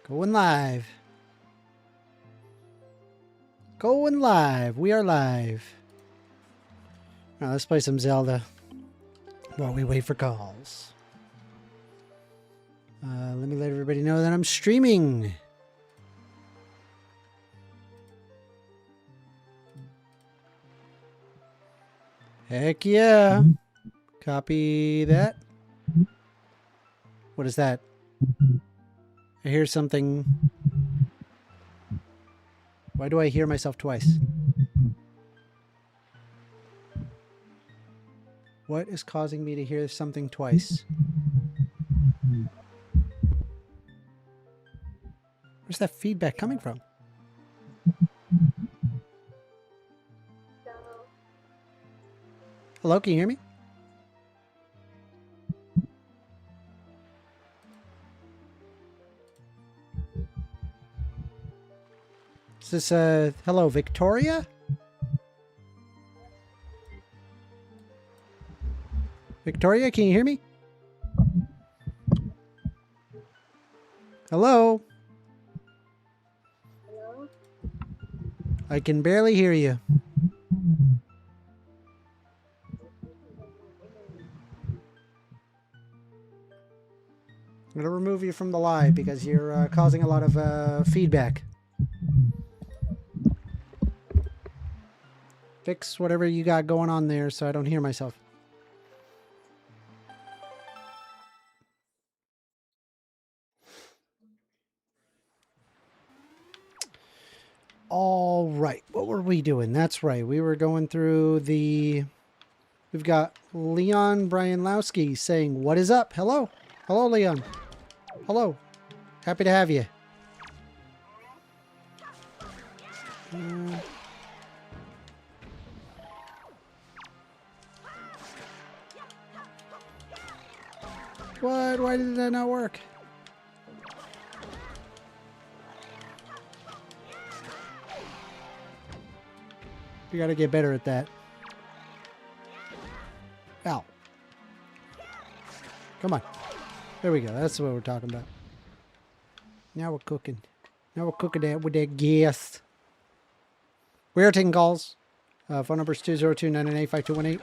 Going live. Going live. We are live. Now let's play some Zelda while we wait for calls. Let me let everybody know that I'm streaming. Heck yeah. Copy that. What is that? I hear something. Why do I hear myself twice? What is causing me to hear something twice? Where's that feedback coming from? Hello, can you hear me? Is this, hello, Victoria? Victoria, can you hear me? Hello? Hello? I can barely hear you. I'm going to remove you from the live because you're causing a lot of feedback. Fix whatever you got going on there so I don't hear myself. All right. What were we doing? That's right. We were going through the... We've got Leon Bryanlowski saying, what is up? Hello. Hello, Leon. Hello. Happy to have you. What? Why did that not work? You gotta get better at that. Ow. Come on. There we go. That's what we're talking about. Now we're cooking. Now we're cooking that with that gas. We are taking calls. Phone number is 202-998-5218.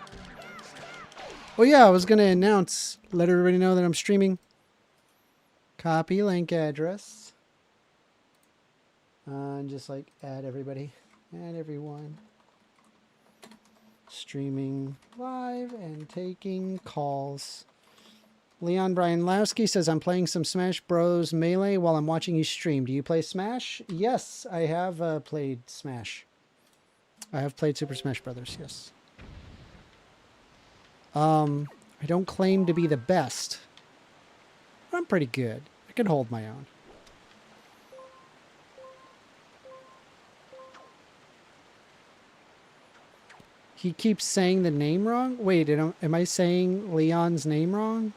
Oh yeah, I was going to announce, let everybody know that I'm streaming. Copy link address. And just like add everybody. Add everyone. Streaming live and taking calls. Leon Bryanlowski says, I'm playing some Smash Bros. Melee while I'm watching you stream. Do you play Smash? Yes, I have played Smash. I have played Super Smash Brothers, yes. I don't claim to be the best. I'm pretty good. I can hold my own. He keeps saying the name wrong? Wait, am I saying Leon's name wrong?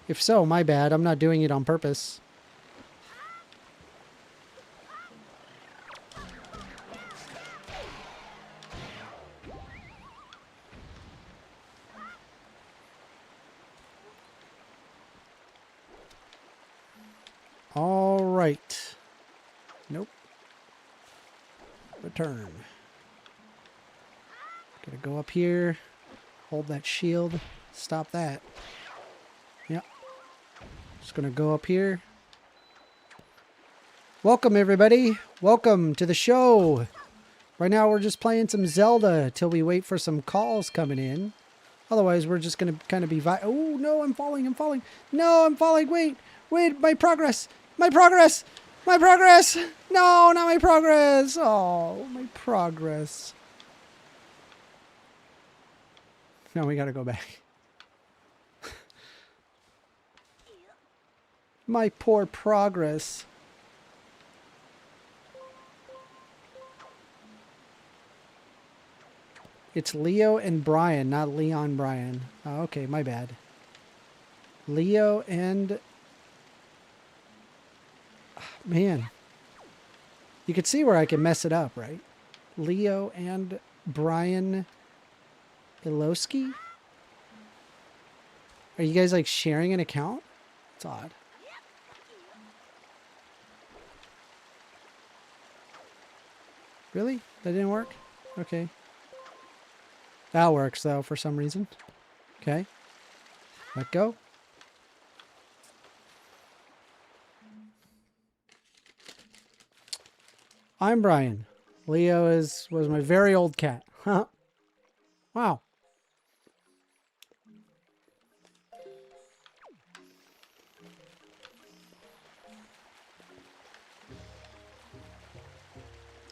If so, my bad. I'm not doing it on purpose. All right. Nope. Return. Gotta go up here. Hold that shield. Stop that. Yep. Just gonna go up here. Welcome, everybody. Welcome to the show. Right now, we're just playing some Zelda till we wait for some calls coming in. Otherwise, we're just gonna kind of be oh, no, I'm falling. I'm falling. No, I'm falling. Wait. Wait, my progress. My progress. My progress. No, not my progress. Oh, my progress. No, we gotta go back. My poor progress. It's Leo and Brian, not Leon Brian. Oh, okay, my bad. Leo and... Man. You can see where I can mess it up, right? Leo and Brian Ilowski? Are you guys like sharing an account? It's odd. Really? That didn't work? Okay. That works, though, for some reason. Okay. Let go. I'm Brian. Leo was my very old cat. Huh. Wow.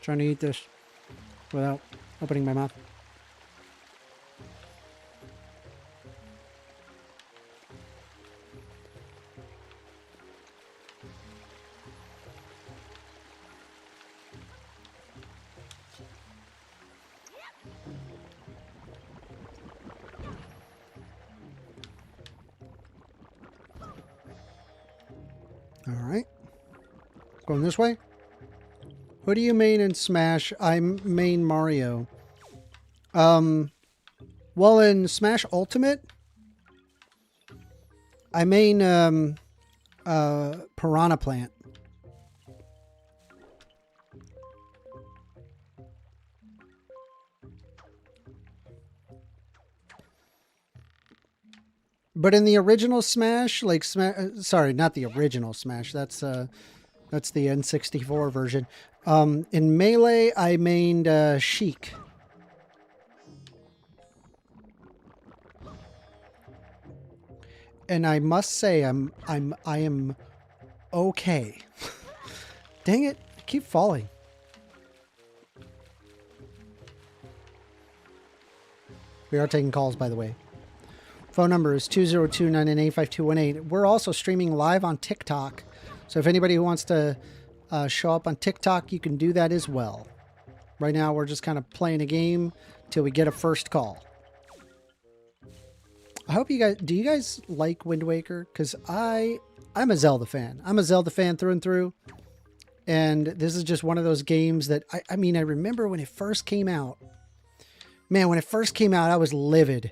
Trying to eat this without opening my mouth. All right. Going this way. Who do you main in Smash? I main Mario. Well, in Smash Ultimate, I main Piranha Plant. But in the original Smash, like sorry, not the original Smash. That's the N64 version. In Melee, I mained Sheik. And I must say, I am okay. Dang it! I keep falling. We are taking calls, by the way. Phone number is 202-998-5218. We're also streaming live on TikTok. So if anybody who wants to show up on TikTok, you can do that as well. Right now, we're just kind of playing a game till we get a first call. I hope you guys... Do you guys like Wind Waker? Because I'm a Zelda fan. I'm a Zelda fan through and through. And this is just one of those games that... I mean, I remember when it first came out. Man, when it first came out, I was livid.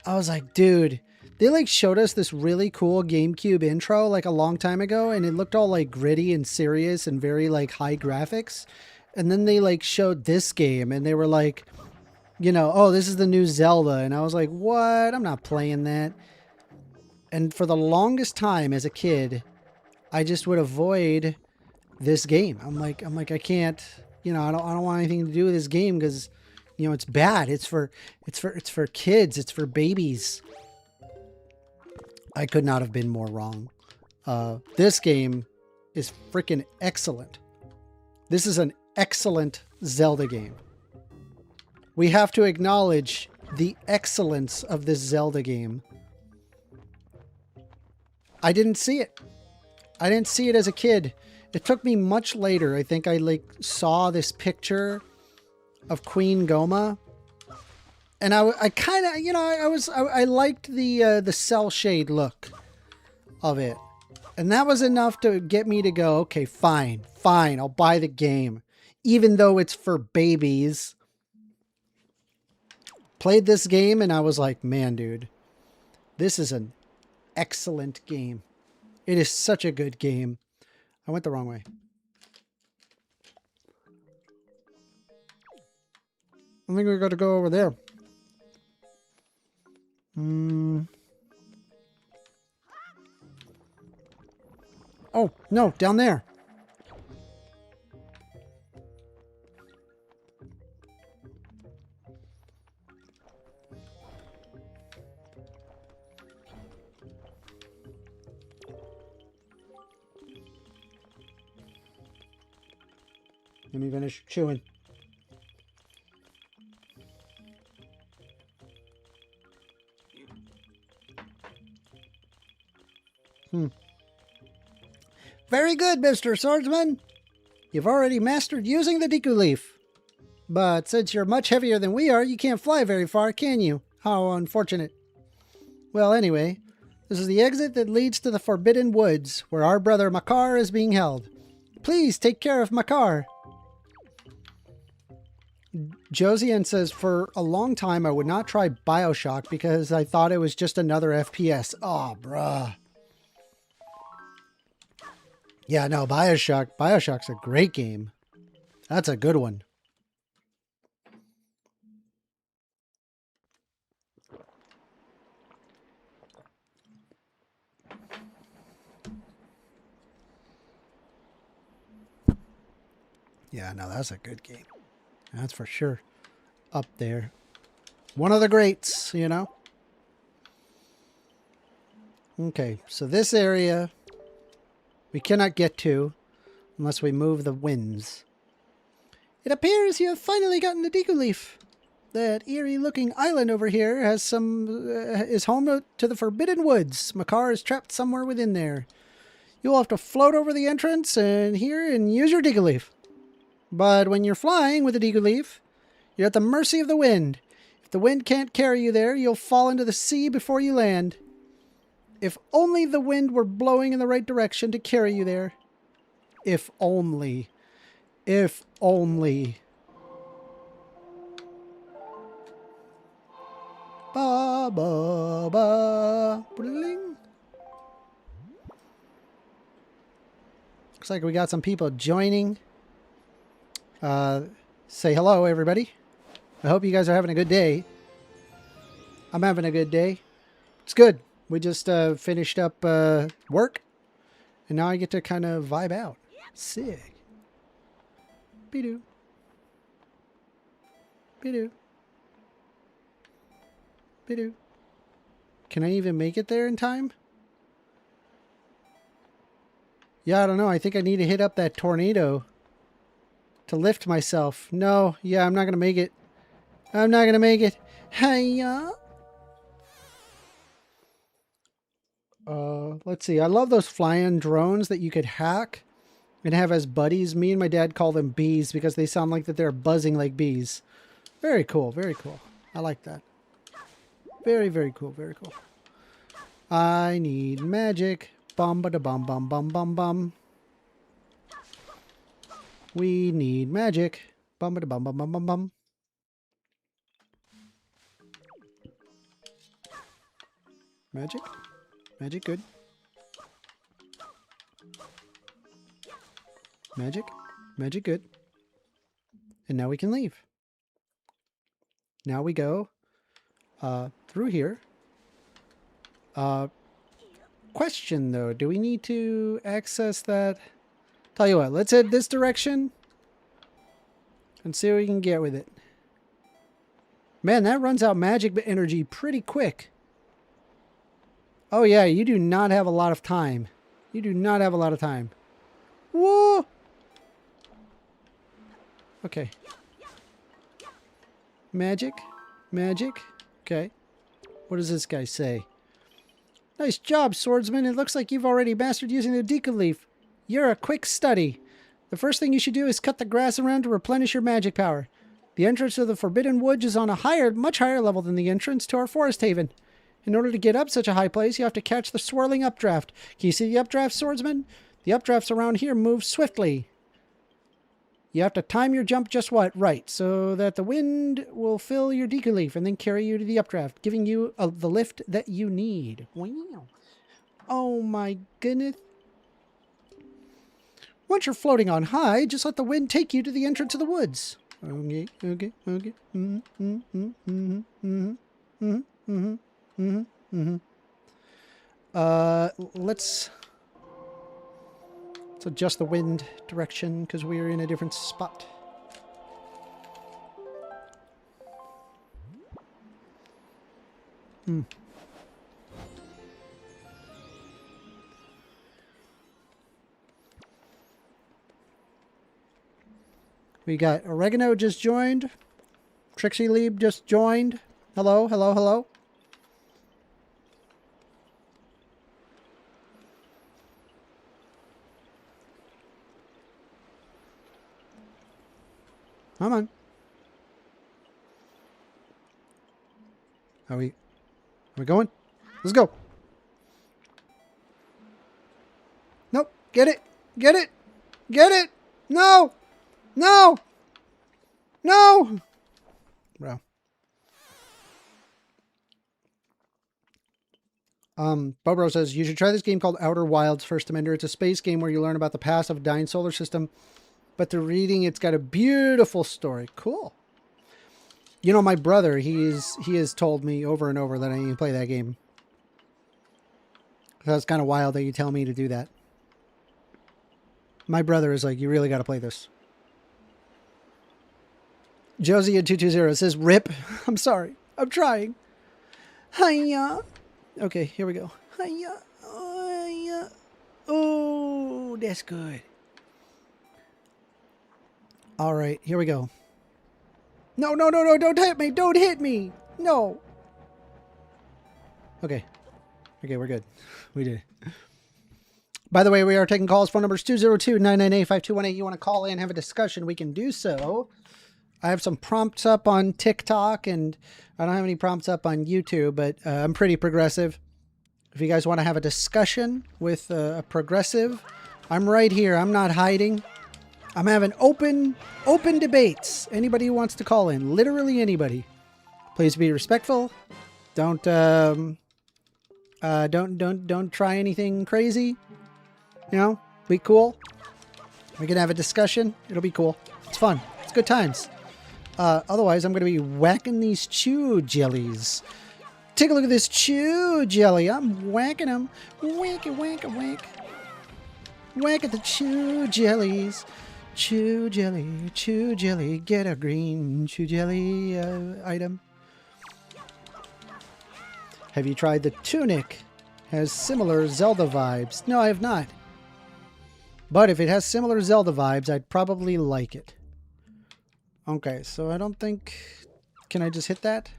I was like, dude, they like showed us this really cool GameCube intro like a long time ago, and it looked all like gritty and serious and very like high graphics. And then they like showed this game and they were like, you know, oh, this is the new Zelda. And I was like, what? I'm not playing that. And for the longest time as a kid, I just would avoid this game. I'm like, I can't, you know, I don't want anything to do with this game because, you know, it's bad. It's for kids. It's for babies. I could not have been more wrong. This game is freaking excellent. This is an excellent Zelda game. We have to acknowledge the excellence of this Zelda game. I didn't see it. I didn't see it as a kid. It took me much later. I think I like saw this picture of Queen Goma, and I kind of, you know, I liked the cell shade look of it, and that was enough to get me to go, okay, fine, I'll buy the game, even though it's for babies. Played this game, and I was like, man, dude, this is an excellent game. It is such a good game. I went the wrong way. I think we're going to go over there. Oh, no, down there. Let me finish chewing. Very good, Mr. Swordsman. You've already mastered using the Deku Leaf. But since you're much heavier than we are, you can't fly very far, can you? How unfortunate. Well, anyway, this is the exit that leads to the Forbidden Woods, where our brother Makar is being held. Please take care of Makar. Josian says, for a long time I would not try BioShock because I thought it was just another FPS. Oh, bruh. Yeah, no, BioShock's a great game. That's a good one. Yeah, no, that's a good game. That's for sure. Up there. One of the greats, you know? Okay, so this area we cannot get to unless we move the winds. It appears you have finally gotten the Deku Leaf. That eerie-looking island over here has is home to the Forbidden Woods. Makar is trapped somewhere within there. You'll have to float over the entrance and here and use your Deku Leaf. But when you're flying with a Deku Leaf, you're at the mercy of the wind. If the wind can't carry you there, you'll fall into the sea before you land. If only the wind were blowing in the right direction to carry you there. If only. If only. Ba ba ba. Bling. Looks like we got some people joining. Say hello, everybody. I hope you guys are having a good day. I'm having a good day. It's good. We just finished up work, and now I get to kind of vibe out. Sick. Be-doo. Be-doo. Be-doo. Can I even make it there in time? Yeah, I don't know. I think I need to hit up that tornado to lift myself. No, yeah, I'm not going to make it. I'm not going to make it. Hey-ya. Let's see. I love those flying drones that you could hack and have as buddies. Me and my dad call them bees because they sound like that they're buzzing like bees. Very cool. Very cool. I like that. Very, very cool. Very cool. I need magic. Bum ba da bum bum bum bum bum. We need magic. Bum ba da bum bum bum bum bum. Magic? Magic, good. Magic? Magic, good. And now we can leave. Now we go through here. Question though, do we need to access that? Tell you what, let's head this direction and see what we can get with it. Man, that runs out magic energy pretty quick. Oh yeah, you do not have a lot of time. You do not have a lot of time. Whoa! Okay. Magic. Magic. Okay. What does this guy say? Nice job, swordsman. It looks like you've already mastered using the Deku Leaf. You're a quick study. The first thing you should do is cut the grass around to replenish your magic power. The entrance to the Forbidden Woods is on a much higher level than the entrance to our forest haven. In order to get up such a high place, you have to catch the swirling updraft. Can you see the updraft, swordsman? The updrafts around here move swiftly. You have to time your jump just right, so that the wind will fill your Deku Leaf and then carry you to the updraft, giving you the lift that you need. Wow. Oh my goodness. Once you're floating on high, just let the wind take you to the entrance of the woods. Okay, okay, okay. Let's adjust the wind direction because we're in a different spot. We got Oregano just joined. Trixie Lieb just joined. Hello, hello, hello. Come on. Are we going? Let's go. Nope. Get it. Get it. Get it. No. No. No. Bro. Bobro says, you should try this game called Outer Wilds 1stAmender. It's a space game where you learn about the past of a dying solar system. But through reading, it's got a beautiful story. Cool. You know, my brother, he has told me over and over that I need to play that game. That's kind of wild that you tell me to do that. My brother is like, you really got to play this. Josie at 220 says, "Rip." I'm sorry. I'm trying. Hiya. Okay, here we go. Hiya. Hiya. Oh, that's good. All right, here we go. No, no, no, no, don't hit me. Don't hit me. No. Okay. Okay, we're good. We did it. By the way, we are taking calls. Phone number is 202-998-5218. You want to call in, have a discussion, we can do so. I have some prompts up on TikTok, and I don't have any prompts up on YouTube, but I'm pretty progressive. If you guys want to have a discussion with a progressive, I'm right here. I'm not hiding. I'm having open debates. Anybody who wants to call in, literally anybody. Please be respectful. Don't try anything crazy. You know, be cool. We can have a discussion. It'll be cool. It's fun. It's good times. Otherwise, I'm going to be whacking these chew jellies. Take a look at this chew jelly. I'm whacking them. Whack it, whack it, whack. Whack at the chew jellies. Chew jelly. Get a green chew jelly item. Have you tried the tunic? Has similar Zelda vibes. No, I have not. But if it has similar Zelda vibes, I'd probably like it. Okay, so I don't think... Can I just hit that?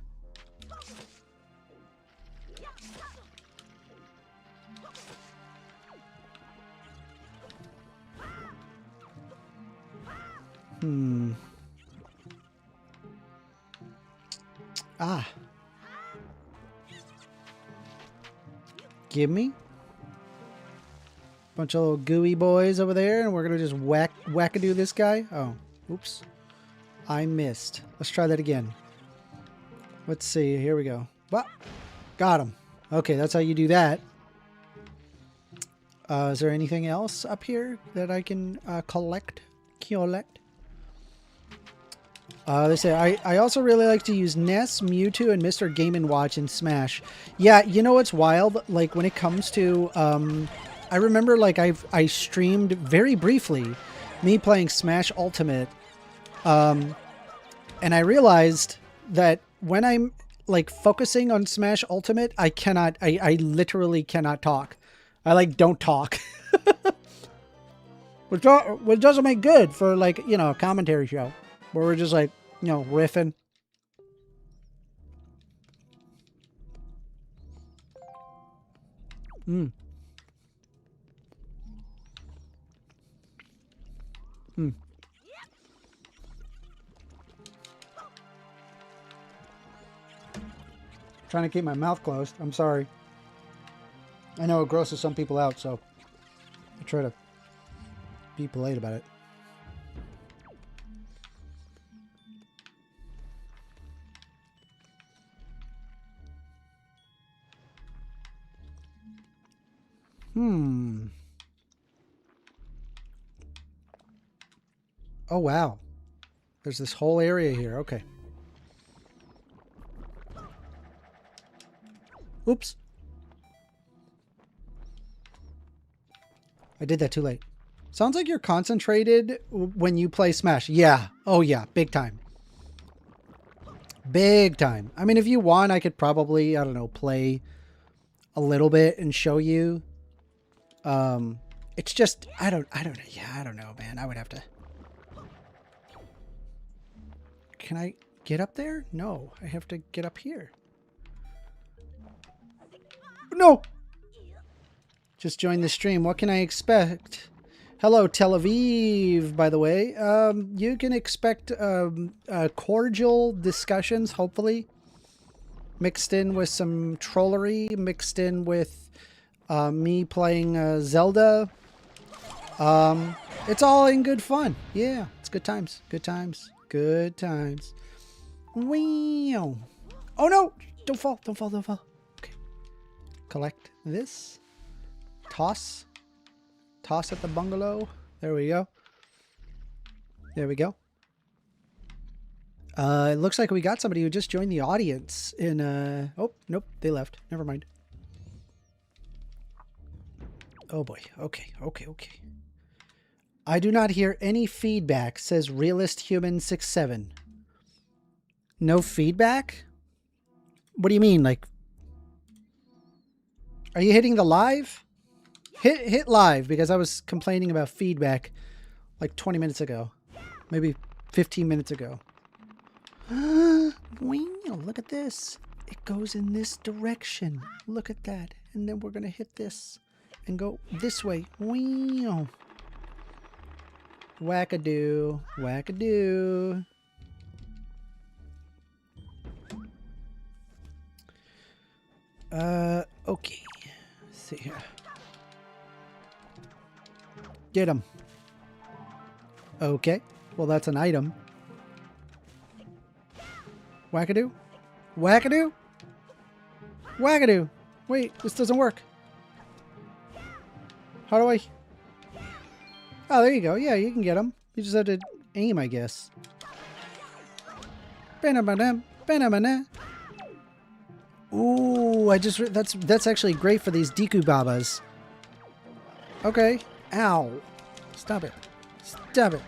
Ah. Give me. Bunch of little gooey boys over there, and we're gonna just wackadoo this guy. Oh, oops. I missed. Let's try that again. Let's see. Here we go. Well, got him. Okay, that's how you do that. Is there anything else up here that I can collect? They say, I also really like to use Ness, Mewtwo, and Mr. Game & Watch in Smash. Yeah, you know what's wild? Like, when it comes to... I remember, like, I streamed very briefly me playing Smash Ultimate. And I realized that when I'm, like, focusing on Smash Ultimate, I literally cannot talk. I, like, don't talk. Which doesn't make good for, like, you know, a commentary show. Where we're just like, you know, riffing. Trying to keep my mouth closed. I'm sorry. I know it grosses some people out, so I try to be polite about it. Oh, wow. There's this whole area here. Okay. Oops. I did that too late. Sounds like you're concentrated when you play Smash. Yeah. Oh, yeah. Big time. Big time. I mean, if you want, I could probably, I don't know, play a little bit and show you. It's just, I don't know. Yeah, I don't know, man. I would have to. Can I get up there? No, I have to get up here. No! Just joined the stream. What can I expect? Hello, Tel Aviv, by the way. You can expect cordial discussions, hopefully. Mixed in with some trollery. Mixed in with me playing Zelda. It's all in good fun. Yeah, it's good times. Good times. Good times. Wow. Oh, no! Don't fall. Don't fall. Don't fall. Okay. Collect this. Toss. Toss at the bungalow. There we go. There we go. It looks like we got somebody who just joined the audience in oh, nope, they left. Never mind. Oh boy. Okay. I do not hear any feedback, says Realist Human 67. No feedback? What do you mean? Like, are you hitting the live? Hit live, because I was complaining about feedback like 20 minutes ago. Maybe 15 minutes ago. Wow, look at this. It goes in this direction. Look at that. And then we're going to hit this and go this way. Wow. Wackadoo. Wackadoo. Okay. Let's see here. Get him. Okay. Well, that's an item. Wackadoo? Wackadoo? Wackadoo! Wait, this doesn't work. How do I... Oh, there you go. Yeah, you can get them. You just have to aim, I guess. Ooh, that's actually great for these Deku Babas. Okay. Ow. Stop it. Stop it.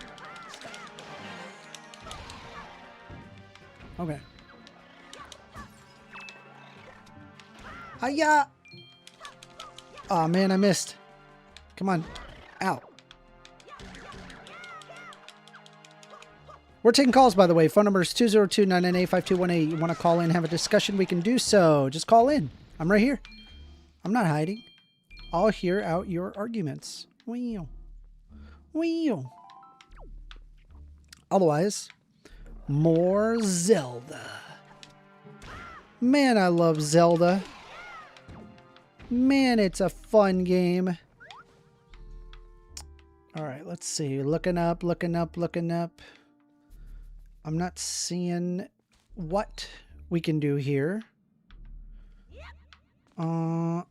Okay. Hiya! Oh man, I missed. Come on. Ow. We're taking calls, by the way. Phone number is 202-998-5218. You want to call in, have a discussion, we can do so. Just call in. I'm right here. I'm not hiding. I'll hear out your arguments. Wheel. Wheel. Otherwise, more Zelda. Man, I love Zelda. Man, it's a fun game. All right, let's see. Looking up, looking up, looking up. I'm not seeing what we can do here. Nope.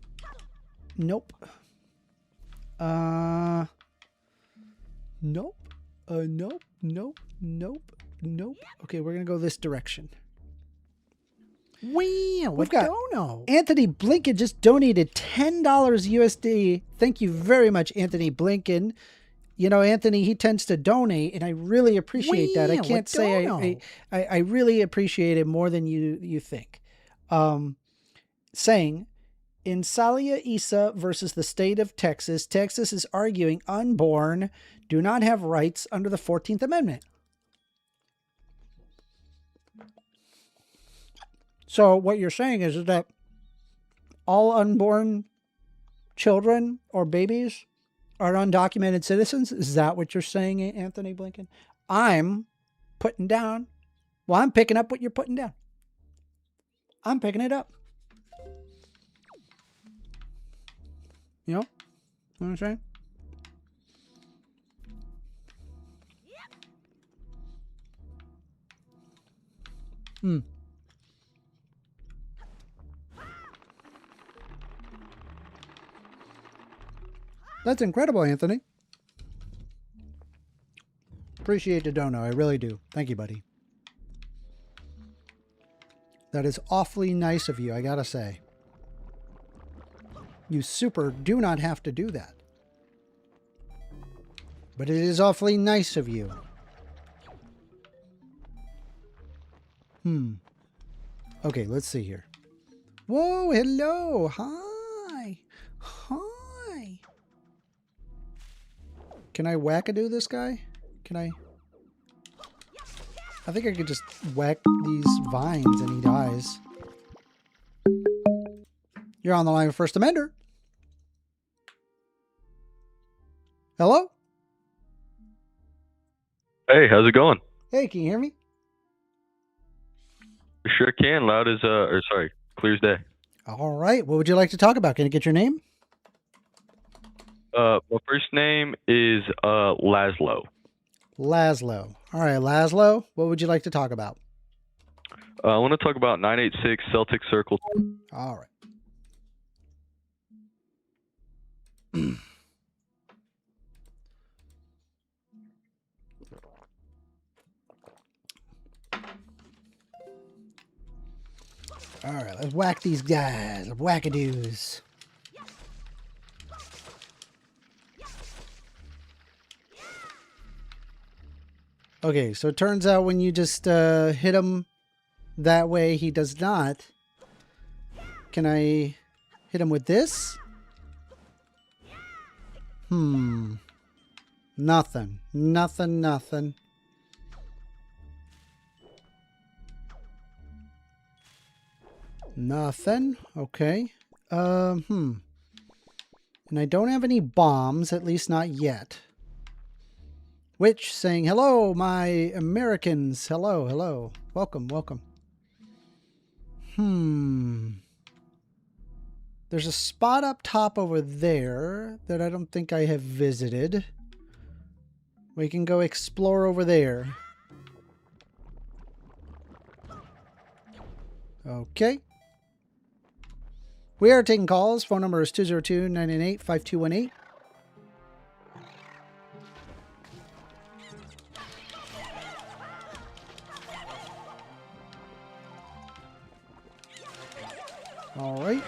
Nope. Nope. Nope. Nope. Nope. Okay, we're gonna go this direction. Wow, we've got Anthony Blinken just donated $10 USD. Thank you very much, Anthony Blinken. You know, Anthony, he tends to donate, and I really appreciate that. I can't say I really appreciate it more than you think. Saying, in Salia Issa versus the state of Texas, Texas is arguing unborn do not have rights under the 14th Amendment. So what you're saying is that all unborn children or babies are undocumented citizens? Is that what you're saying, Anthony Blinken? I'm putting down. Well, I'm picking up what you're putting down. I'm picking it up. You know what I'm saying? That's incredible, Anthony. Appreciate the dono. I really do. Thank you, buddy. That is awfully nice of you, I gotta say. You super do not have to do that. But it is awfully nice of you. Okay, let's see here. Whoa, hello. Hi. Hi. Can I wackadoo this guy? Can I? I think I could just whack these vines and he dies. You're on the line with 1stAmender. Hello? Hey, how's it going? Hey, can you hear me? Sure can. Loud as, clear as day. All right. What would you like to talk about? Can I get your name? My first name is Laszlo. Laszlo. All right, Laszlo. What would you like to talk about? I want to talk about 986 Celtic Circle. All right. All right, let's whack these guys. Wackadoos. Okay, so it turns out when you just hit them That way he does not. Can I hit him with this? Nothing. Nothing, nothing. Nothing. Okay. And I don't have any bombs, at least not yet. Witch saying, hello, my Americans. Hello, hello. Welcome, welcome. There's a spot up top over there that I don't think I have visited. We can go explore over there. Okay. We are taking calls. Phone number is 202-998-5218. All right.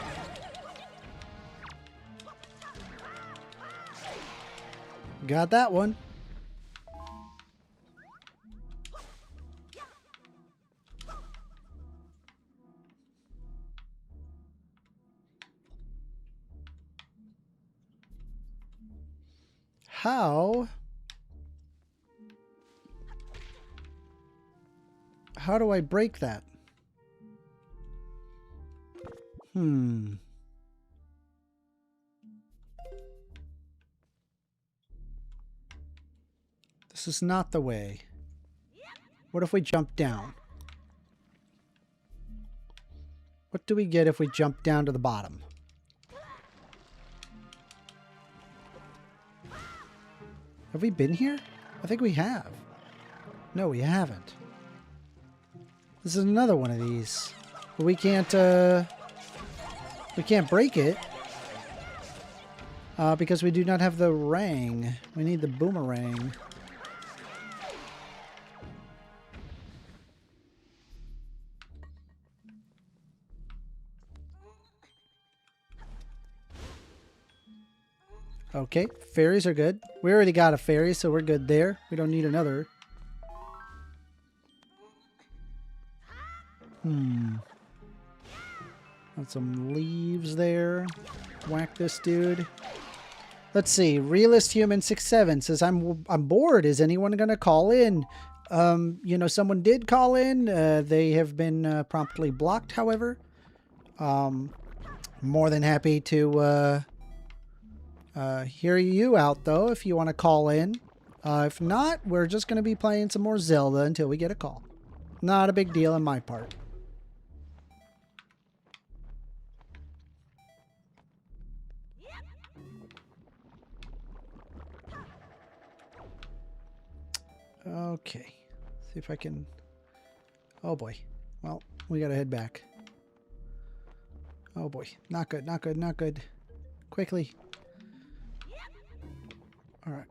Got that one. How do I break that? This is not the way. What if we jump down? What do we get if we jump down to the bottom? Have we been here? I think we have. No, we haven't. This is another one of these. But we can't break it. Because we do not have the rang. We need the boomerang. Okay, fairies are good. We already got a fairy, so we're good there. We don't need another. Got some leaves there. Whack this dude. Let's see. Realist Human 67 says, I'm bored. Is anyone going to call in? You know, someone did call in. They have been promptly blocked, however. More than happy to hear you out, though, if you want to call in. If not, we're just going to be playing some more Zelda until we get a call. Not a big deal on my part. Okay. See if I can... Oh, boy. Well, we gotta head back. Oh, boy. Not good, not good, not good. Quickly. Alright.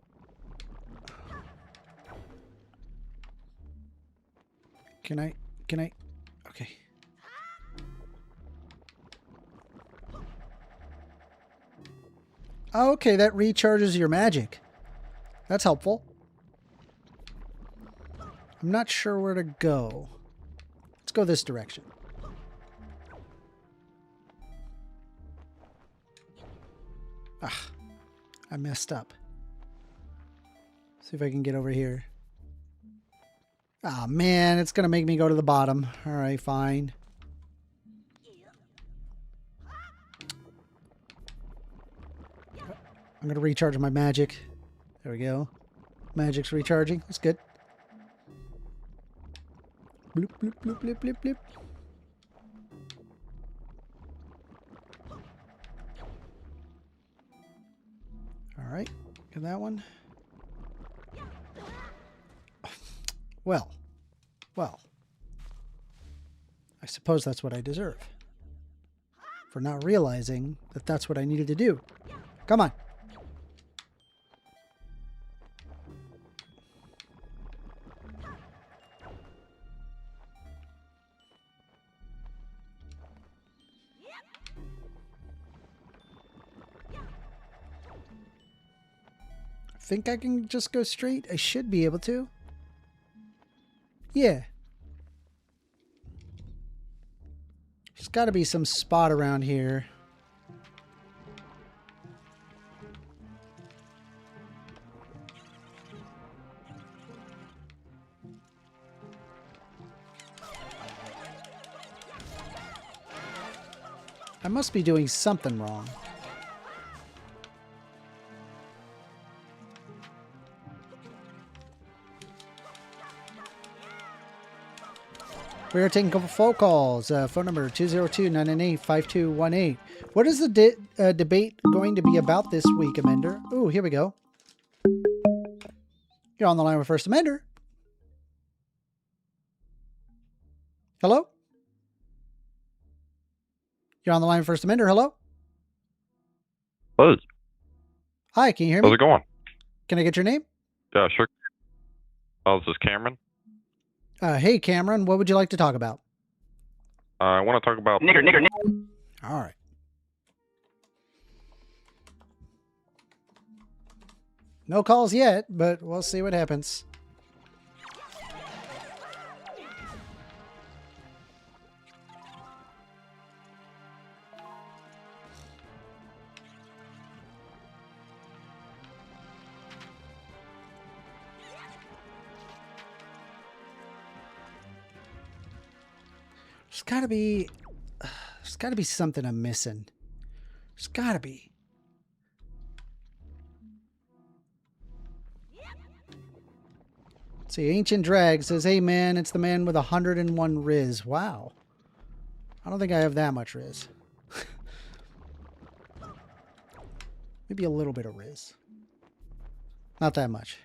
Can I... Okay. Oh, okay, that recharges your magic. That's helpful. I'm not sure where to go. Let's go this direction. Ah, I messed up. See if I can get over here. Ah, man, it's going to make me go to the bottom. All right, fine. I'm going to recharge my magic. There we go. Magic's recharging. That's good. Bloop, bloop, bloop, bloop, bloop, bloop. All right, get that one. Well, I suppose that's what I deserve. For not realizing that that's what I needed to do. Come on. Think I can just go straight? I should be able to. Yeah. got to be some spot around here. I must be doing something wrong. We are taking a couple phone calls. Phone number 202-998-5218. What is the debate going to be about this week, Amender? Ooh, here we go. You're on the line with 1stAmender. Hello? You're on the line with 1stAmender. Hello? Buzz. Hi, can you hear me? How's it going? Can I get your name? Yeah, sure. Oh, this is Cameron. Hey, Cameron, what would you like to talk about? I want to talk about... Nigger. All right. No calls yet, but we'll see what happens. There's gotta be something I'm missing. There's gotta be. Let's see, Ancient Drag says, hey man, it's the man with 101 Riz. Wow. I don't think I have that much Riz. Maybe a little bit of Riz. Not that much.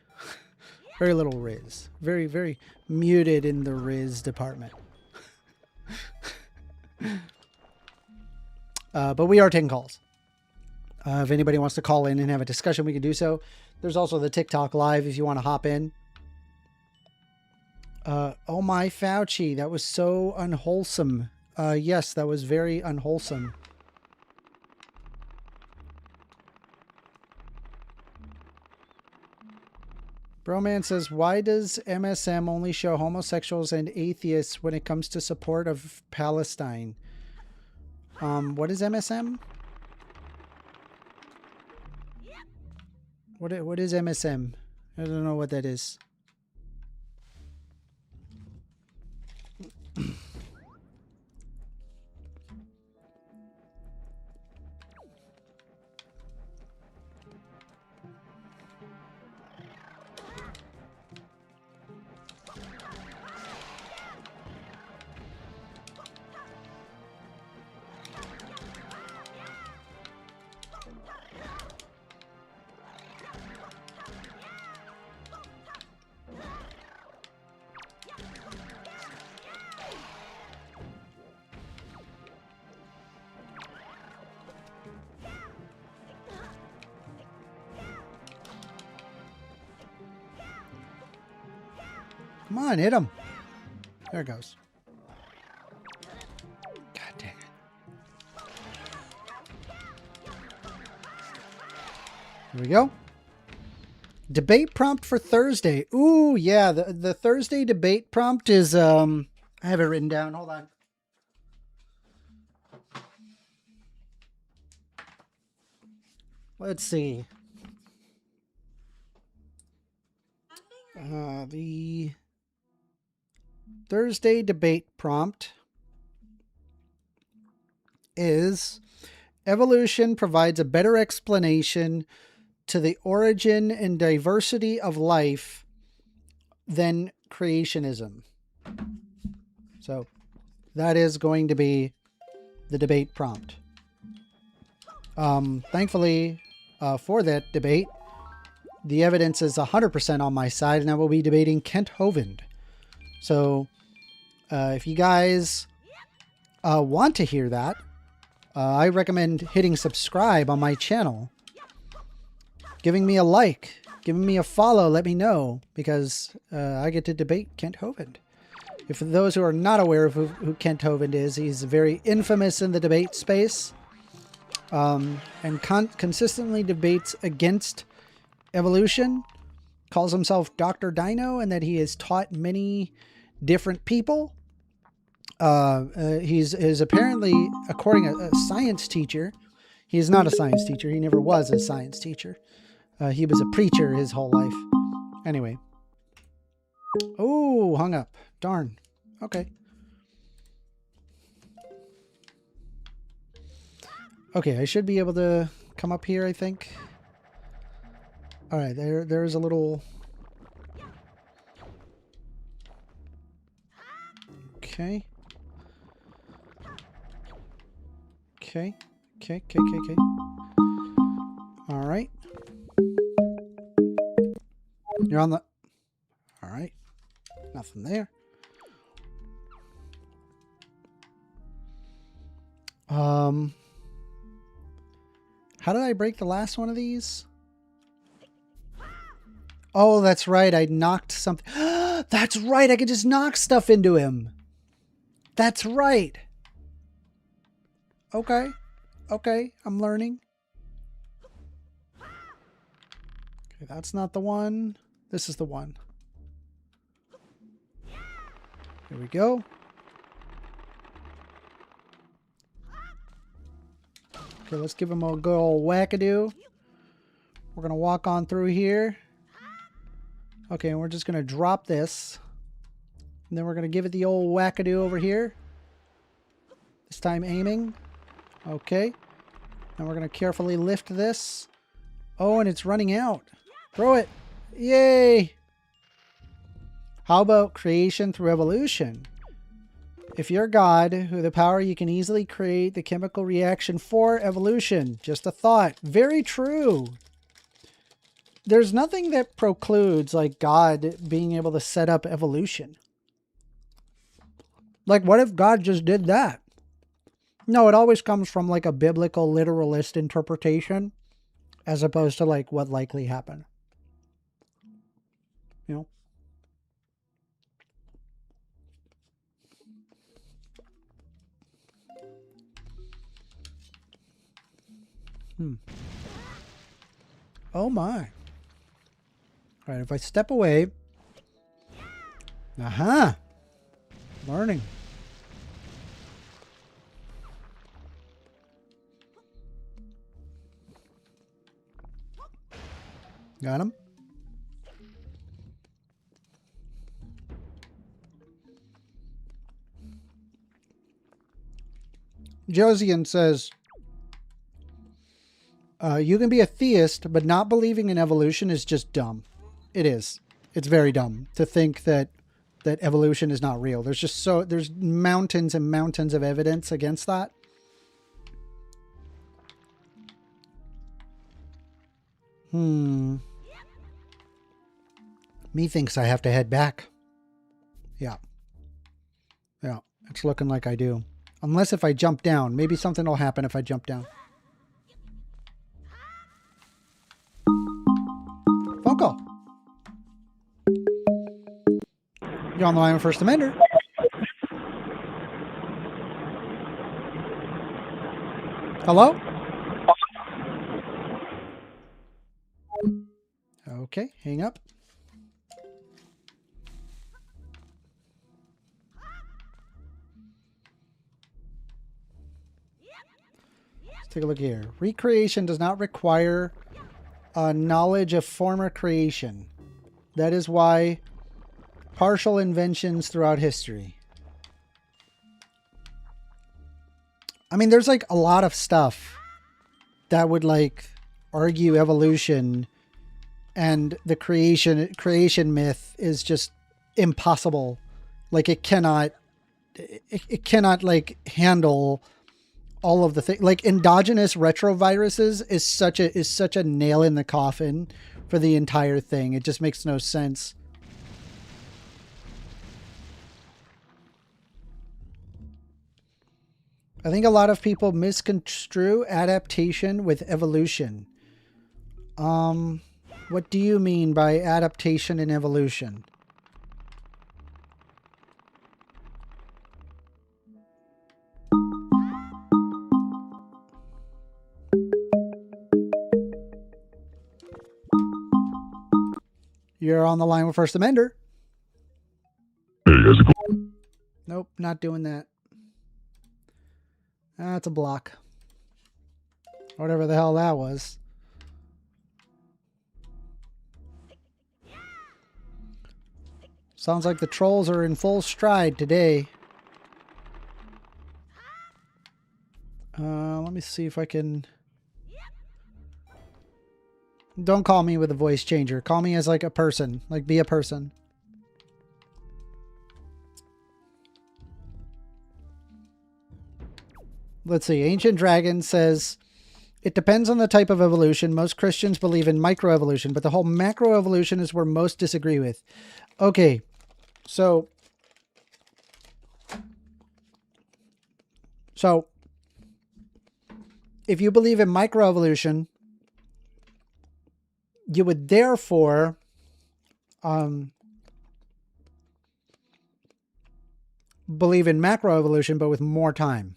Very little Riz. Very, very muted in the Riz department. But we are taking calls. If anybody wants to call in and have a discussion, we can do so. There's also the TikTok live if you want to hop in. Oh my Fauci, that was so unwholesome. Yes, that was very unwholesome. Broman says, why does MSM only show homosexuals and atheists when it comes to support of Palestine? What is MSM? What is MSM? I don't know what that is. Come on, hit him. There it goes. God dang it. Here we go. Debate prompt for Thursday. Ooh, yeah. The Thursday debate prompt is, I have it written down. Hold on. Let's see. The Thursday debate prompt is: evolution provides a better explanation to the origin and diversity of life than creationism. So that is going to be the debate prompt. Thankfully, for that debate, the evidence is 100% on my side, and I will be debating Kent Hovind. So, if you guys want to hear that, I recommend hitting subscribe on my channel, giving me a like, giving me a follow, let me know, because I get to debate Kent Hovind. If for those who are not aware of who Kent Hovind is, he's very infamous in the debate space, and consistently debates against evolution, calls himself Dr. Dino, and that he has taught many different people. He's apparently, according to a science teacher, he's not a science teacher. He never was a science teacher. He was a preacher his whole life. Anyway. Oh, hung up. Darn. Okay. Okay, I should be able to come up here, I think. All right, there's a little... Okay. Okay. Okay. All right. You're on the... All right. Nothing there. How did I break the last one of these? Oh, that's right. I knocked something. That's right. I could just knock stuff into him. That's right. Okay. Okay. I'm learning. Okay, that's not the one. This is the one. Here we go. Okay, let's give him a good old wackadoo. We're going to walk on through here. Okay, and we're just going to drop this. And then we're going to give it the old wackadoo over here. This time aiming. Okay. And we're going to carefully lift this. Oh, and it's running out. Throw it. Yay! How about creation through evolution? If you're God, who the power, you can easily create the chemical reaction for evolution. Just a thought. Very true. There's nothing that precludes, like, God being able to set up evolution. Like, what if God just did that? No, it always comes from, like, a biblical literalist interpretation as opposed to, like, what likely happened. You know? Oh my. All right, if I step away. Aha. Learning. Got him. Josian says, you can be a theist, but not believing in evolution is just dumb. It is. It's very dumb to think that evolution is not real. There's mountains and mountains of evidence against that. Me thinks I have to head back. Yeah. Yeah, it's looking like I do. Unless if I jump down. Maybe something will happen if I jump down. Phone call. You're on the line with 1stAmender. Hello? Okay, hang up. Let's take a look here. Recreation does not require knowledge of former creation. That is why partial inventions throughout history. I mean, there's like a lot of stuff that would like argue evolution, and the creation myth is just impossible. Like it cannot like handle all of the things. Like endogenous retroviruses is such a nail in the coffin for the entire thing. It just makes no sense. I think a lot of people misconstrue adaptation with evolution. What do you mean by adaptation and evolution? You're on the line with 1stAmender. Hey, how's it going? Nope. Nope, not doing that. That's a block. Whatever the hell that was. Sounds like the trolls are in full stride today. Let me see if I can... Don't call me with a voice changer. Call me as like a person. Like, be a person. Let's see. Ancient Dragon says, it depends on the type of evolution. Most Christians believe in microevolution, but the whole macroevolution is where most disagree with. Okay. So if you believe in microevolution, you would therefore believe in macroevolution, but with more time.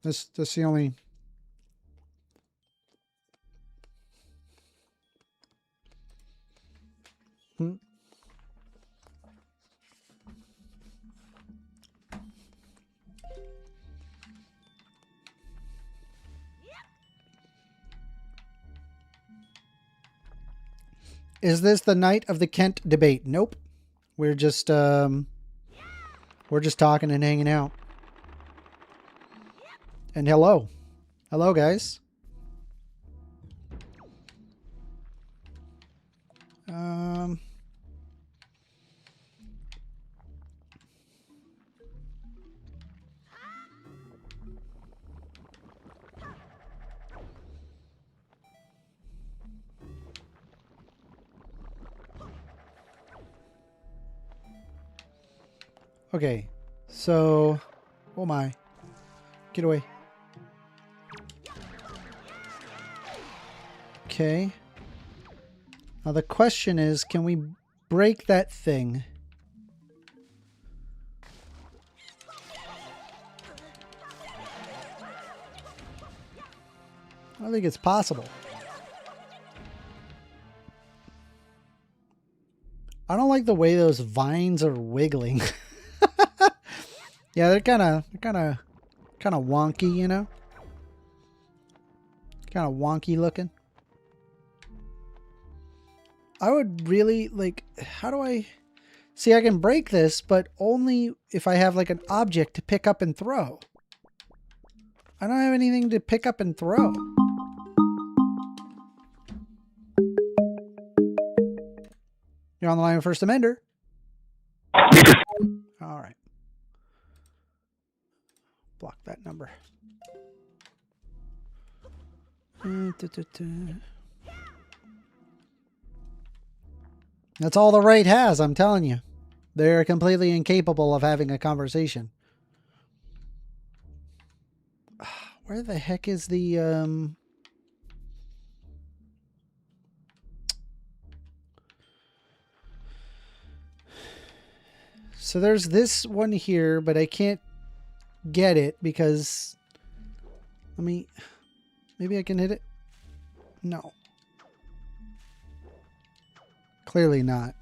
That's the only... Is this the night of the Kent debate? Nope. We're just talking and hanging out. And hello. Hello, guys. Okay, so, oh my, get away. Okay. Now the question is, can we break that thing? I don't think it's possible. I don't like the way those vines are wiggling. Yeah, they're kind of wonky, you know? Kind of wonky looking. I would really, like, how do I... See, I can break this, but only if I have, like, an object to pick up and throw. I don't have anything to pick up and throw. You're on the line with 1stAmender. All right. Block that number. That's all the right has, I'm telling you. They're completely incapable of having a conversation. Where the heck is the... So there's this one here, but I can't get it because... Let me... Maybe I can hit it? No. Clearly not.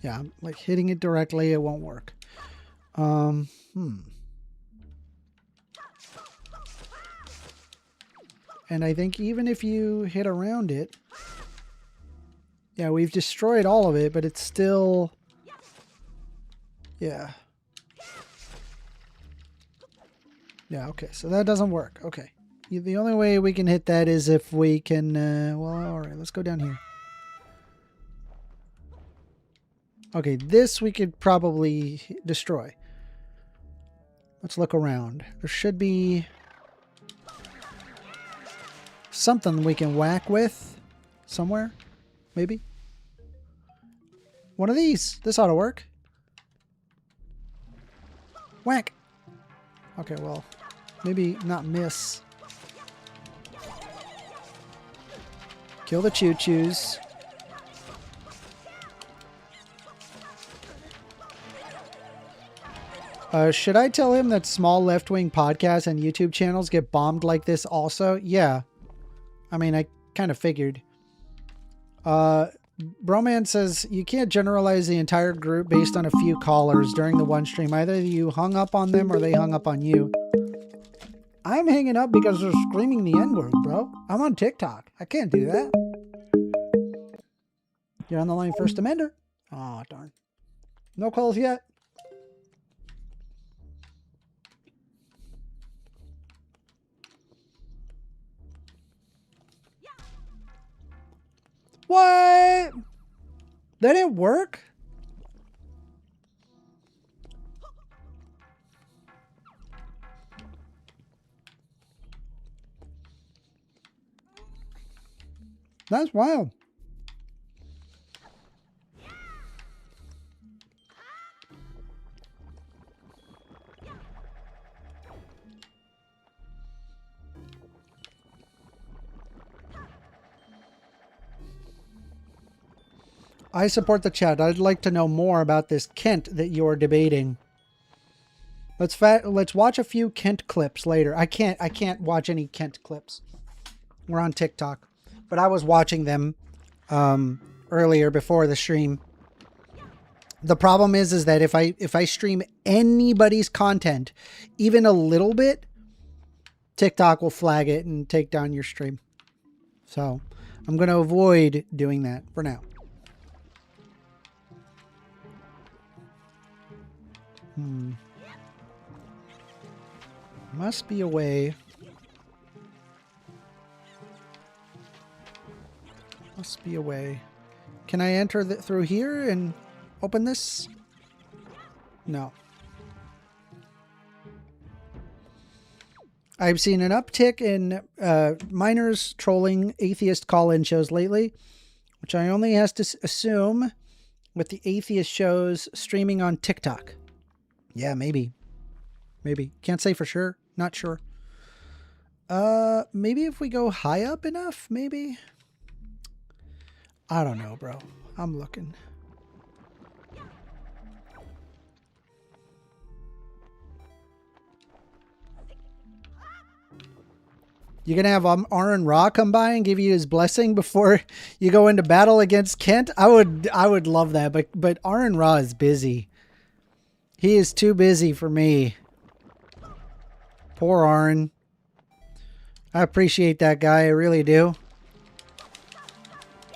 Yeah, I'm like hitting it directly, it won't work. And I think even if you hit around it... Yeah, we've destroyed all of it, but it's still... Yeah. Yeah, okay, so that doesn't work. Okay. The only way we can hit that is if we can... well, alright, let's go down here. Okay, this we could probably destroy. Let's look around. There should be... something we can whack with somewhere. Maybe. One of these. This ought to work. Whack. Okay, well, maybe not miss. Kill the choo-choos. Should I tell him that small left-wing podcasts and YouTube channels get bombed like this also? Yeah. I mean, I kind of figured. Broman says, you can't generalize the entire group based on a few callers during the one stream. Either you hung up on them or they hung up on you. I'm hanging up because they're screaming the N-word, bro. I'm on TikTok. I can't do that. You're on the line, 1stAmender. Oh, darn. No calls yet. What? That didn't work? That's wild. I support the chat. I'd like to know more about this Kent that you're debating. Let's watch a few Kent clips later. I can't watch any Kent clips. We're on TikTok, but I was watching them earlier before the stream. The problem is that if I stream anybody's content, even a little bit, TikTok will flag it and take down your stream. So I'm going to avoid doing that for now. Must be a way. Must be a way. Can I enter through here and open this? No. I've seen an uptick in minors trolling atheist call-in shows lately, which I only has to assume with the atheist shows streaming on TikTok. Yeah, maybe. Maybe. Can't say for sure. Not sure. Maybe if we go high up enough, maybe. I don't know, bro. I'm looking. You gonna have Aaron Ra come by and give you his blessing before you go into battle against Kent? I would love that, but Aaron Ra is busy. He is too busy for me. Poor Aaron. I appreciate that guy, I really do.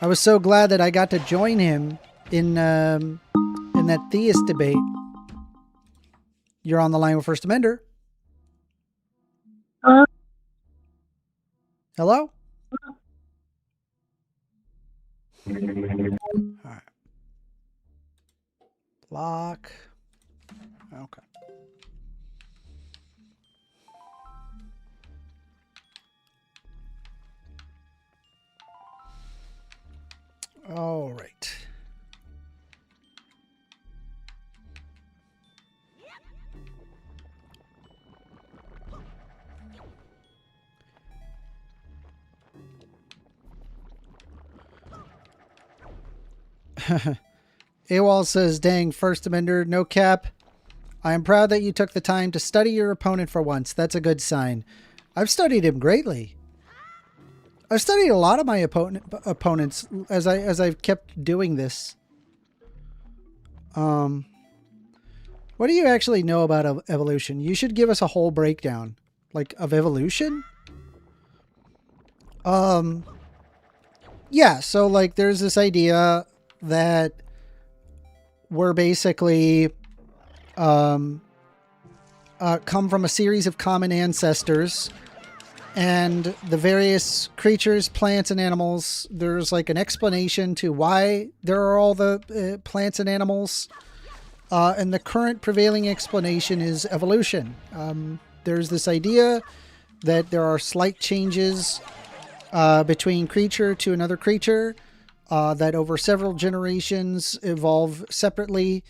I was so glad that I got to join him in that theist debate. You're on the line with 1stAmender. Hello? All right. Block. Okay. All right. AWOL says, dang, 1stAmender, no cap. I am proud that you took the time to study your opponent for once. That's a good sign. I've studied him greatly. I've studied a lot of my opponents as I've kept doing this. What do you actually know about evolution? You should give us a whole breakdown, like, of evolution. Yeah, so like there's this idea that we're basically come from a series of common ancestors, and the various creatures, plants, and animals, there's like an explanation to why there are all the plants and animals, and the current prevailing explanation is evolution. There's this idea that there are slight changes between creature to another creature, that over several generations evolve separately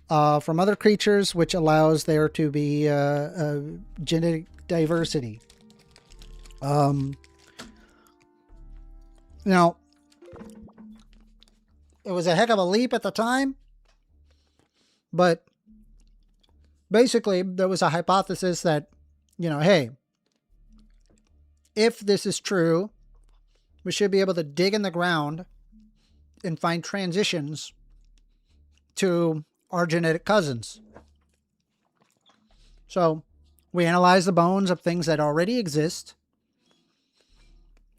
from other creatures, which allows there to be genetic diversity. Now, it was a heck of a leap at the time, but basically, there was a hypothesis that, hey, if this is true, we should be able to dig in the ground and find transitions to our genetic cousins. So we analyze the bones of things that already exist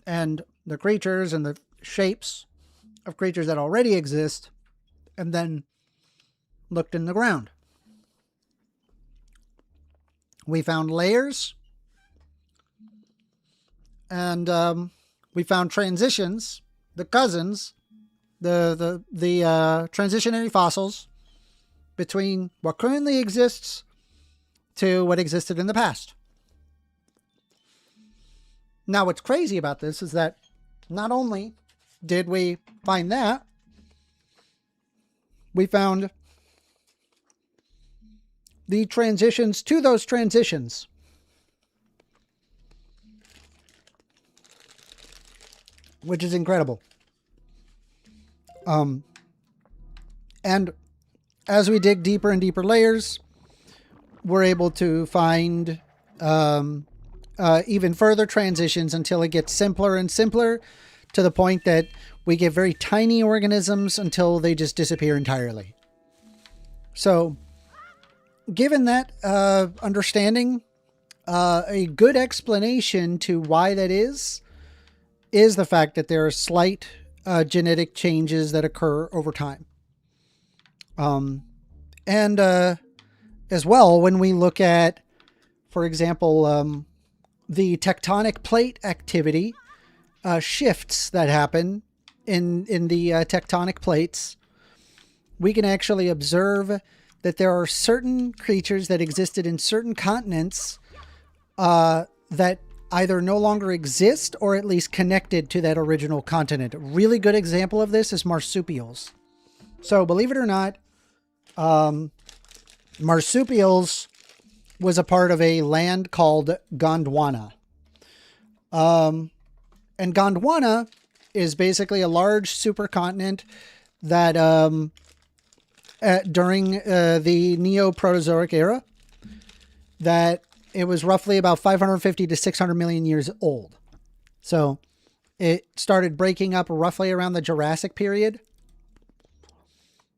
and the creatures and the shapes of creatures that already exist, and then looked in the ground. We found layers, and we found transitions, the cousins, the transitionary fossils between what currently exists to what existed in the past. Now, what's crazy about this is that not only did we find that, we found the transitions to those transitions. Which is incredible. And as we dig deeper and deeper layers, we're able to find even further transitions until it gets simpler and simpler, to the point that we get very tiny organisms until they just disappear entirely. So, given that understanding, a good explanation to why that is the fact that there are slight genetic changes that occur over time. And as well, when we look at, for example, the tectonic plate activity, shifts that happen in the tectonic plates, we can actually observe that there are certain creatures that existed in certain continents that either no longer exist or at least connected to that original continent. A really good example of this is marsupials. So believe it or not, marsupials was a part of a land called Gondwana. And Gondwana is basically a large supercontinent that during the Neo-Proterozoic era, that it was roughly about 550 to 600 million years old. So it started breaking up roughly around the Jurassic period.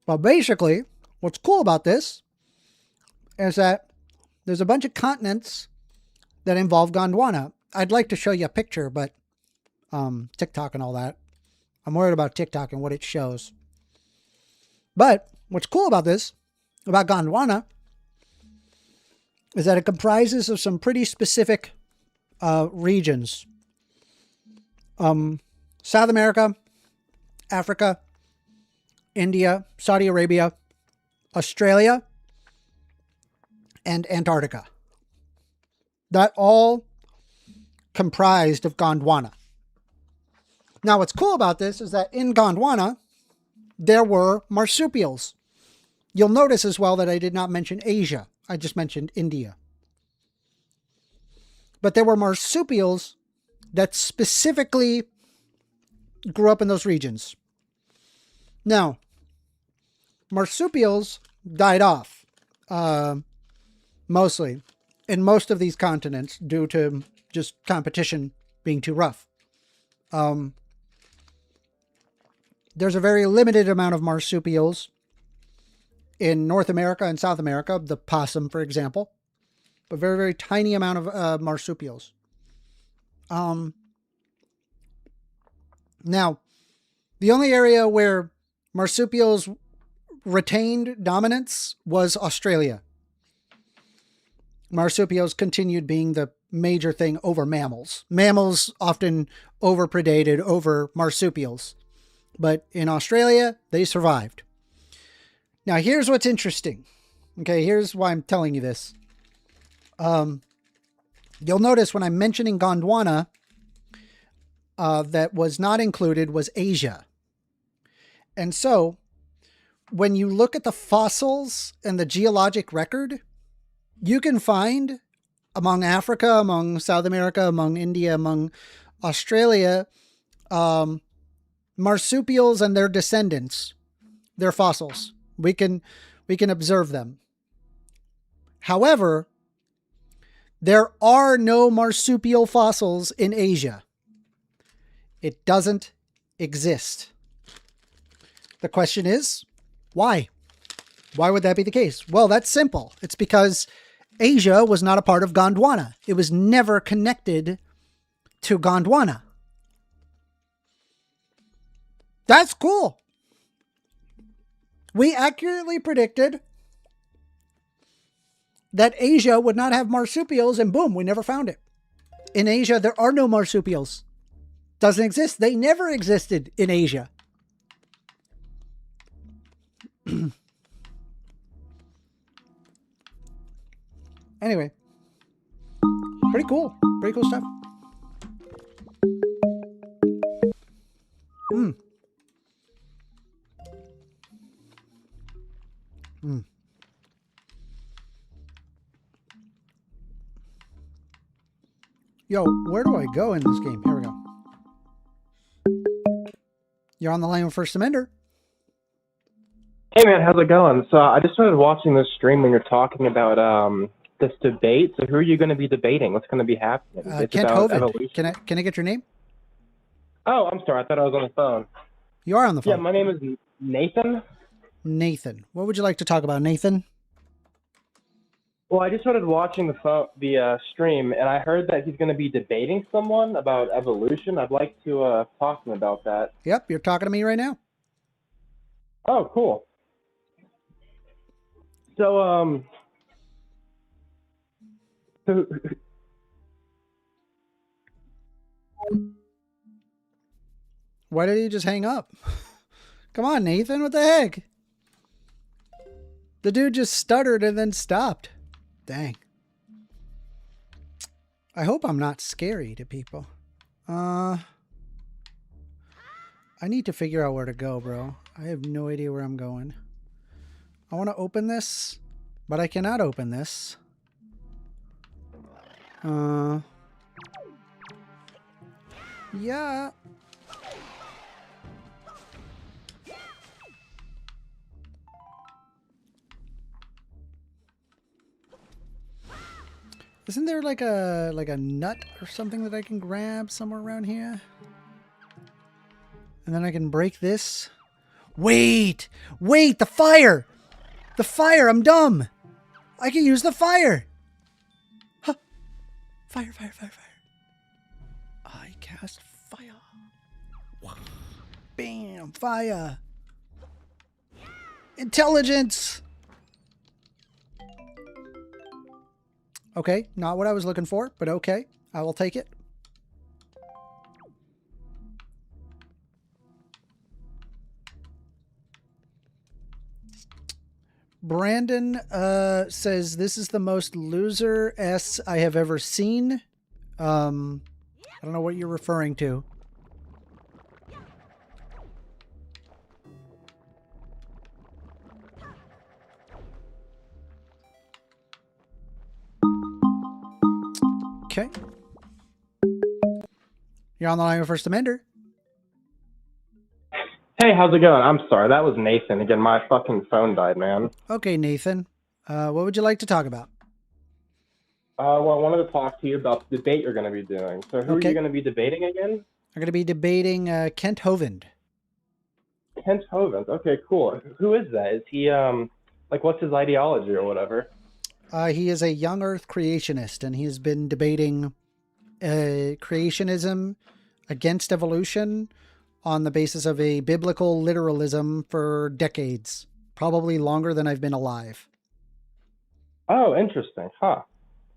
But basically, what's cool about this is that there's a bunch of continents that involve Gondwana. I'd like to show you a picture, but TikTok and all that. I'm worried about TikTok and what it shows. But what's cool about this, about Gondwana, is that it comprises of some pretty specific regions. South America, Africa, India, Saudi Arabia, Australia, and Antarctica. That all comprised of Gondwana. Now, what's cool about this is that in Gondwana, there were marsupials. You'll notice as well that I did not mention Asia. I just mentioned India. But there were marsupials that specifically grew up in those regions. Now, marsupials died off, mostly, in most of these continents due to just competition being too rough. There's a very limited amount of marsupials in North America and South America, the possum, for example, but very, very tiny amount of marsupials. Now, the only area where marsupials retained dominance was Australia. Marsupials continued being the major thing over mammals. Mammals often overpredated over marsupials. But in Australia, they survived. Now, here's what's interesting. Okay, here's why I'm telling you this. You'll notice when I'm mentioning Gondwana, that was not included was Asia. And so, when you look at the fossils and the geologic record, you can find among Africa, among South America, among India, among Australia, marsupials and their descendants, their fossils. We can observe them. However, there are no marsupial fossils in Asia. It doesn't exist. The question is, why? Why would that be the case? Well, that's simple. It's because Asia was not a part of Gondwana. It was never connected to Gondwana. That's cool. We accurately predicted that Asia would not have marsupials, and boom, we never found it. In Asia, there are no marsupials. Doesn't exist. They never existed in Asia. Anyway, pretty cool. Pretty cool stuff. Yo, where do I go in this game? Here we go. You're on the line with 1stAmender. Hey man, how's it going? So I just started watching this stream when you're talking about this debate. So who are you going to be debating? What's going to be happening? It's Kent about Hovind. evolution. Can I get your name? Oh, I'm sorry. I thought I was on the phone. You are on the phone. Yeah, my name is Nathan. Nathan. What would you like to talk about, Nathan? Well, I just started watching the stream, and I heard that he's going to be debating someone about evolution. I'd like to talk to him about that. Yep, you're talking to me right now. Oh, cool. So, Why did he just hang up? Come on, Nathan. What the heck? The dude just stuttered and then stopped. Dang. I hope I'm not scary to people. I need to figure out where to go, bro. I have no idea where I'm going. I want to open this, but I cannot open this. Yeah. Isn't there like a nut or something that I can grab somewhere around here? And then I can break this. Wait, the fire! The fire, I'm dumb. I can use the fire. Huh. Fire. I cast fire. Bam, fire. Intelligence. Okay, not what I was looking for, but okay. I will take it. Brandon says this is the most loser S I have ever seen. I don't know what you're referring to. Okay. You're on the line with 1stAmender. hey, how's it going? I'm sorry. That was Nathan. Again, my fucking phone died, man. Okay, Nathan. What would you like to talk about? Well, I wanted to talk to you about the debate you're going to be doing. So who are you going to be debating again? I'm going to be debating Kent Hovind. Kent Hovind. Okay, cool. Who is that? Is he, like, what's his ideology or whatever? He is a young Earth creationist, and he has been debating creationism against evolution on the basis of a biblical literalism for decades, probably longer than I've been alive. Oh, interesting. Huh.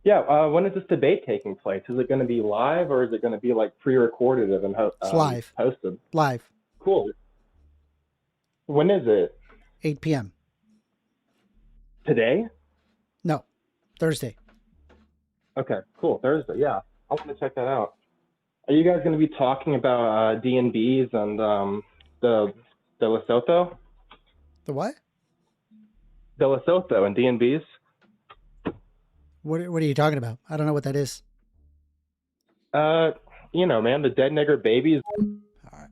Yeah, when is this debate taking place? Is it going to be live, or is it going to be, like, pre-recorded and It's live. posted? Live. Cool. When is it? 8 p.m. Today? No, Thursday. Okay, cool. Thursday, yeah. I want to check that out. Are you guys going to be talking about D&Bs and the Lesotho? The what? The Lesotho and D&Bs? What are you talking about? I don't know what that is. You know, man, the dead nigger babies. All right.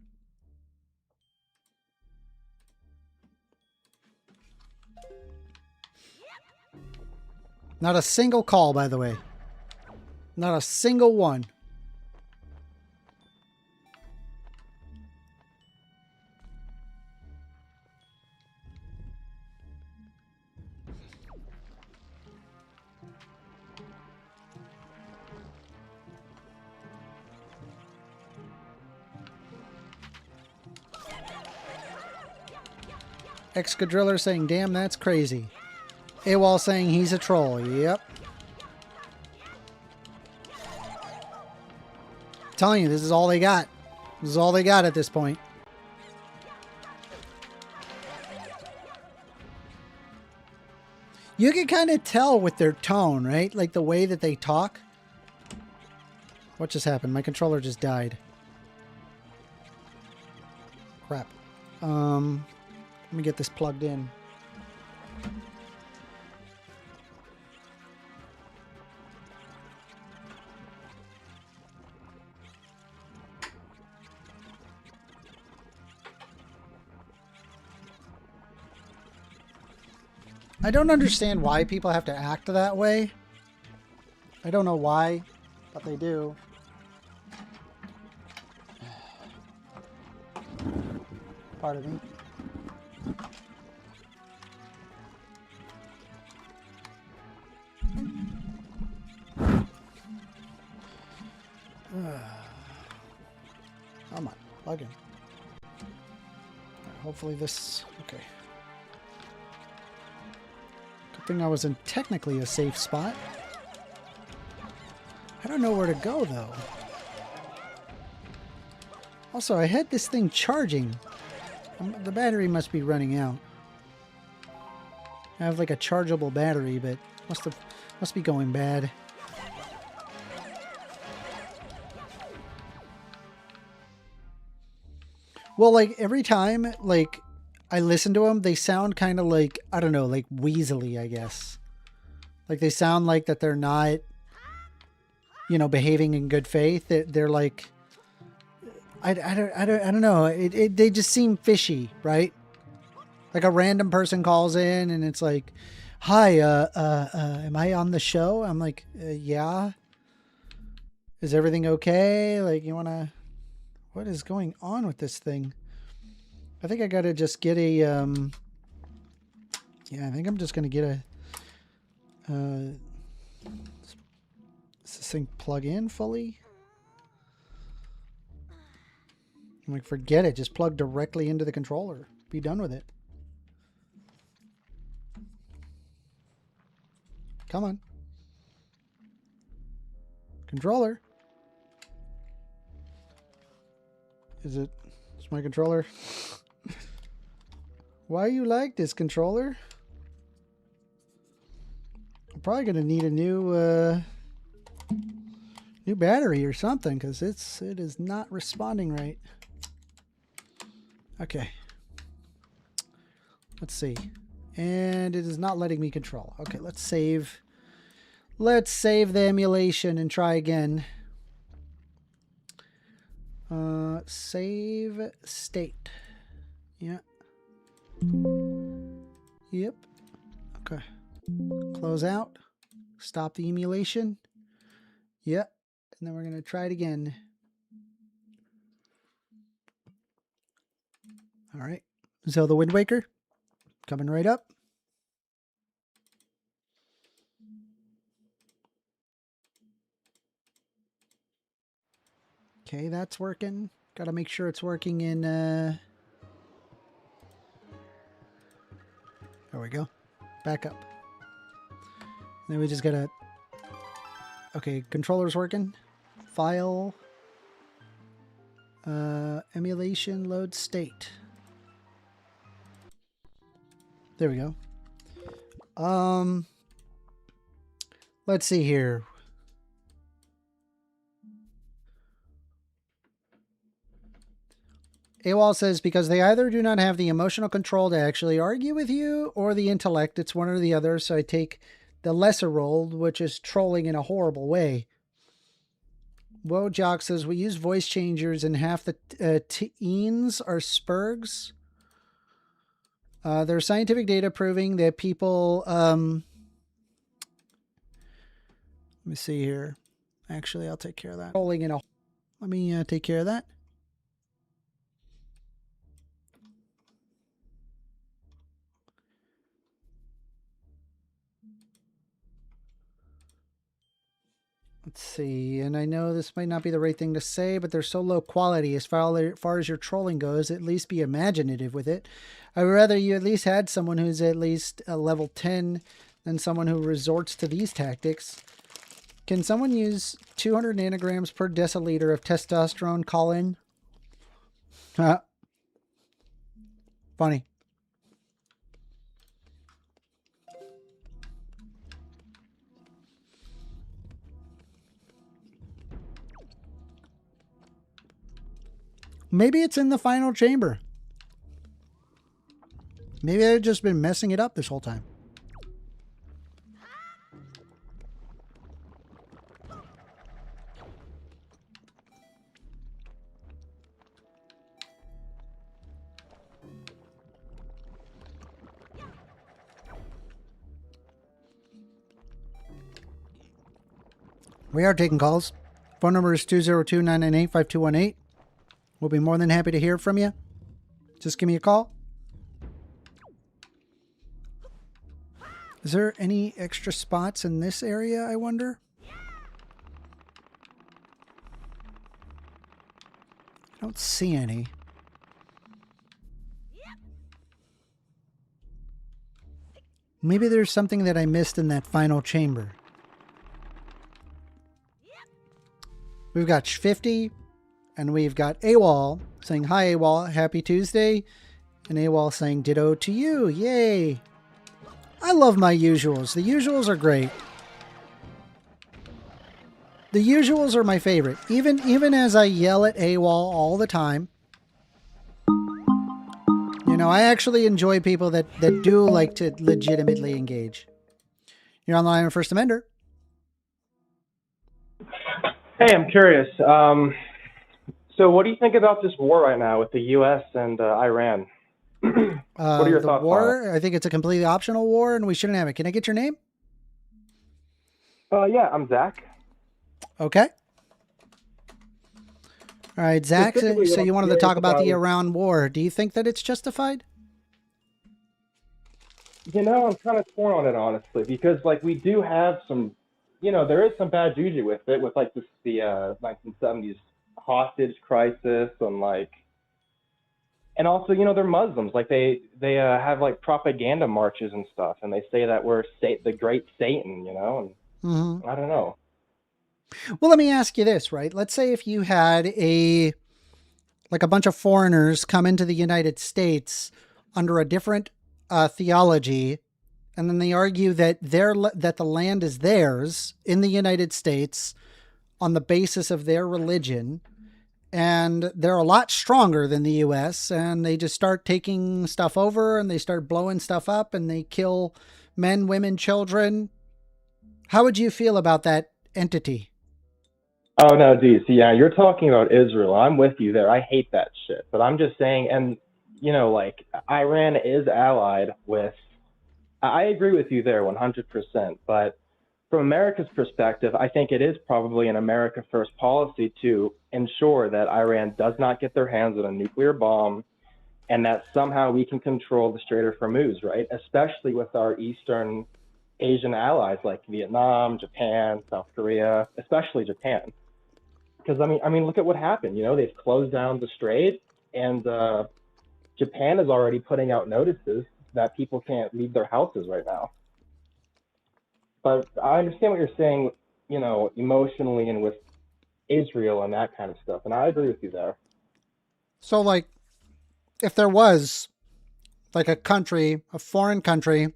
Not a single call, by the way. Not a single one. Excadriller saying, damn, that's crazy. AWOL saying he's a troll. Yep. I'm telling you, this is all they got. This is all they got at this point. You can kind of tell with their tone, right? Like the way that they talk. What just happened? My controller just died. Crap. Let me get this plugged in. I don't understand why people have to act that way. I don't know why, but they do. Pardon me. Come on, plug in. Right, hopefully this... Okay. Good thing I was in technically a safe spot. I don't know where to go, though. Also, I had this thing charging. The battery must be running out. I have like a chargeable battery, but must be going bad. Well, like every time like I listen to them, they sound kind of like, I don't know, like weaselly, I guess. Like they sound like that they're not, you know, behaving in good faith. They're like, I don't know. They just seem fishy, right? Like a random person calls in and it's like, hi, am I on the show? I'm like, yeah. Is everything okay? Like, you want to, what is going on with this thing? I think I got to just get a, yeah, I think I'm just going to get a, does this thing plug in fully? I'm like, forget it. Just plug directly into the controller. Be done with it. Come on. Controller. Is my controller? Why you like this controller? I'm probably going to need a new battery or something because it is not responding right. Okay. Let's see. And it is not letting me control. Okay, let's save. Let's save the emulation and try again. Save state. Yeah. Yep. Okay. Close out. Stop the emulation. Yep. And then we're going to try it again. All right. Zelda Wind Waker. Coming right up. Okay, that's working. Got to make sure it's working in... There we go. Back up. Then we just got to... Okay, controller's working. File. Emulation load state. There we go. Let's see here. AWOL says, because they either do not have the emotional control to actually argue with you or the intellect. It's one or the other. So I take the lesser role, which is trolling in a horrible way. Wojock says, we use voice changers and half the teens are spurgs. There's scientific data proving that people Let me see here. Actually, I'll take care of that. Rolling in a. Let me take care of that. Let's see, and I know this might not be the right thing to say, but they're so low quality as far as your trolling goes. At least be imaginative with it. I would rather you at least had someone who's at least a level 10 than someone who resorts to these tactics. Can someone use 200 nanograms per deciliter of testosterone? Call in. Funny. Maybe it's in the final chamber. Maybe I've just been messing it up this whole time. We are taking calls. Phone number is 202-998-5218. We'll be more than happy to hear from you. Just give me a call. Is there any extra spots in this area, I wonder? I don't see any. Maybe there's something that I missed in that final chamber. We've got 50, and we've got AWOL saying, hi AWOL, happy Tuesday. And AWOL saying, ditto to you, yay. I love my usuals. The usuals are great. The usuals are my favorite. Even as I yell at AWOL all the time. You know, I actually enjoy people that do like to legitimately engage. You're on the line with 1stAmender. Hey, I'm curious. So what do you think about this war right now with the U.S. and Iran? What are your thoughts war, on it? I think it's a completely optional war, and we shouldn't have it. Can I get your name? Yeah, I'm Zach. Okay. All right, Zach, Specifically, so what you I'm wanted to talk curious about the about Iran war. Do you think that it's justified? You know, I'm kind of torn on it, honestly, because, like, we do have some, you know, there is some bad juju with it, with, like, the 1970s hostage crisis and, like, and also, you know, they're Muslims. Like, they have, like, propaganda marches and stuff, and they say that we're the great Satan, you know, and I don't know. Well, let me ask you this, right? Let's say if you had a bunch of foreigners come into the United States under a different theology, and then they argue that that the land is theirs in the United States on the basis of their religion, and they're a lot stronger than the U.S., and they just start taking stuff over, and they start blowing stuff up, and they kill men, women, children. How would you feel about that entity? Oh, no, dude. See, yeah, you're talking about Israel. I'm with you there. I hate that shit. But I'm just saying, and, you know, like, Iran is allied with, I agree with you there 100%. But from America's perspective, I think it is probably an America First policy to ensure that Iran does not get their hands on a nuclear bomb and that somehow we can control the Strait of Hormuz, right? Especially with our Eastern Asian allies like Vietnam, Japan, South Korea, especially Japan. Because I mean, look at what happened. You know, they've closed down the strait, and Japan is already putting out notices that people can't leave their houses right now. But I understand what you're saying, you know, emotionally and with Israel and that kind of stuff, and I agree with you there. So, like, if there was like a country, a foreign country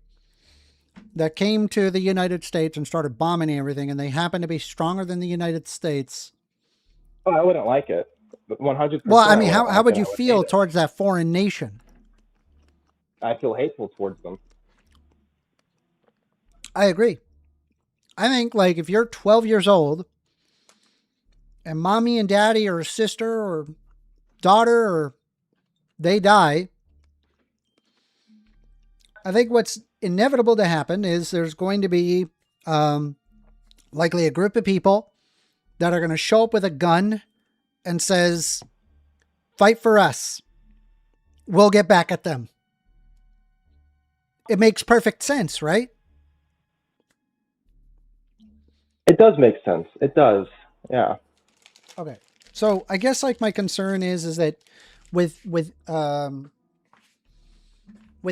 that came to the United States and started bombing everything, and they happened to be stronger than the United States. Oh, I wouldn't like it. 100%. Well, I mean, how like would it. you I would feel hate it. towards that foreign nation? I feel hateful towards them. I agree. I think, like, if you're 12 years old and mommy and daddy or sister or daughter or they die, I think what's inevitable to happen is there's going to be Likely a group of people that are going to show up with a gun and says, fight for us. We'll get back at them. It makes perfect sense, right? It does make sense. It does. Yeah. Okay. So I guess like my concern is that with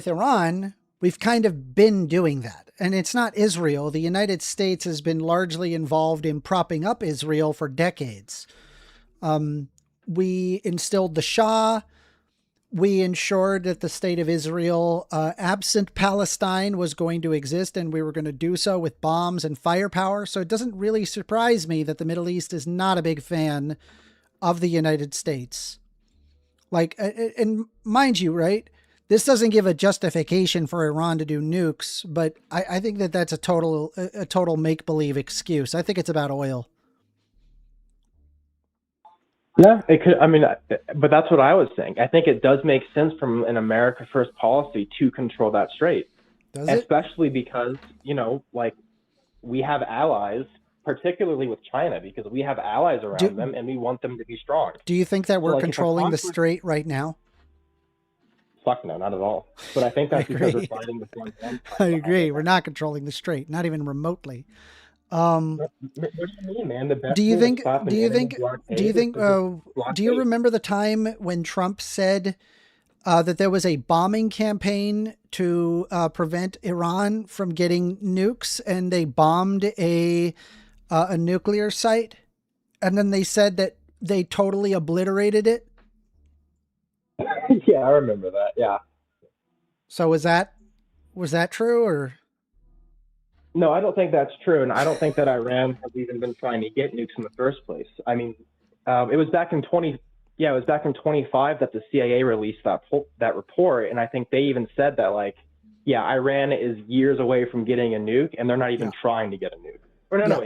Iran, we've kind of been doing that. And it's not Israel. The United States has been largely involved in propping up Israel for decades. We instilled the Shah. We ensured that the state of Israel, absent Palestine, was going to exist, and we were going to do so with bombs and firepower. So it doesn't really surprise me that the Middle East is not a big fan of the United States. Like, and mind you, right? This doesn't give a justification for Iran to do nukes, but I think that that's a total make-believe excuse. I think it's about oil. Yeah, it could. I mean, but that's what I was saying. I think it does make sense from an America First policy to control that strait. Does it? Especially because, like we have allies, particularly with China, because we have allies around them and we want them to be strong. Do you think that we're like controlling the strait right now? Fuck no, not at all. But I think that's because we're fighting with one hand. I agree. We're not controlling the strait, not even remotely. What do you mean, man? Do you remember the time when Trump said that there was a bombing campaign to prevent Iran from getting nukes, and they bombed a nuclear site, and then they said that they totally obliterated it? Yeah, I remember that. Yeah. So was that true, or? No, I don't think that's true, and I don't think that Iran has even been trying to get nukes in the first place. I mean, it was back in 25 that the CIA released that report, and I think they even said that, like, yeah, Iran is years away from getting a nuke, and they're not even trying to get a nuke. Or no,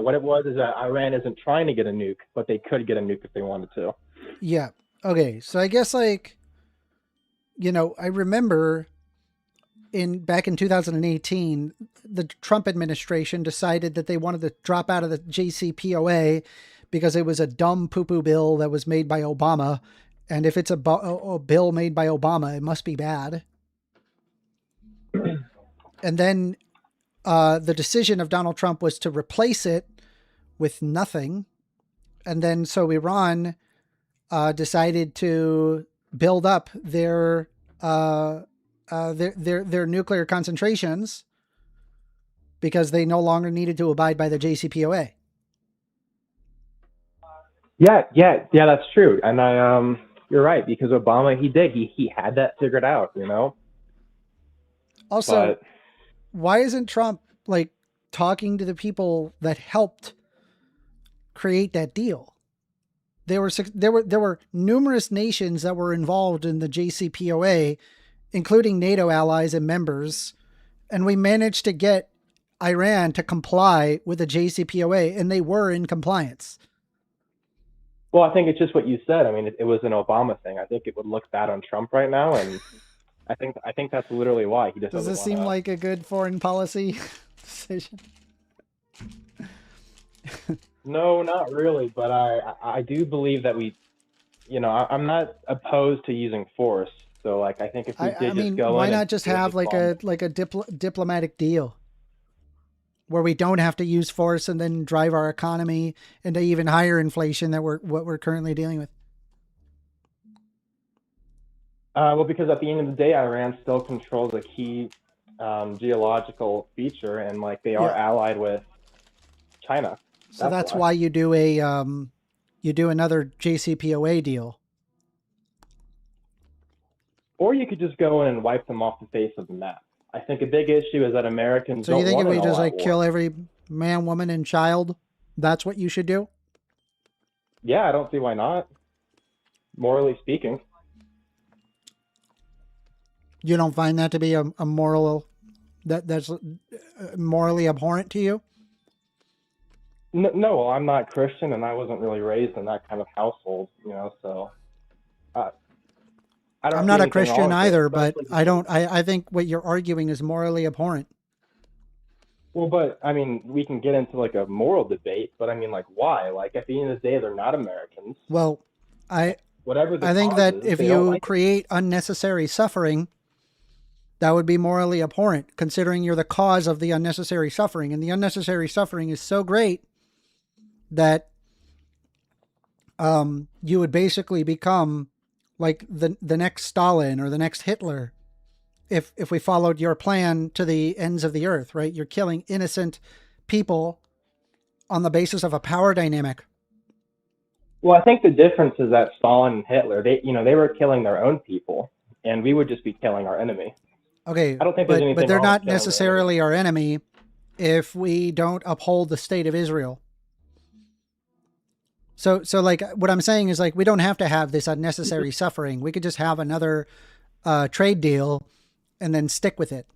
what it was is that Iran isn't trying to get a nuke, but they could get a nuke if they wanted to. Yeah. Okay. So I guess, like, I remember back in 2018, the Trump administration decided that they wanted to drop out of the JCPOA because it was a dumb poo-poo bill that was made by Obama. And if it's a bill made by Obama, it must be bad. And then the decision of Donald Trump was to replace it with nothing. And then so Iran decided to build up their nuclear concentrations because they no longer needed to abide by the JCPOA. Yeah, that's true. And you're right, because Obama, he had that figured out, Also, why isn't Trump like talking to the people that helped create that deal? There were numerous nations that were involved in the JCPOA, including NATO allies and members, and we managed to get Iran to comply with the JCPOA, and they were in compliance. Well, I think it's just what you said. I mean, it was an Obama thing. I think it would look bad on Trump right now, and I think that's literally why he just does this seem like a good foreign policy decision? No, not really, but I do believe that I'm not opposed to using force. So, like, I think if we just go in, why not just have like a diplomatic deal where we don't have to use force and then drive our economy into even higher inflation that what we're currently dealing with? Well, because at the end of the day, Iran still controls a key geological feature, and like they are allied with China. So that's why you do another JCPOA deal. Or you could just go in and wipe them off the face of the map. I think a big issue is that Americans So you think if we just like kill every man, woman, and child, that's what you should do? Yeah, I don't see why not. Morally speaking. You don't find that to be a moral that's morally abhorrent to you? No, I'm not Christian, and I wasn't really raised in that kind of household, so. I'm not a Christian either, but I think what you're arguing is morally abhorrent. Well, but I mean, we can get into like a moral debate, but I mean, like, why? Like, at the end of the day, they're not Americans. Well, I Whatever the I think cause that is, if they don't you like it. create unnecessary suffering, that would be morally abhorrent, considering you're the cause of the unnecessary suffering. And the unnecessary suffering is so great that you would basically become like the next Stalin or the next Hitler if we followed your plan to the ends of the earth, right? You're killing innocent people on the basis of a power dynamic. Well, I think the difference is that Stalin and Hitler, they were killing their own people, and we would just be killing our enemy. Okay, I don't think there's anything but they're wrong with not killing your enemy. necessarily our enemy if we don't uphold the state of Israel. So like what I'm saying is like we don't have to have this unnecessary suffering. We could just have another trade deal and then stick with it,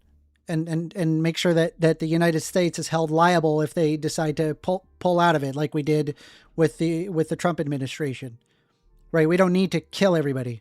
and make sure that the United States is held liable if they decide to pull out of it, like we did with the Trump administration. Right? We don't need to kill everybody.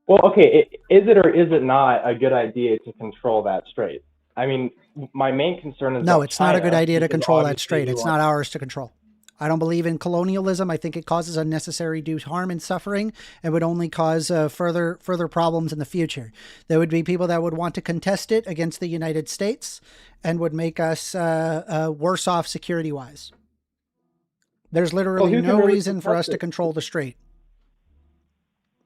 Well, okay, is it or is it not a good idea to control that strait? I mean, my main concern is no, that it's not a good China, idea to because control that obviously strait. we It's want- not ours to control. I don't believe in colonialism. I think it causes unnecessary due harm and suffering and would only cause further problems in the future. There would be people that would want to contest it against the United States and would make us worse off security-wise. There's literally who can no really reason for us contest to it? control the strait.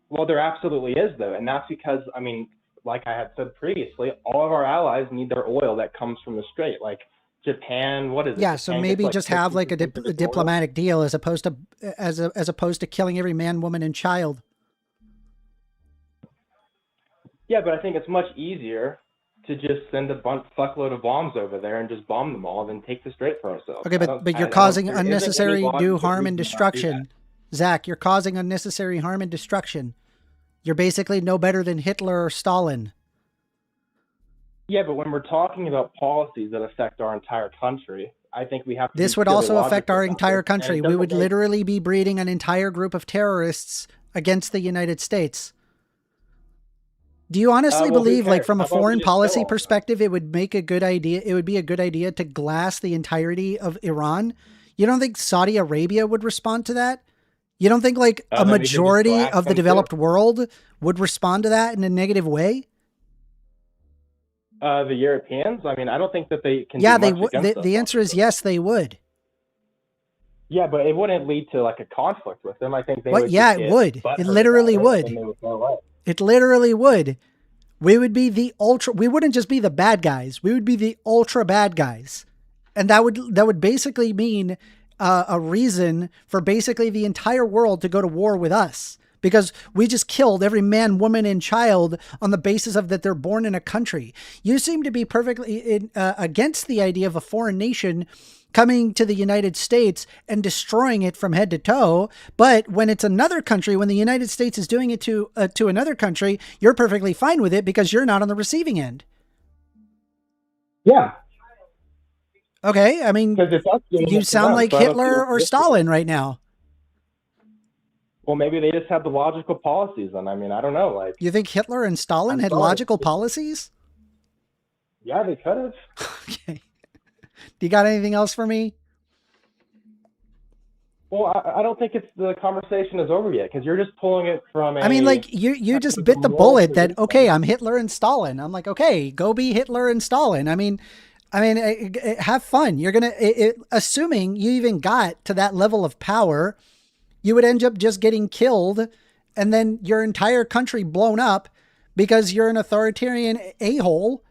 Well, there absolutely is, though, and that's because, I mean, like I had said previously, all of our allies need their oil that comes from the strait. Like Japan, what is it? Yeah, so Japan maybe gets, just have like a 50% of its oil. diplomatic deal as opposed to killing every man, woman, and child. Yeah, but I think it's much easier to just send a fuckload of bombs over there and just bomb them all than take the strait for ourselves. Okay, but you're causing unnecessary due harm and destruction. Zach, you're causing unnecessary harm and destruction. You're basically no better than Hitler or Stalin. Yeah, but when we're talking about policies that affect our entire country, I think we have to. This would also affect our entire country. We would literally be breeding an entire group of terrorists against the United States. Do you honestly believe, like from a foreign policy perspective, it would make a good idea? It would be a good idea to glass the entirety of Iran. You don't think Saudi Arabia would respond to that? You don't think like a majority of the developed world would respond to that in a negative way? The Europeans? I mean, I don't think that they can. Yeah, they would. The answer is yes, they would. Yeah, but it wouldn't lead to like a conflict with them. I think they would. Would. Yeah, it would. It literally would. It literally would. We would be the ultra. We wouldn't just be the bad guys. We would be the ultra bad guys, and that would basically mean a reason for basically the entire world to go to war with us. Because we just killed every man, woman, and child on the basis of that they're born in a country. You seem to be perfectly against the idea of a foreign nation coming to the United States and destroying it from head to toe. But when it's another country, when the United States is doing it to another country, you're perfectly fine with it because you're not on the receiving end. Yeah. Okay. I mean, you sound like Hitler or Stalin right now. Well, maybe they just had the logical policies, and I mean, I don't know. Like, you think Hitler and Stalin had logical policies? Yeah, they could have. Okay. Do you got anything else for me? Well, I don't think the conversation is over yet because you're just pulling it from. I mean, like you just bit the bullet that okay, I'm Hitler and Stalin. I'm like, okay, go be Hitler and Stalin. I mean, have fun. You're gonna assuming you even got to that level of power. You would end up just getting killed and then your entire country blown up because you're an authoritarian a-hole.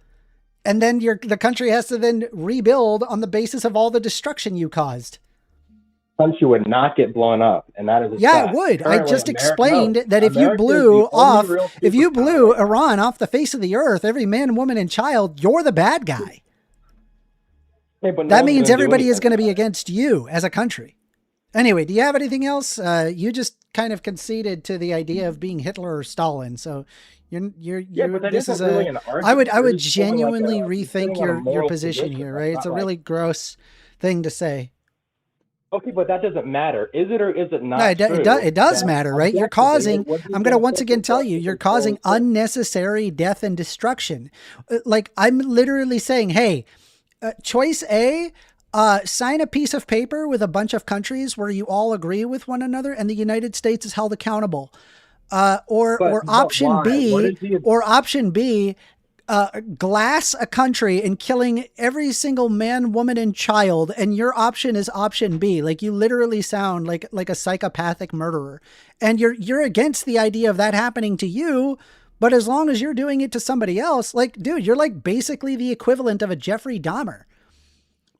And then the country has to then rebuild on the basis of all the destruction you caused. Country would not get blown up. And that is a fact. It would. Currently, I just explained that if you blew Iran off the face of the earth, every man, woman, and child, you're the bad guy. Hey, but that means everybody is going to be against you as a country. Anyway, do you have anything else? You just kind of conceded to the idea of being Hitler or Stalin. So this is really I would genuinely rethink your position here, right? It's a really gross thing to say. Okay, but that doesn't matter. Is it or is it not No, true it does that matter, right? You're objectively causing, it wasn't I'm going to once again beneficial tell for us you, to you're control causing the thing? unnecessary death and destruction. Like, I'm literally saying, hey, choice A, sign a piece of paper with a bunch of countries where you all agree with one another and the United States is held accountable. Or But why? option B, glass a country and killing every single man, woman, and child, and your option is option B. Like, you literally sound like a psychopathic murderer, and you're against the idea of that happening to you. But as long as you're doing it to somebody else, like, dude, you're like basically the equivalent of a Jeffrey Dahmer.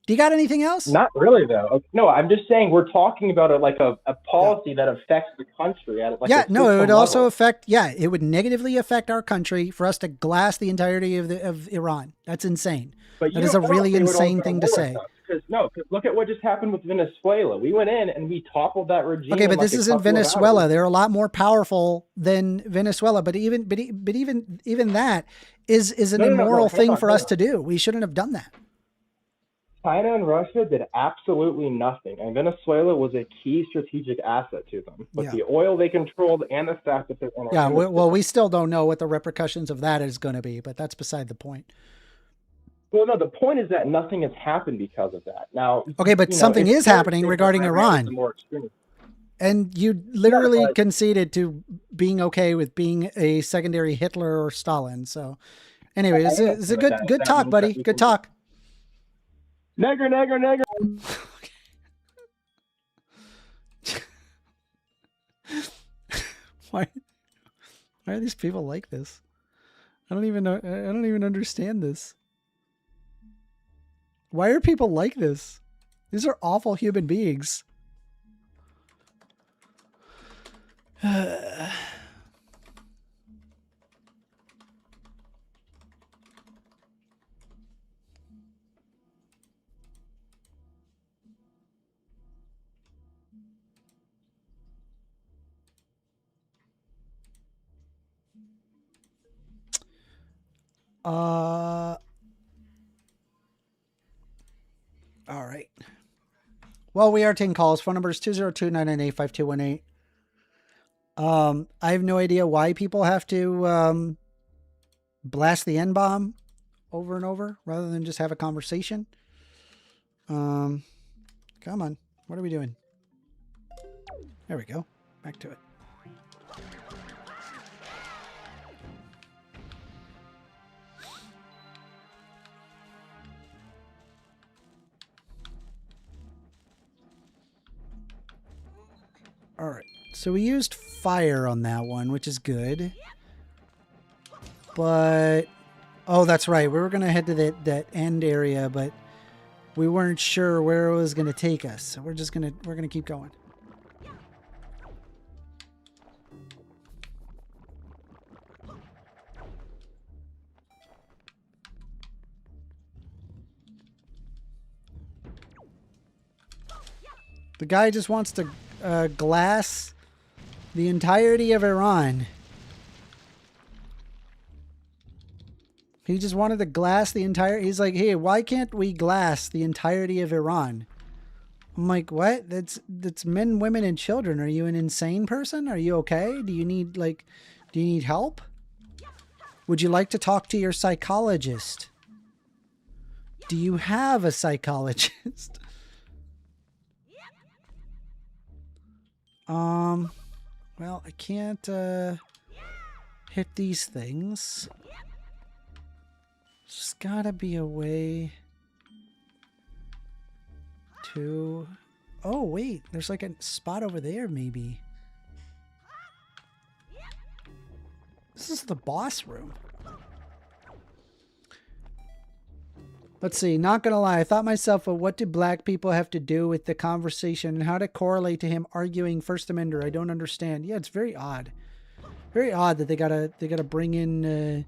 Do you got anything else? Not really, though. No, I'm just saying we're talking about a policy that affects the country at like a It would system also level. affect. It would negatively affect our country for us to glass the entirety of Iran. That's insane. But That is a really insane thing to say. Because look at what just happened with Venezuela. We went in and we toppled that regime. Okay, but in like this a isn't couple of Venezuela. hours. They're a lot more powerful than Venezuela. But even that is an immoral thing for us to do. We shouldn't have done that. China and Russia did absolutely nothing, and Venezuela was a key strategic asset to them. But the oil they controlled and the fact that they're we still don't know what the repercussions of that is going to be, but that's beside the point. Well, no, the point is that nothing has happened because of that. Now, okay, but something is happening regarding Iran. And you literally conceded to being okay with being a secondary Hitler or Stalin. So, anyway, it's a good talk, buddy. Good talk. Nigger. Why are these people like this? I don't even know. I don't even understand this. Why are people like this? These are awful human beings. All right. Well, we are taking calls. Phone number is 202-998-5218. I have no idea why people have to blast the N-bomb over and over rather than just have a conversation. Come on. What are we doing? There we go. Back to it. All right, so we used fire on that one, which is good. But, oh, that's right. We were going to head to that end area, but we weren't sure where it was going to take us. So we're going to keep going. The guy just wants to glass the entirety of Iran. He just wanted to glass the entire... He's like, hey, why can't we glass the entirety of Iran? I'm like, what? That's men, women, and children. Are you an insane person? Are you okay? Do you need help? Would you like to talk to your psychologist? Do you have a psychologist? Well, I can't, hit these things. There's gotta be a way to... Oh, wait, there's like a spot over there, maybe. This is the boss room. Let's see, not gonna lie, I thought myself, well, what do black people have to do with the conversation and how to correlate to him arguing 1stAmender? I don't understand. Yeah, it's very odd. Very odd that they gotta bring in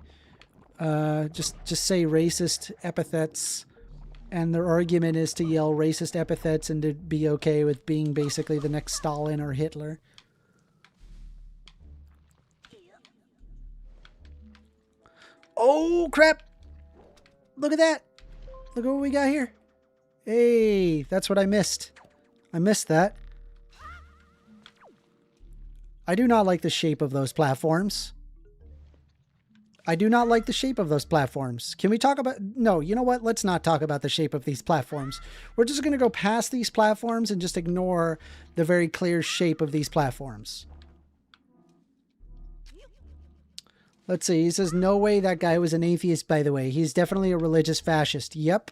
just say racist epithets, and their argument is to yell racist epithets and to be okay with being basically the next Stalin or Hitler. Oh crap! Look at that! Look at what we got here. Hey, that's what I missed. I missed that. I do not like the shape of those platforms. I do not like the shape of those platforms. Can we talk about... No, you know what? Let's not talk about the shape of these platforms. We're just going to go past these platforms and just ignore the very clear shape of these platforms. Let's see. He says, no way that guy was an atheist, by the way. He's definitely a religious fascist. Yep.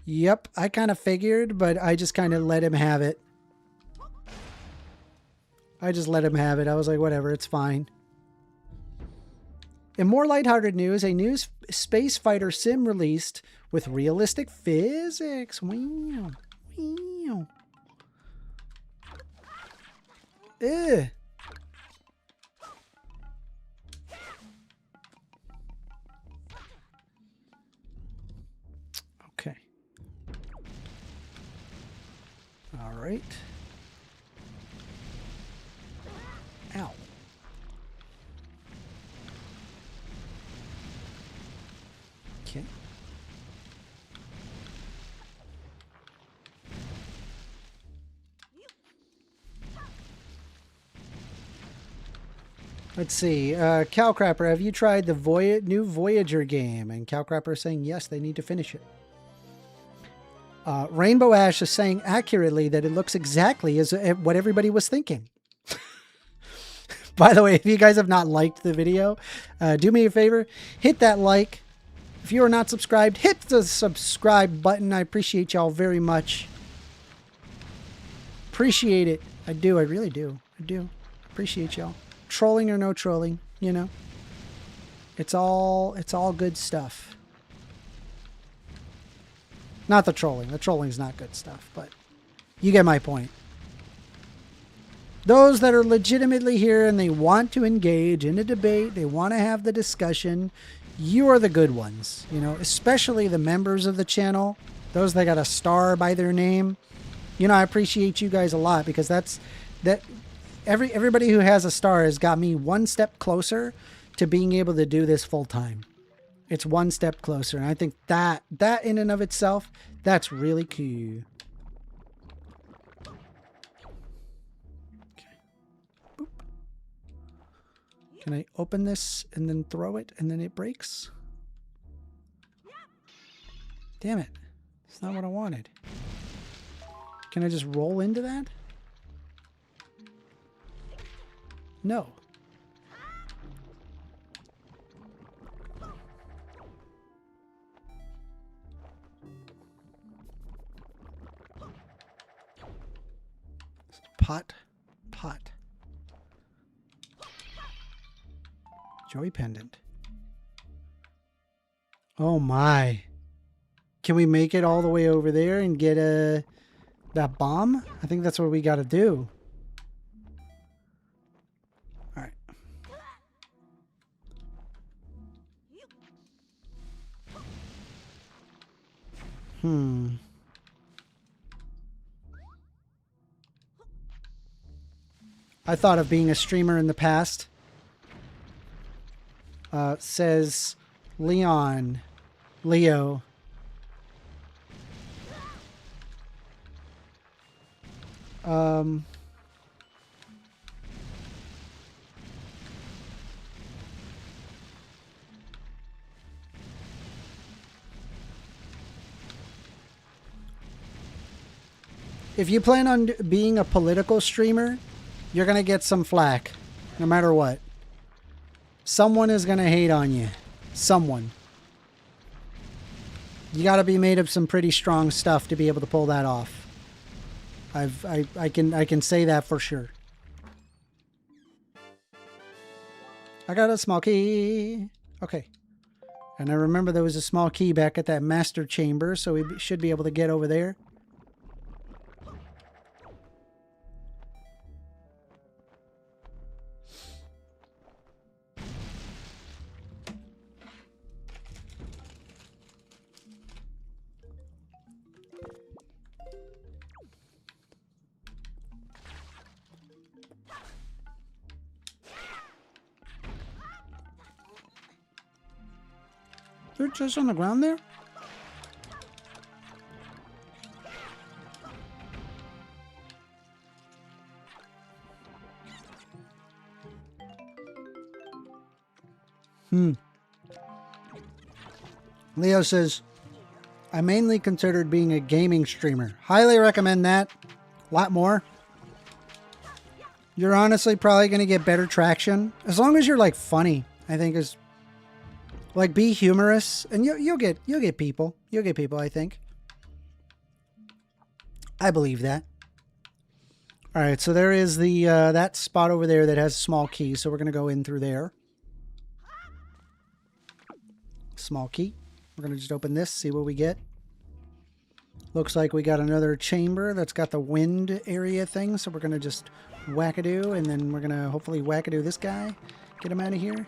Yep. I kind of figured, but I just kind of let him have it. I just let him have it. I was like, whatever, it's fine. In more lighthearted news, a new space fighter sim released with realistic physics. Wow. Wow. Ugh. Okay. All right. Ow. Okay. Let's see. Cowcrapper, have you tried the new Voyager game? And Cowcrapper is saying yes, they need to finish it. Rainbow Ash is saying accurately that it looks exactly as what everybody was thinking. By the way, if you guys have not liked the video, do me a favor, hit that like. If you are not subscribed, hit the subscribe button. I appreciate y'all very much. Appreciate it. I do. I really do. I do. Appreciate y'all. Trolling or no trolling, you know. It's all good stuff. Not the trolling. The trolling's not good stuff, but you get my point. Those that are legitimately here and they want to engage in a debate, they want to have the discussion, you are the good ones, you know, especially the members of the channel, those that got a star by their name. You know, I appreciate you guys a lot because everybody who has a star has got me one step closer to being able to do this full time. It's one step closer. And I think that in and of itself, that's really cool. Can I open this and then throw it and then it breaks? Damn it. That's not what I wanted. Can I just roll into that? No. Pot. Joey pendant. Oh my. Can we make it all the way over there and get that bomb? I think that's what we got to do. All right. I thought of being a streamer in the past. Says Leo. If you plan on being a political streamer, you're going to get some flack, no matter what. Someone is going to hate on you. Someone. You got to be made of some pretty strong stuff to be able to pull that off. I can say that for sure. I got a small key. Okay. And I remember there was a small key back at that master chamber, so we should be able to get over there. They're just on the ground there? Leo says, I mainly considered being a gaming streamer. Highly recommend that. A lot more. You're honestly probably going to get better traction. As long as you're like funny, I think is like be humorous and you'll get people. You'll get people, I think. I believe that. All right, so there is the that spot over there that has a small key, so we're going to go in through there. Small key. We're going to just open this, see what we get. Looks like we got another chamber that's got the wind area thing, so we're going to just wackadoo, and then we're going to hopefully wackadoo this guy. Get him out of here.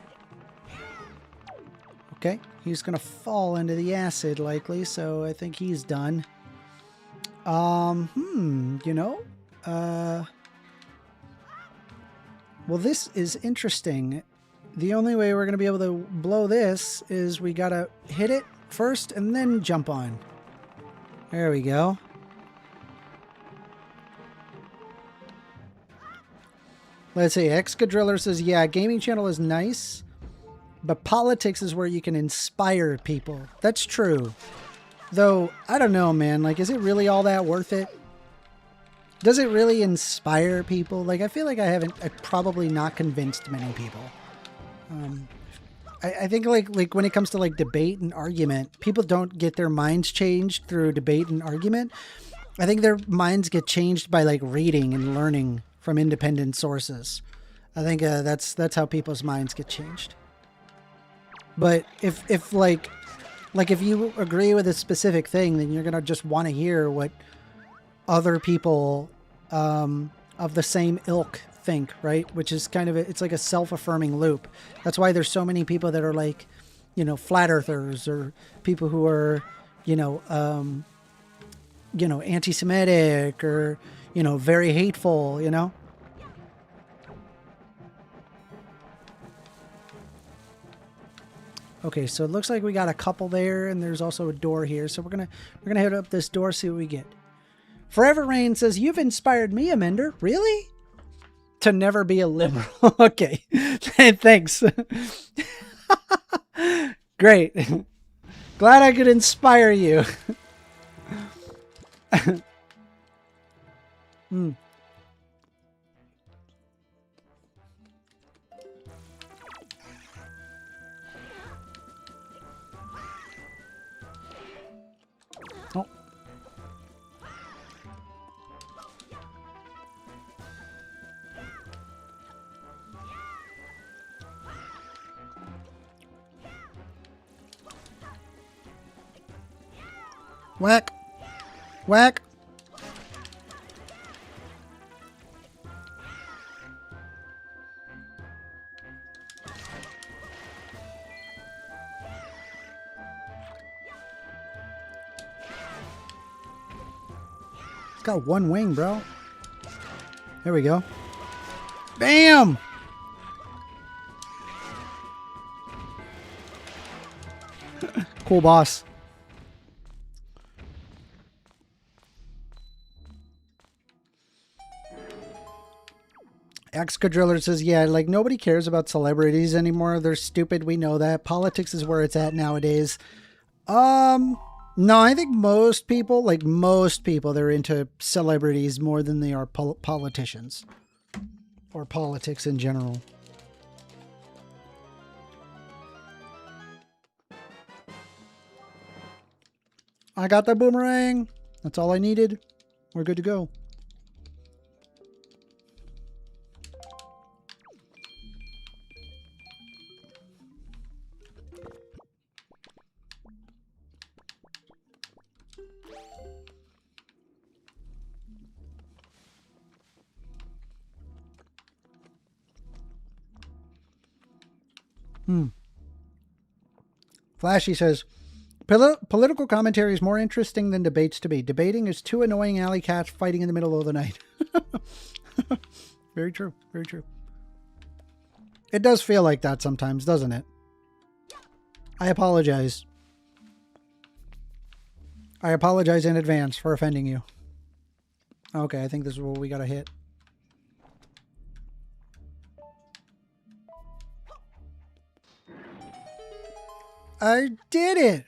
Okay, he's going to fall into the acid likely, so I think he's done. You know, well, this is interesting. The only way we're going to be able to blow this is we got to hit it first and then jump on. There we go. Let's see. Excadriller says, yeah, gaming channel is nice, but politics is where you can inspire people. That's true. Though, I don't know, man. Like, is it really all that worth it? Does it really inspire people? Like, I feel like I've probably not convinced many people. I think like when it comes to like debate and argument, people don't get their minds changed through debate and argument. I think their minds get changed by like reading and learning from independent sources. I think that's how people's minds get changed. But if if you agree with a specific thing, then you're gonna just want to hear what other people of the same ilk think, right? Which is kind of it's like a self-affirming loop. That's why there's so many people that are like, you know, flat earthers, or people who are, anti-Semitic, or, very hateful, Okay, so it looks like we got a couple there, and there's also a door here. So we're gonna head up this door, see what we get. Forever Rain says, "You've inspired me, Amender." Really? To never be a liberal. Okay. Thanks. Great. Glad I could inspire you. Oh. Whack. Whack. It's got one wing, bro. There we go. Bam! Cool boss. Excadriller says, yeah, like nobody cares about celebrities anymore. They're stupid. We know that. Politics is where it's at nowadays. No, I think most people, they're into celebrities more than they are politicians or politics in general. I got the boomerang. That's all I needed. We're good to go. Flashy says, political commentary is more interesting than debates to me. Debating is two annoying alley cats fighting in the middle of the night. Very true. Very true. It does feel like that sometimes, doesn't it? I apologize. I apologize in advance for offending you. Okay, I think this is what we gotta hit. I did it.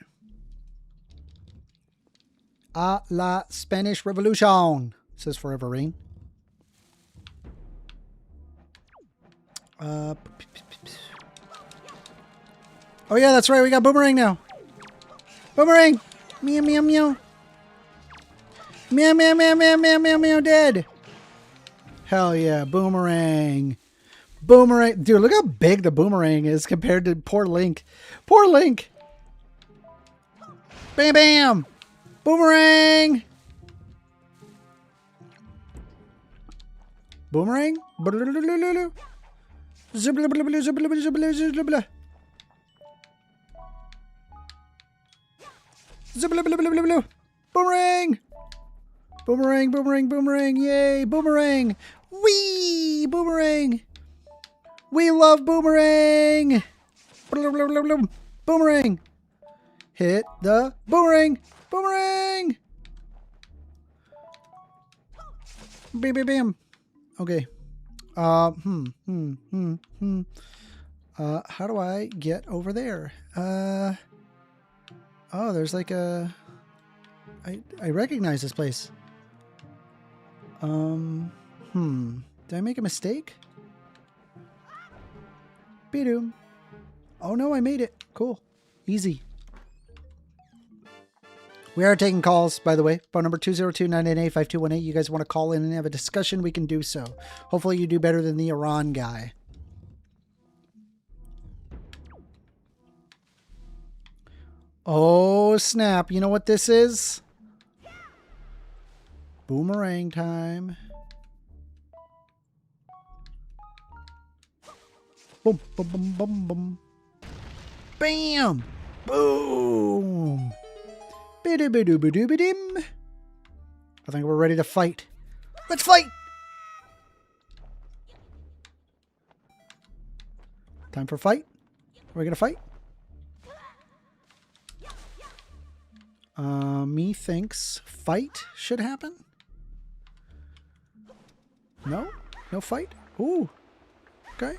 A la Spanish Revolution, says Forever Rain. Oh yeah, that's right. We got Boomerang now. Boomerang. Meow meow meow. Meow meow meow meow meow meow meow. Dead. Hell yeah, Boomerang. Boomerang. Dude, look how big the Boomerang is compared to poor Link. Poor Link. Bam bam. Boomerang. Boomerang. Zibla blah blah zibla blah zibla zibla blah. Zibla blah blah blah blah. Boomerang. Boomerang, boomerang, boomerang. Yay, Boomerang. Wee, Boomerang. We love Boomerang. Blah, blah, blah, blah. Boomerang. Hit the Boomerang. Boomerang. Bam, bam, bam. Okay. How do I get over there? Oh, there's like a... I recognize this place. Did I make a mistake? Be-doom. Oh no, I made it. Cool. Easy. We are taking calls, by the way. Phone number 202-998-5218. You guys want to call in and have a discussion, we can do so. Hopefully you do better than the Iran guy. Oh, snap. You know what this is? Boomerang time. Boom, boom, boom, boom, boom. Bam! Boom! Bidoo-bidoo-bidoo-bidim. I think we're ready to fight. Let's fight! Time for fight? Are we gonna fight? Me thinks fight should happen. No? No fight? Ooh. Okay.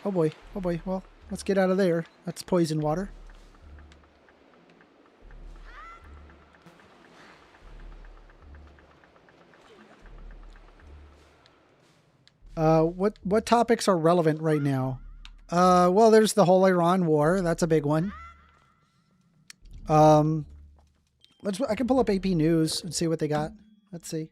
Oh boy. Oh boy. Well, let's get out of there. That's poison water. What topics are relevant right now? Well, there's the whole Iran war. That's a big one. I can pull up AP News and see what they got. Let's see.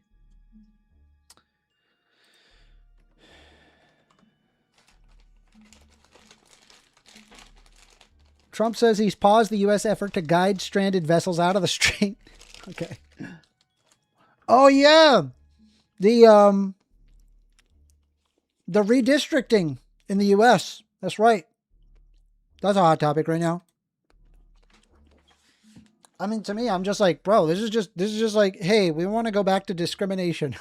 Trump says he's paused the U.S. effort to guide stranded vessels out of the strait. Okay. Oh yeah, the redistricting in the U.S. That's right. That's a hot topic right now. I mean, to me, I'm just like, bro, this is just like, hey, we want to go back to discrimination.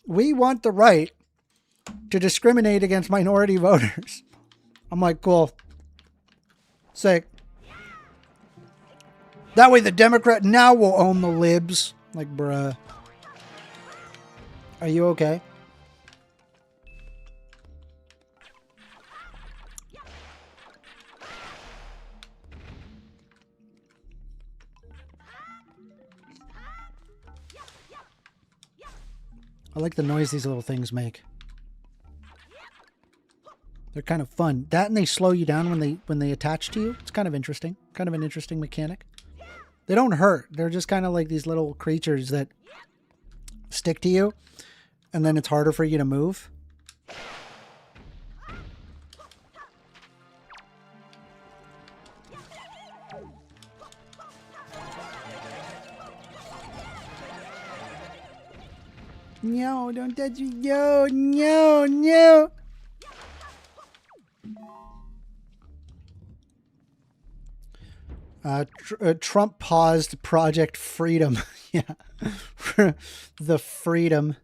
We want the right to discriminate against minority voters. I'm like, cool. Sick. That way the Democrat now will own the libs. Like, bruh. Are you okay? I like the noise these little things make. They're kind of fun. That and they slow you down when they attach to you. It's kind of interesting. Kind of an interesting mechanic. They don't hurt. They're just kind of like these little creatures that stick to you. And then it's harder for you to move. No, don't touch me. No, no, no. Trump paused Project Freedom. Yeah. The freedom.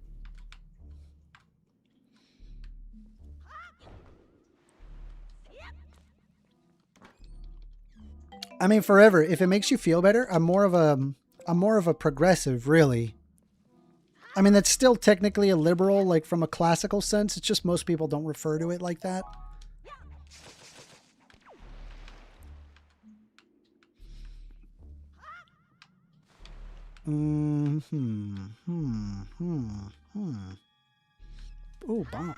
I mean, forever. If it makes you feel better, I'm more of a progressive, really. I mean, that's still technically a liberal, like from a classical sense. It's just most people don't refer to it like that. Ooh, bomb.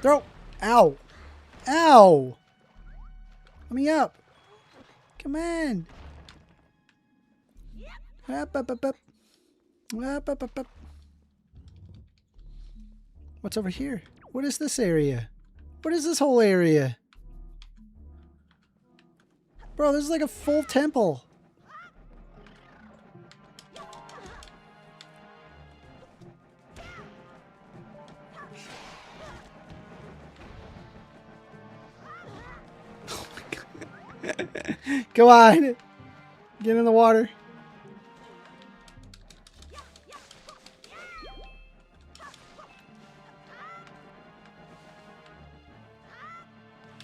Throw. Ow. Ow. Let me up. Come on. Up, up, up, up. Up, up, up, up. What's over here? What is this area? What is this whole area? Bro, this is like a full temple. Oh my God. Go on. Get in the water.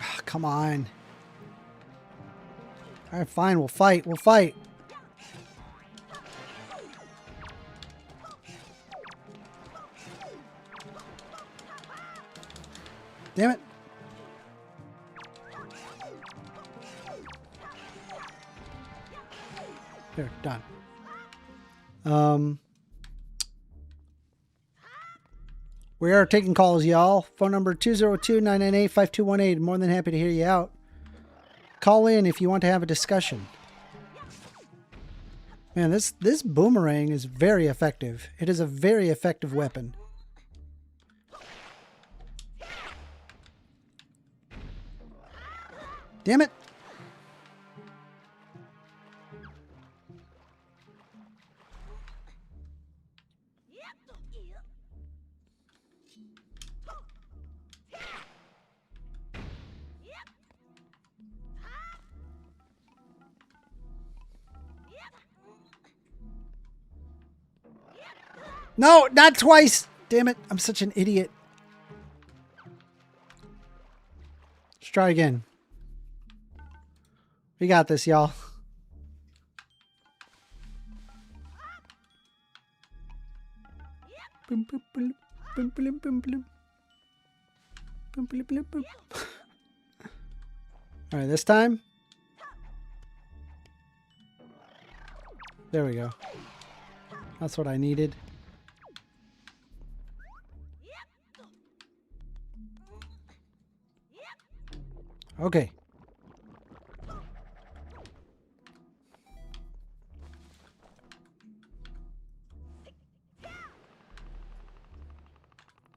Oh, come on. All right, fine. We'll fight. We'll fight. Damn it. There, done. We are taking calls, y'all. Phone number 202-998-5218. More than happy to hear you out. Call in if you want to have a discussion. Man, this boomerang is very effective. It is a very effective weapon. Damn it. No, not twice. Damn it. I'm such an idiot. Let's try again. We got this, y'all. Boom, boom, boom, boom, boom, boom, boom. Boom, boom, boom, boom. All right, this time. There we go. That's what I needed. Okay.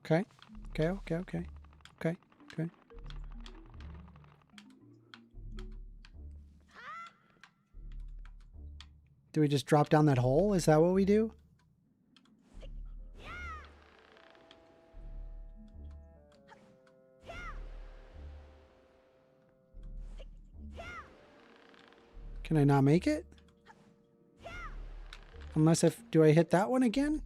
Okay. Okay, okay, okay. Okay, okay. Do we just drop down that hole? Is that what we do? Can I not make it? Unless if... Do I hit that one again?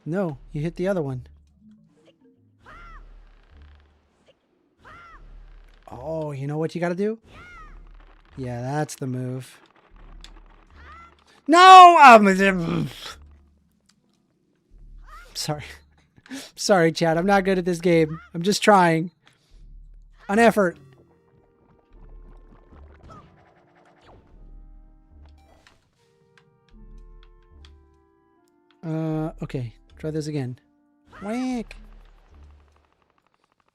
No, you hit the other one. Oh, you know what you gotta do? Yeah, that's the move. No! Sorry. Sorry, Chad. I'm not good at this game. I'm just trying. An effort. Okay. Try this again. Whack.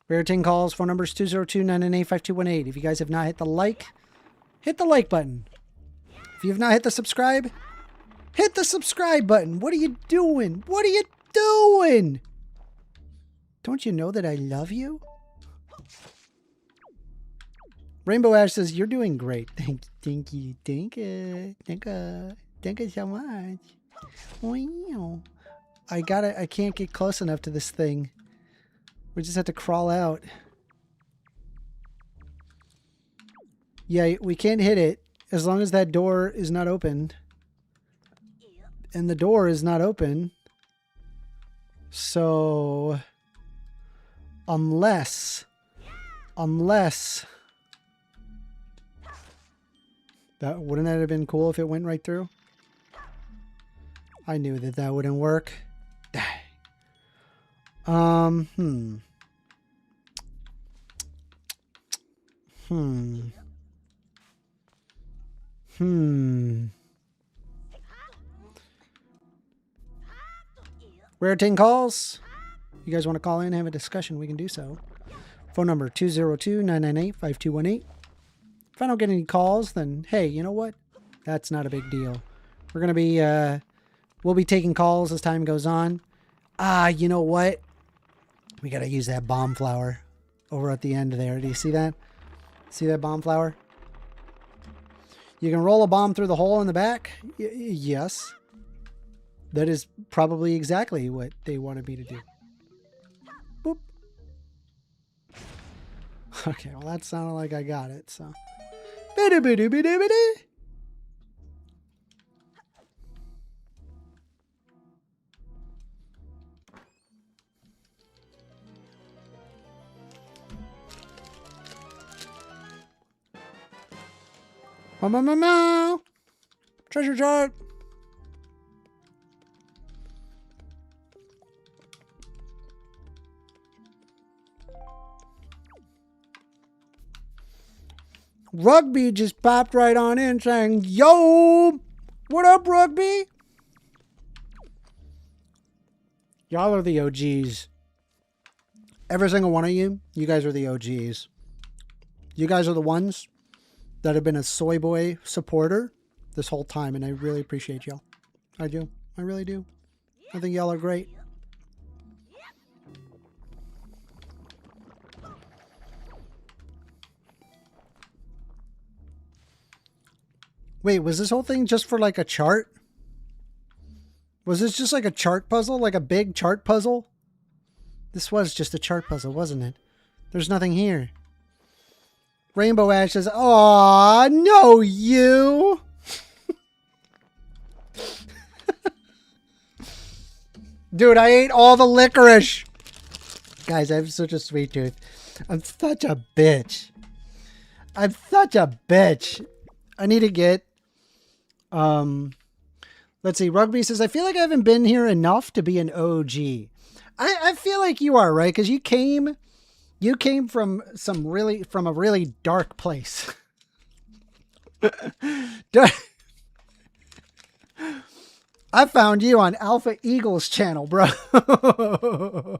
Raritan calls. Phone number is 202-998-5218. If you guys have not hit the like button. If you have not hit the subscribe, hit the subscribe button. What are you doing? What are you doing? Don't you know that I love you? Rainbow Ash says, you're doing great. Thank you. Thank you so much. Wow. I can't get close enough to this thing. We just have to crawl out. Yeah, we can't hit it as long as that door is not open. And the door is not open. So unless that wouldn't that have been cool if it went right through? I knew that wouldn't work. Hmm. We're taking calls. You guys want to call in and have a discussion, we can do so. Phone number 202-998-5218. If I don't get any calls, then hey, you know what? That's not a big deal. We're going to be, we'll be taking calls as time goes on. You know what? We got to use that bomb flower over at the end there. Do you see that? See that bomb flower? You can roll a bomb through the hole in the back? Yes. That is probably exactly what they wanted me to do. Boop. Okay, well that sounded like I got it, so. Biddy-biddy-biddy-biddy. Meow. Treasure chart. Rugby just popped right on in saying, yo, what up, Rugby? Y'all are the OGs. Every single one of you, you guys are the OGs. You guys are the ones that have been a Soy Boy supporter this whole time, and I really appreciate y'all. I do. I really do. I think y'all are great. Wait, was this whole thing just for like a chart? Was this just like a chart puzzle? Like a big chart puzzle? This was just a chart puzzle, wasn't it? There's nothing here. Rainbow Ashes. Aw, no, you. Dude, I ate all the licorice. Guys, I have such a sweet tooth. I'm such a bitch. I'm such a bitch. I need to get... let's see. Rugby says, I feel like I haven't been here enough to be an OG. I feel like you are, right? Because you came from a really dark place. I found you on Alpha Eagle's channel, bro. All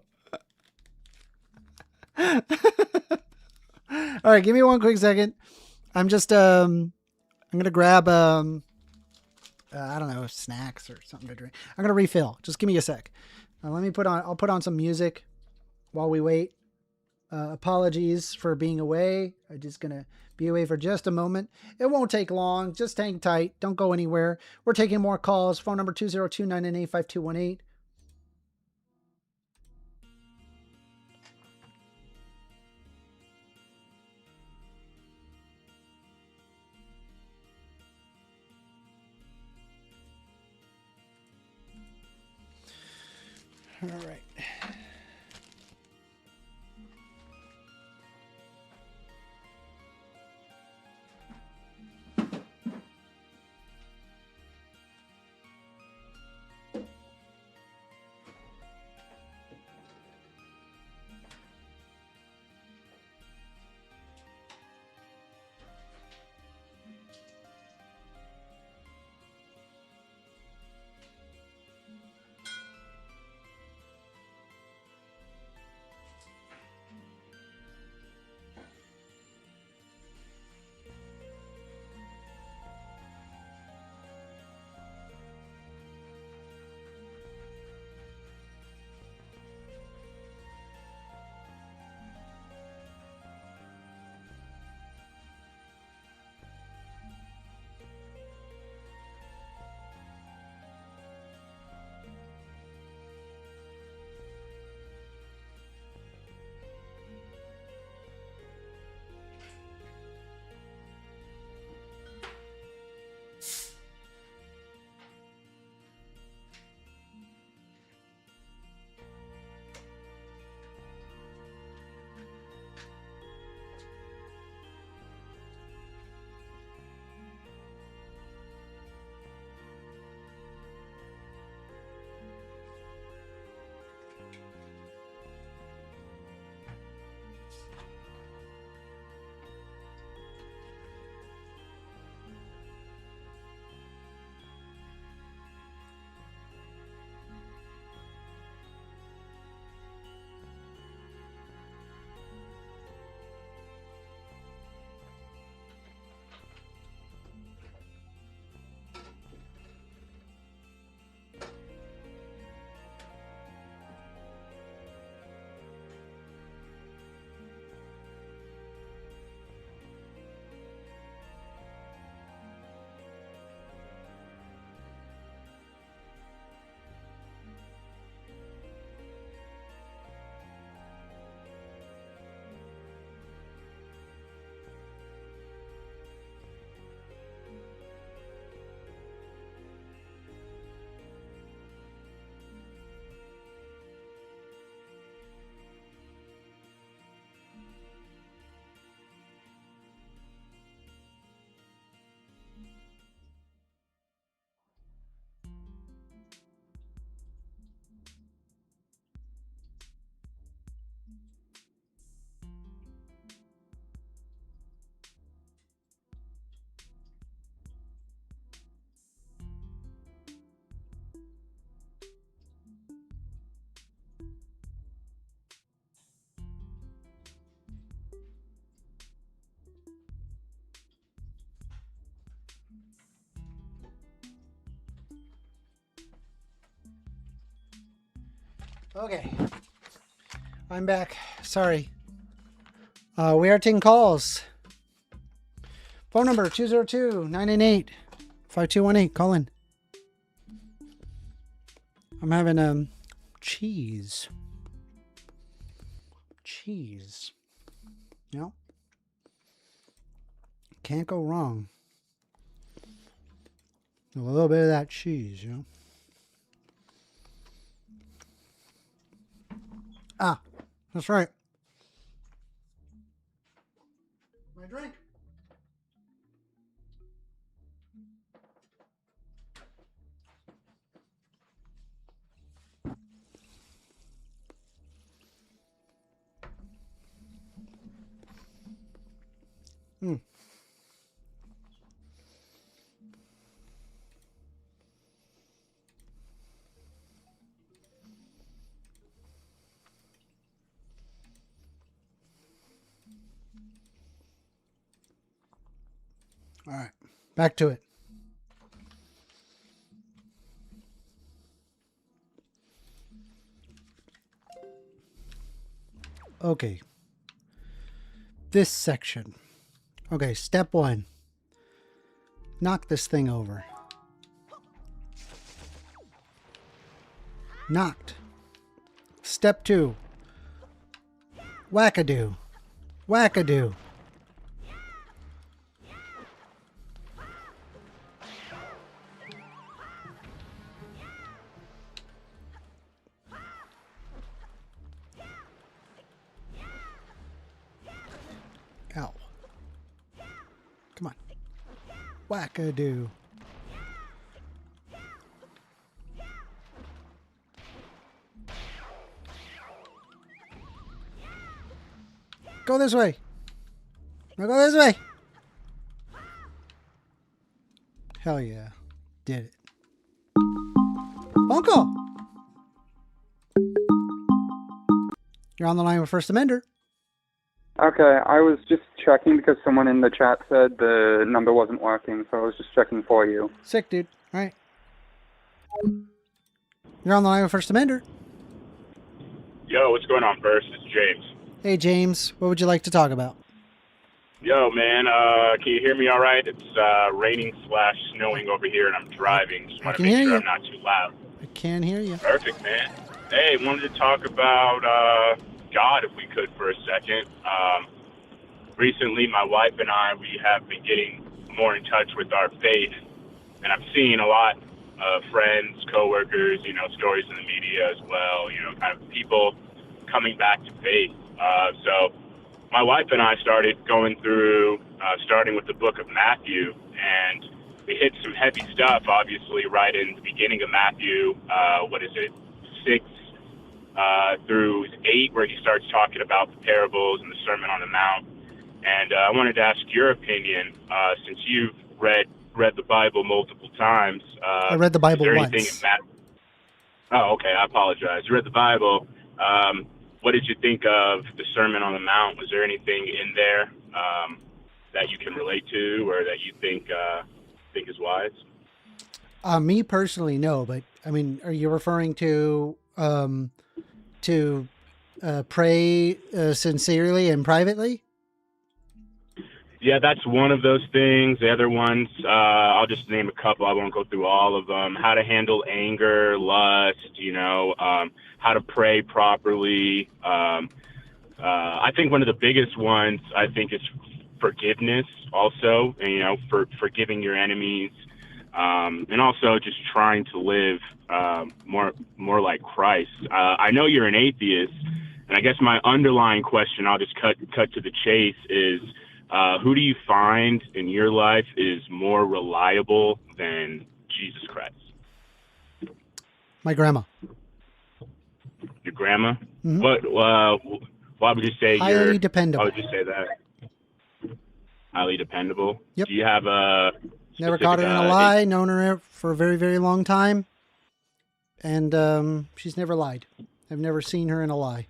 right, give me one quick second. I'm just I'm gonna grab I don't know, snacks or something to drink. I'm gonna refill. Just give me a sec. I'll put on some music while we wait. Apologies for being away. I'm just gonna be away for just a moment. It won't take long. Just hang tight. Don't go anywhere. We're taking more calls. Phone number 202-998-5218. All right. Okay. I'm back. Sorry. We are taking calls. Phone number 202-998-5218. Call in. I'm having cheese. Cheese. You know? Can't go wrong. A little bit of that cheese, you know? Ah, that's right. My drink. Hmm. All right, back to it. Okay. This section. Okay, step 1. Knock this thing over. Knocked. Step 2. Wackadoo. Wackadoo. Ow. Come on. Wackadoo. Go this way. Now go this way. Hell yeah. Did it. Phone call. You're on the line with 1stAmender. Okay, I was just checking because someone in the chat said the number wasn't working, so I was just checking for you. Sick, dude. All right. You're on the line with 1stAmender. Yo, what's going on, First? It's James. Hey, James. What would you like to talk about? Yo, man, can you hear me all right? It's raining/snowing over here, and I'm driving. Just want to make sure I'm not too loud. I can hear you. Perfect, man. Hey, wanted to talk about God, if we could, for a second. Recently, my wife and I, we have been getting more in touch with our faith, and I'm seeing a lot of friends, coworkers, stories in the media as well, kind of people coming back to faith. So my wife and I started going through, starting with the book of Matthew, and we hit some heavy stuff, obviously, right in the beginning of Matthew, 6 through 8, where he starts talking about the parables and the Sermon on the Mount. And I wanted to ask your opinion, since you've read the Bible multiple times. I read the Bible once. Oh, okay. I apologize. You read the Bible. What did you think of the Sermon on the Mount? Was there anything in there that you can relate to, or that you think is wise? Me personally, no. But I mean, are you referring to pray sincerely and privately? Yeah, that's one of those things. The other ones, I'll just name a couple. I won't go through all of them. How to handle anger, lust, how to pray properly. I think one of the biggest ones, I think, is forgiveness also, and, for forgiving your enemies, and also just trying to live more like Christ. I know you're an atheist, and I guess my underlying question, I'll just cut to the chase, is who do you find in your life is more reliable than Jesus Christ? My grandma. Your grandma? Mm-hmm. Why would you say highly dependable? Why would you say that? Highly dependable? Yep. Do you have a never caught her in a lie, known her for a very, very long time. And she's never lied. I've never seen her in a lie.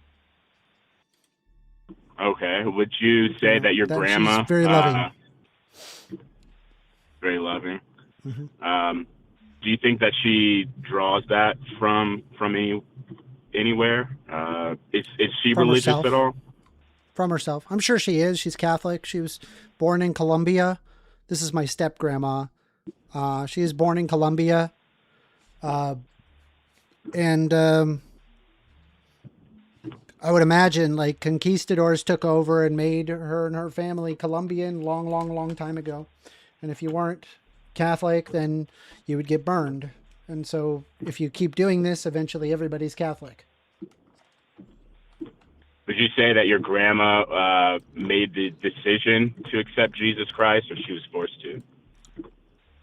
Okay. Would you say that your grandma... She's very loving. Very loving. Mm-hmm. Do you think that she draws that from anywhere? Is she From religious herself. at all? From herself. I'm sure she is. She's Catholic. She was born in Colombia. This is my step grandma. She is born in Colombia. And I would imagine like conquistadors took over and made her and her family Colombian long time ago. And if you weren't Catholic, then you would get burned. And so if you keep doing this, eventually everybody's Catholic. Would you say that your grandma made the decision to accept Jesus Christ, or she was forced to?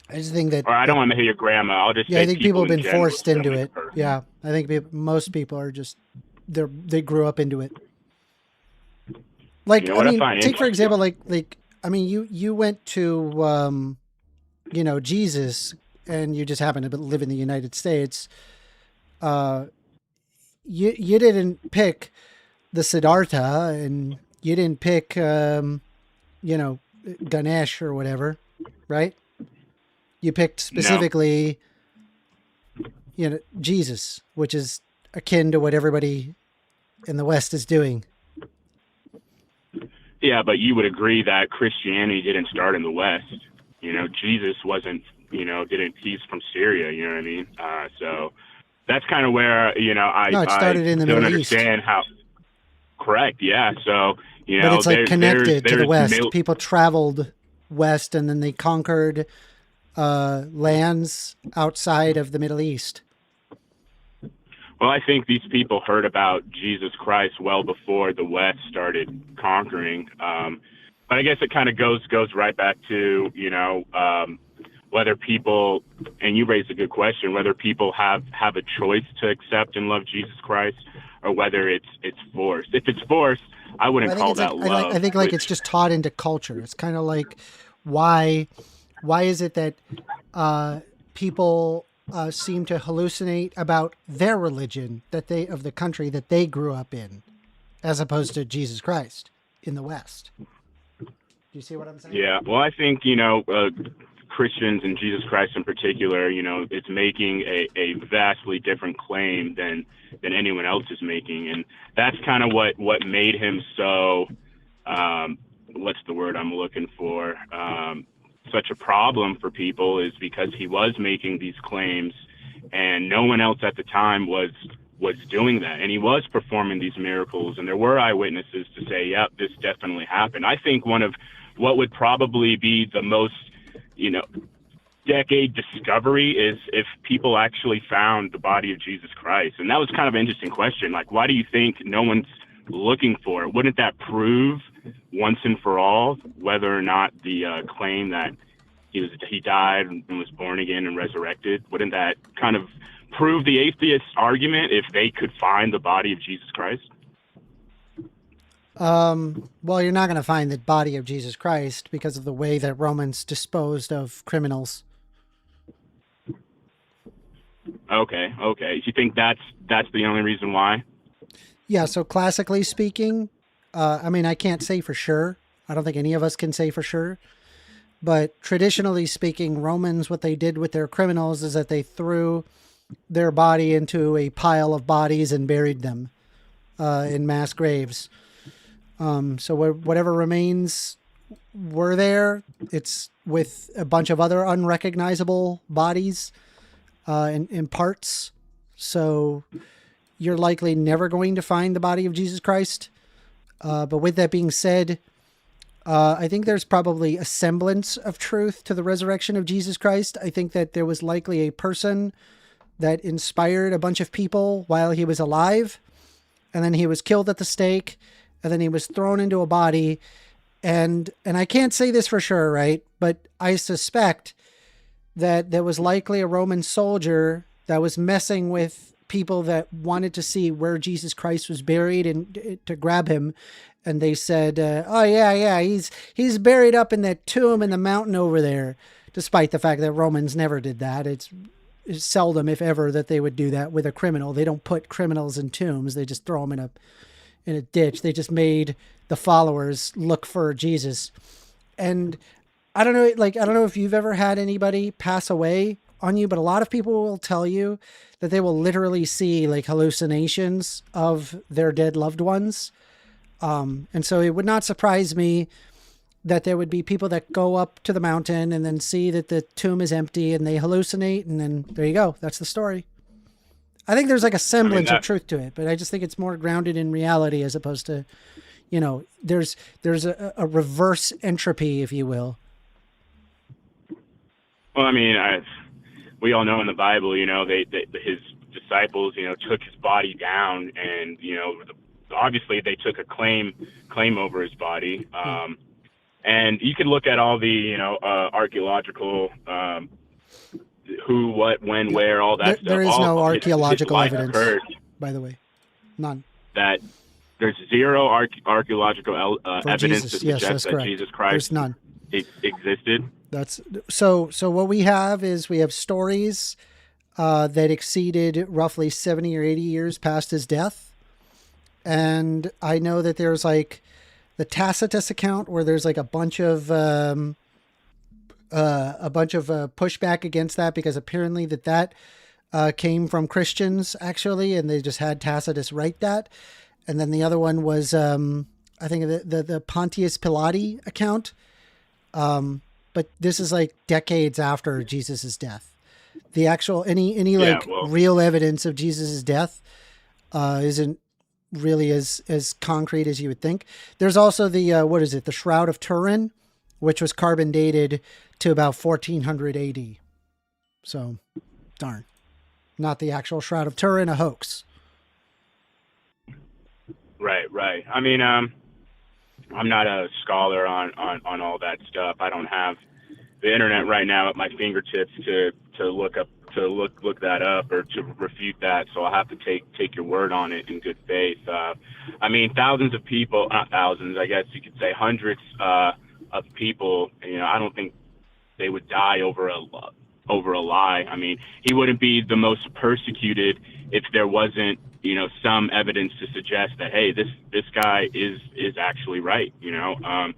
I just think that... Or I don't want to hear your grandma. I'll just Yeah, say I think people have in been general, forced into so it. Yeah, I think most people are just... They grew up into it. Like, You know what I I mean, find take for interesting? example, I mean, you went to, Jesus, and you just happen to live in the United States. You didn't pick the Siddhartha, and you didn't pick, Ganesh or whatever, right? You picked specifically, Jesus, which is akin to what everybody in the West is doing. Yeah, but you would agree that Christianity didn't start in the West. Jesus wasn't, he's from Syria, you know what I mean? So that's kind of where, No, it started in the don't Middle East. understand how. Correct, yeah. So, But it's like connected to the West. there's People traveled west and then they conquered lands outside of the Middle East. Well, I think these people heard about Jesus Christ well before the West started conquering. But I guess it kind of goes right back to, whether people, and you raised a good question, whether people have a choice to accept and love Jesus Christ, or whether it's forced. If it's forced, I wouldn't call that love. I think it's just taught into culture. It's kind of like why is it that people seem to hallucinate about their religion of the country that they grew up in, as opposed to Jesus Christ in the West. Do you see what I'm saying? Yeah. Well, I think Christians and Jesus Christ in particular, it's making a vastly different claim than anyone else is making, and that's kind of what made him so. What's the word I'm looking for? Such a problem for people is because he was making these claims and no one else at the time was doing that, and he was performing these miracles, and there were eyewitnesses to say, yep, this definitely happened. I think one of what would probably be the most decade discovery is if people actually found the body of Jesus Christ. And that was kind of an interesting question, like, why do you think no one's looking for it? Wouldn't that prove once and for all whether or not the claim that he died and was born again and resurrected, wouldn't that kind of prove the atheist argument if they could find the body of Jesus Christ? Well, you're not going to find the body of Jesus Christ because of the way that Romans disposed of criminals. Okay. You think that's the only reason why? Yeah, so classically speaking, I mean, I can't say for sure. I don't think any of us can say for sure. But traditionally speaking, Romans, what they did with their criminals is that they threw their body into a pile of bodies and buried them in mass graves. So whatever remains were there, it's with a bunch of other unrecognizable bodies and parts. So you're likely never going to find the body of Jesus Christ. But with that being said, I think there's probably a semblance of truth to the resurrection of Jesus Christ. I think that there was likely a person that inspired a bunch of people while he was alive, and then he was killed at the stake, and then he was thrown into a body. And I can't say this for sure, right? But I suspect that there was likely a Roman soldier that was messing with people that wanted to see where Jesus Christ was buried and to grab him. And they said, oh yeah, he's buried up in that tomb in the mountain over there, despite the fact that Romans never did that. It's seldom, if ever, that they would do that with a criminal. They don't put criminals in tombs. They just throw them in a ditch. They just made the followers look for Jesus. And I don't know if you've ever had anybody pass away on you, but a lot of people will tell you that they will literally see like hallucinations of their dead loved ones. And so it would not surprise me that there would be people that go up to the mountain and then see that the tomb is empty and they hallucinate, and then there you go. That's the story. I think there's like a semblance of truth to it, but I just think it's more grounded in reality as opposed to, you know, there's a reverse entropy, if you will. Well, I mean, we all know in the Bible, you know, his disciples, you know, took his body down, and you know, obviously they took a claim over his body. And you can look at all the, you know, archaeological, who, what, when, where, all that stuff. There is no archaeological evidence, occurred, by the way. None. That there's zero archaeological evidence to suggest that Jesus Christ there's none. Existed. That's so what we have is we have stories that exceeded roughly 70 or 80 years past his death. And I know that there's like the Tacitus account where there's like a bunch of pushback against that, because apparently that came from Christians actually, and they just had Tacitus write that. And then the other one was I think the Pontius Pilate account. But this is like decades after Jesus's death. The actual any real evidence of Jesus's death isn't really as concrete as you would think. There's also the the Shroud of Turin, which was carbon dated to about 1400 AD. So, darn, not the actual Shroud of Turin, a hoax. Right. I mean, I'm not a scholar on all that stuff. I don't have the internet right now at my fingertips to look that up or to refute that. So I'll have to take your word on it in good faith. I mean, thousands of people, not thousands, I guess you could say hundreds of people. You know, I don't think they would die over a lie. I mean, he wouldn't be the most persecuted if there wasn't, you know, some evidence to suggest that, hey, this guy is actually right. You know,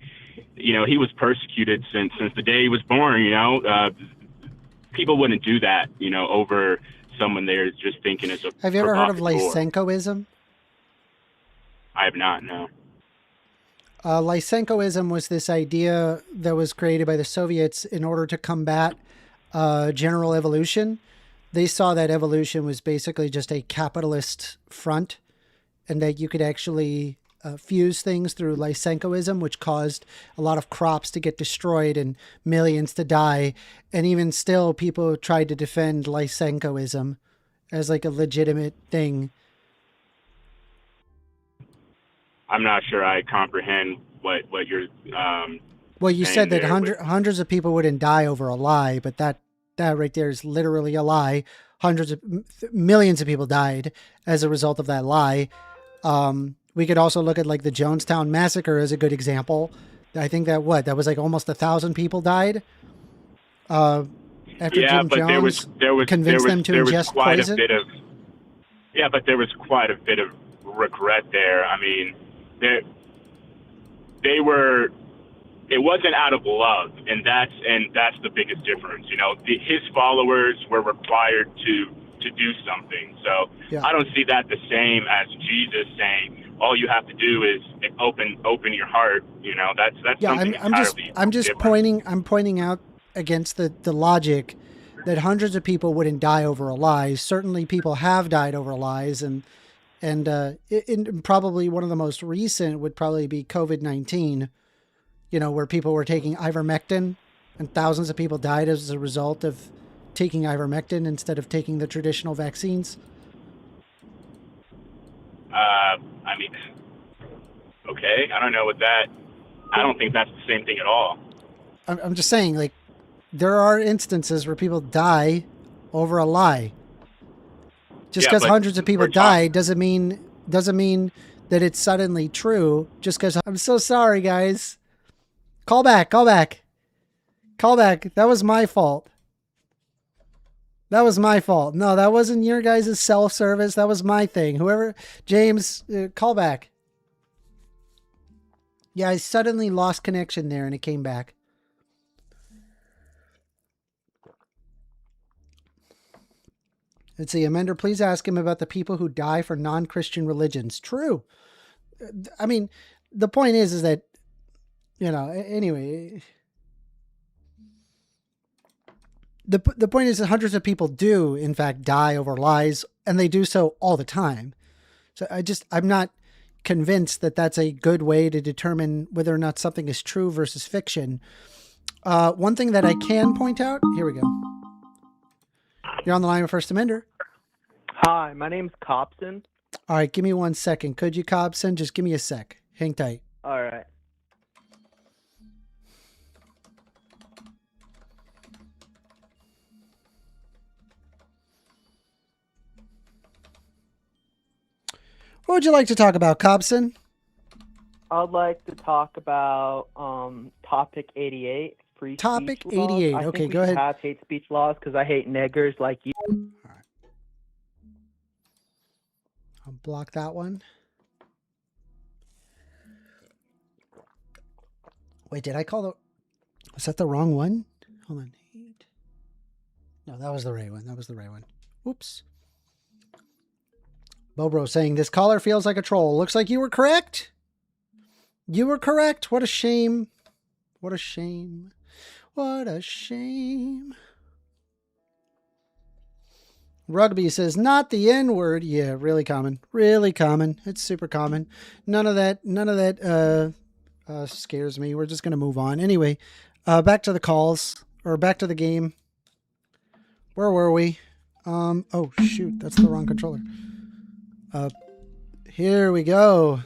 he was persecuted since the day he was born. You know, people wouldn't do that, you know, over someone they're just thinking is a. Have you ever heard of Lysenkoism? I have not. No. Lysenkoism was this idea that was created by the Soviets in order to combat general evolution. They saw that evolution was basically just a capitalist front, and that you could actually fuse things through Lysenkoism, which caused a lot of crops to get destroyed and millions to die. And even still, people tried to defend Lysenkoism as like a legitimate thing. I'm not sure I comprehend what you're. Well, you said that hundreds of people wouldn't die over a lie, but that right there is literally a lie. Millions of people died as a result of that lie. We could also look at like the Jonestown Massacre as a good example. I think that was like almost 1,000 people died. After Jim Jones convinced them to ingest poison. But there was quite a bit of regret there. I mean, it wasn't out of love, and that's the biggest difference. You know, his followers were required to do something. So yeah. I don't see that the same as Jesus saying all you have to do is open your heart. You know, that's something entirely I'm just different. pointing out against the logic that hundreds of people wouldn't die over a lie. Certainly, people have died over lies, and probably one of the most recent would probably be COVID-19. You know, where people were taking ivermectin, and thousands of people died as a result of taking ivermectin instead of taking the traditional vaccines. I mean, okay, I don't know what that. I don't think that's the same thing at all. I'm just saying, like, there are instances where people die over a lie. Just because hundreds of people died doesn't mean that it's suddenly true. Just because I'm so sorry, guys. Call back. That was my fault. No, that wasn't your guys' self-service. That was my thing. Whoever, James, call back. Yeah, I suddenly lost connection there and it came back. Let's see. Amender, please ask him about the people who die for non-Christian religions. True. I mean, the point is that, anyway, the point is that hundreds of people do, in fact, die over lies, and they do so all the time. So I'm not convinced that that's a good way to determine whether or not something is true versus fiction. One thing that I can point out, here we go. You're on the line with 1stAmender. Hi, my name's Cobson. All right, give me 1 second. Could you, Cobson? Just give me a sec. Hang tight. All right. What would you like to talk about, Cobson? I'd like to talk about topic 88, free Topic speech laws. 88. I Okay, think go we ahead. have hate speech laws because I hate niggers like you. I'll block that one. Wait, did I call was that the wrong one? Hold on. No, that was the right one. That was the right one. Oops. Bobro saying, this caller feels like a troll. Looks like you were correct. You were correct. What a shame. What a shame. What a shame. Rugby says, not the N-word. Yeah, really common. Really common. It's super common. None of that scares me. We're just going to move on. Anyway, back to the calls, or back to the game. Where were we? Oh, shoot. That's the wrong controller. Here we go.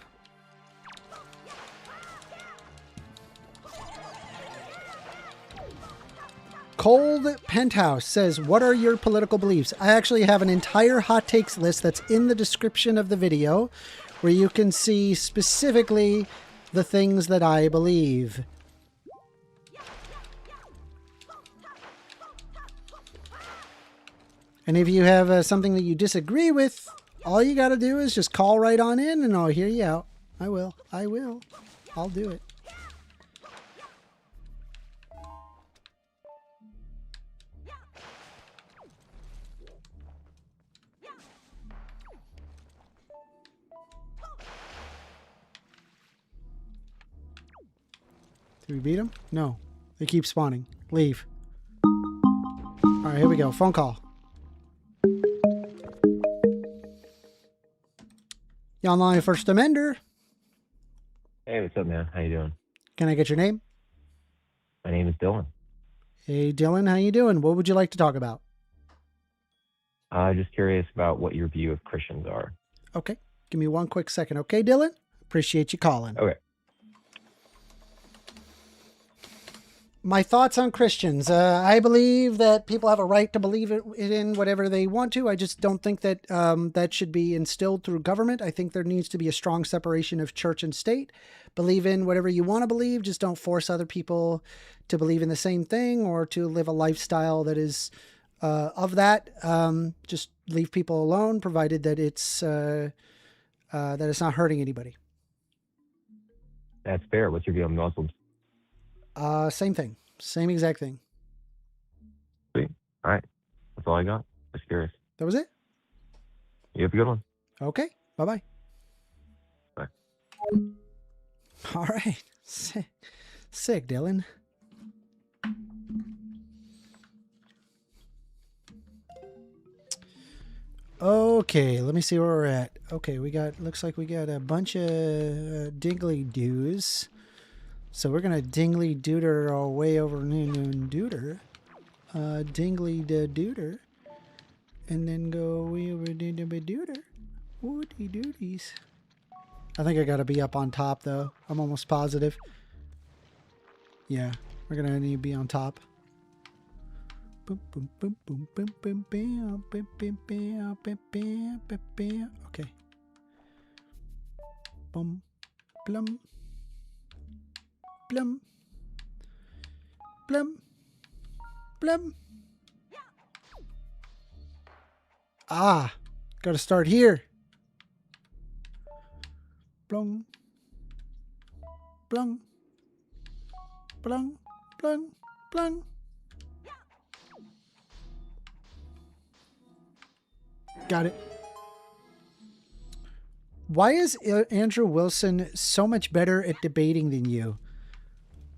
Cold Penthouse says, what are your political beliefs? I actually have an entire hot takes list that's in the description of the video where you can see specifically the things that I believe. And if you have something that you disagree with, all you got to do is just call right on in and I'll hear you out. I will. I'll do it. Did we beat them? No. They keep spawning. Leave. All right, here we go. Phone call. You online with 1stAmender? Hey, what's up, man? How you doing? Can I get your name? My name is Dylan. Hey, Dylan. How you doing? What would you like to talk about? Just curious about what your view of Christians are. Okay. Give me 1 quick second. Okay, Dylan? Appreciate you calling. Okay. My thoughts on Christians. I believe that people have a right to believe in whatever they want to. I just don't think that that should be instilled through government. I think there needs to be a strong separation of church and state. Believe in whatever you want to believe. Just don't force other people to believe in the same thing or to live a lifestyle that is of that. Just leave people alone, provided that it's not hurting anybody. That's fair. What's your view on Muslims? Same thing. Same exact thing. Sweet. All right. That's all I got. Just curious. That was it? You have a good one. Okay. Bye-bye. Bye. All right. Sick, Dylan. Okay, let me see where we're at. Okay, looks like we got a bunch of dingly doos. So we're going to dingly dooter our way over noon dooter. Dingly dooter. And then go way over dooter. Woody dooties. I think I got to be up on top though. I'm almost positive. Yeah, we're going to need to be on top. Boom, boom, boom, boom, boom, boom, bam, bam, bam, bam, bam, bam, bam, bam. Okay. Boom, blum. Blum. Blum. Blum. Ah, gotta start here. Blum. Blum. Blum. Blum. Blum. Got it. Why is Andrew Wilson so much better at debating than you?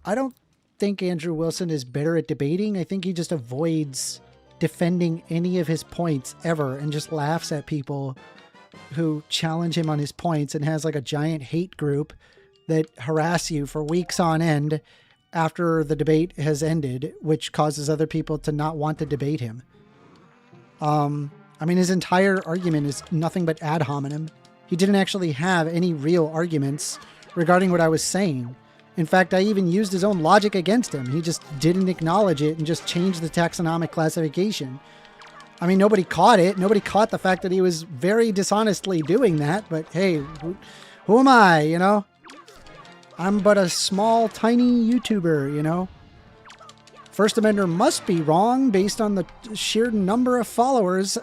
I don't think Andrew Wilson is better at debating. I think he just avoids defending any of his points ever and just laughs at people who challenge him on his points and has like a giant hate group that harass you for weeks on end after the debate has ended, which causes other people to not want to debate him. I mean, his entire argument is nothing but ad hominem. He didn't actually have any real arguments regarding what I was saying. In fact, I even used his own logic against him. He just didn't acknowledge it and just changed the taxonomic classification. I mean, nobody caught it. Nobody caught the fact that he was very dishonestly doing that. But hey, who am I, you know? I'm but a small, tiny YouTuber, you know? 1stAmender must be wrong based on the sheer number of followers.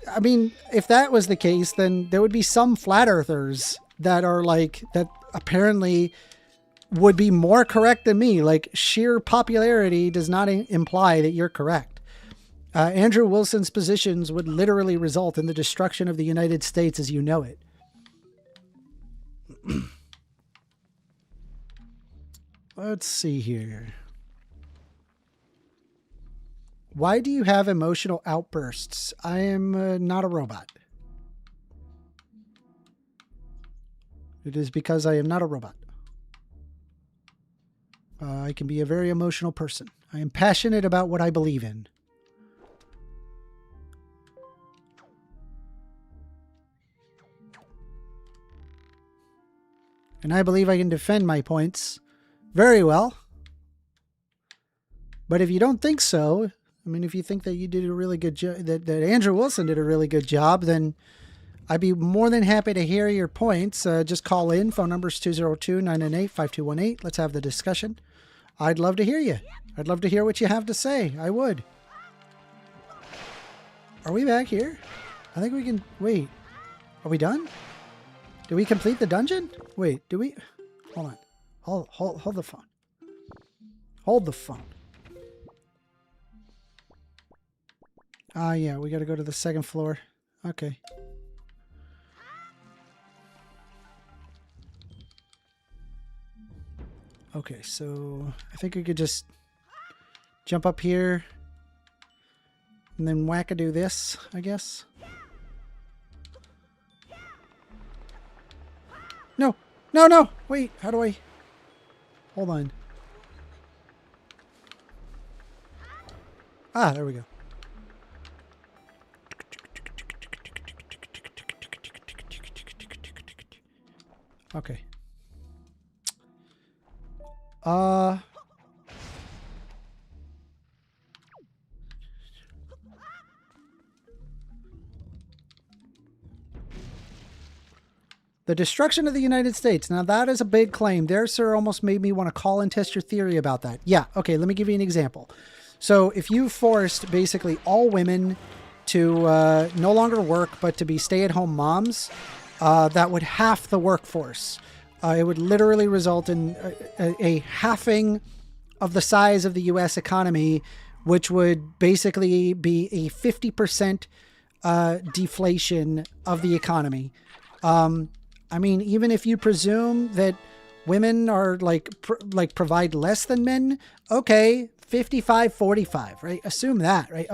I mean, if that was the case, then there would be some flat earthers that are like, that apparently would be more correct than me. Like, sheer popularity does not imply that you're correct. Andrew Wilson's positions would literally result in the destruction of the United States as you know it. Let's see here. Why do you have emotional outbursts? I am not a robot. It is because I am not a robot. I can be a very emotional person. I am passionate about what I believe in. And I believe I can defend my points very well. But if you don't think so, I mean, if you think that you did a really good job, that Andrew Wilson did a really good job, then I'd be more than happy to hear your points. Just call in. Phone number is 202-998-5218. Let's have the discussion. I'd love to hear you. I'd love to hear what you have to say. I would. Are we back here? I think we can... Wait. Are we done? Did we complete the dungeon? Wait, do we... Hold on. Hold the phone. Hold the phone. Yeah, we got to go to the second floor. Okay. Okay, so I think we could just jump up here and then wackadoo this, I guess. No, no, no. Wait, how do I... Hold on. Ah, there we go. Okay. The destruction of the United States. Now that is a big claim. There, sir, almost made me want to call and test your theory about that. Yeah, okay, let me give you an example. So if you forced basically all women to no longer work, but to be stay-at-home moms, that would half the workforce. It would literally result in a halving of the size of the U.S. economy, which would basically be a 50% deflation of the economy. I mean, even if you presume that women are provide less than men, okay, 55-45, right? Assume that, right?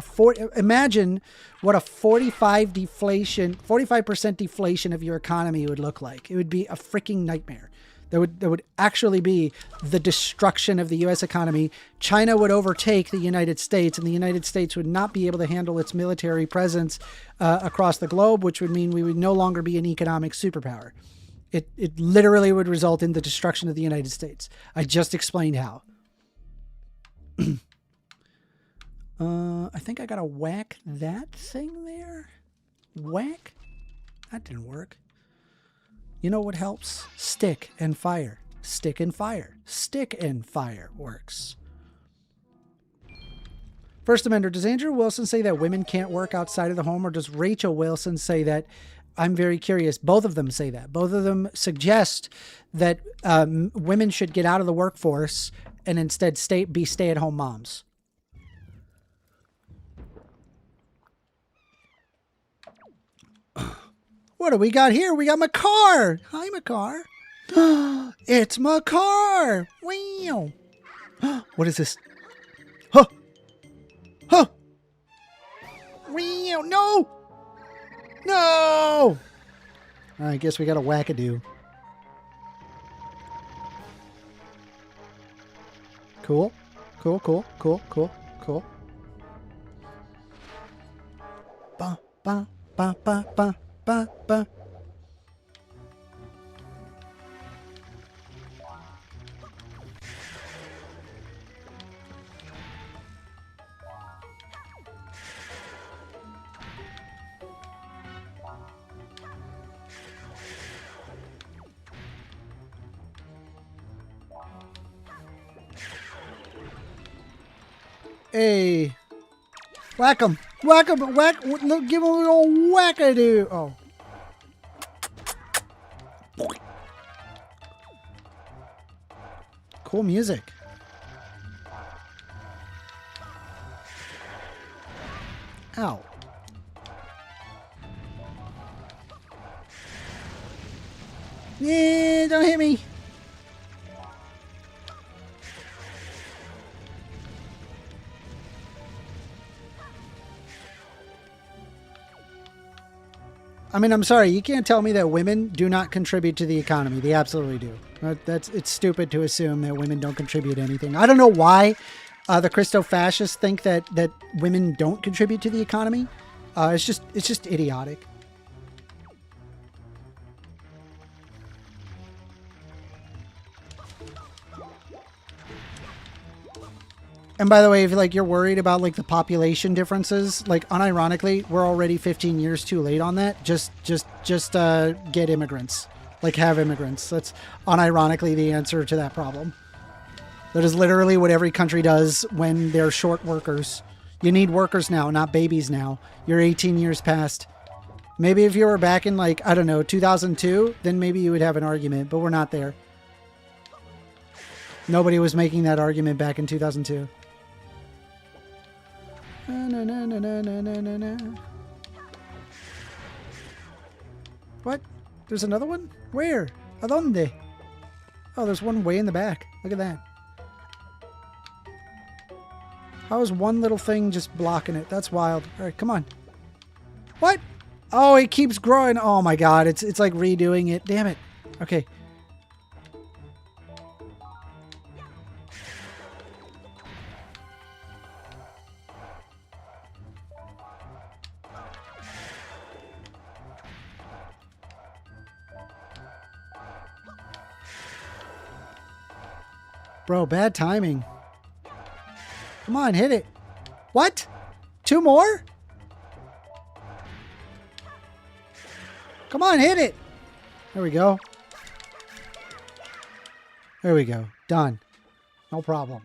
Imagine what a 45% deflation of your economy would look like. It would be a freaking nightmare. There would actually be the destruction of the U.S. economy. China would overtake the United States, and the United States would not be able to handle its military presence across the globe, which would mean we would no longer be an economic superpower. It literally would result in the destruction of the United States. I just explained how. I think I gotta whack that thing there. Whack? That didn't work. You know what helps? Stick and fire. Stick and fire. Stick and fire works. 1stAmender, does Andrew Wilson say that women can't work outside of the home, or does Rachel Wilson say that? I'm very curious. Both of them say that. Both of them suggest that women should get out of the workforce and instead be stay-at-home moms. What do we got here? We got Makar. Hi, Makar. It's Makar. Wow. What is this? Huh. Huh. Wow. No. No. I guess we got a wackadoo. Cool. Cool, cool, cool, cool, cool. Ba, ba, ba, ba, ba, ba, ba. Hey, whack him, whack him, whack! Look, give him a little wackadoo. Oh, cool music. Ow. Yeah, don't hit me. I mean, I'm sorry, you can't tell me that women do not contribute to the economy. They absolutely do. It's stupid to assume that women don't contribute anything. I don't know why the Christo-fascists think that women don't contribute to the economy. It's just idiotic. And by the way, if you're worried about the population differences, unironically, we're already 15 years too late on that. Just get immigrants, have immigrants. That's unironically the answer to that problem. That is literally what every country does when they're short workers. You need workers now, not babies now. You're 18 years past. Maybe if you were back in I don't know, 2002, then maybe you would have an argument, but we're not there. Nobody was making that argument back in 2002. Na, na, na, na, na, na, na. What? There's another one? Where? ¿Adonde? Oh, there's one way in the back. Look at that. How is one little thing just blocking it? That's wild. All right, come on. What? Oh, it keeps growing. Oh my god, it's like redoing it. Damn it. Okay. Bro, bad timing. Come on, hit it. What? 2 more? Come on, hit it. There we go. There we go. Done. No problem.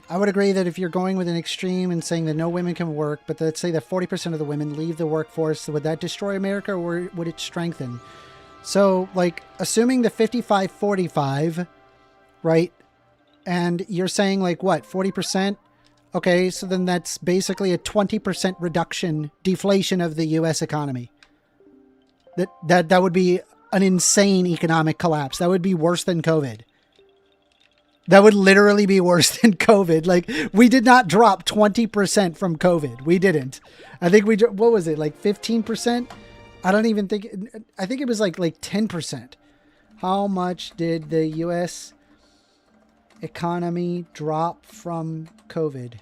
I would agree that if you're going with an extreme and saying that no women can work, but let's say that 40% of the women leave the workforce, would that destroy America or would it strengthen? So, assuming the 55-45, right? And you're saying, what, 40%? Okay, so then that's basically a 20% reduction, deflation of the U.S. economy. That would be an insane economic collapse. That would be worse than COVID. That would literally be worse than COVID. We did not drop 20% from COVID. We didn't. I think what was it? 15%? I don't even think, I think it was like 10%. How much did the U.S. economy drop from COVID?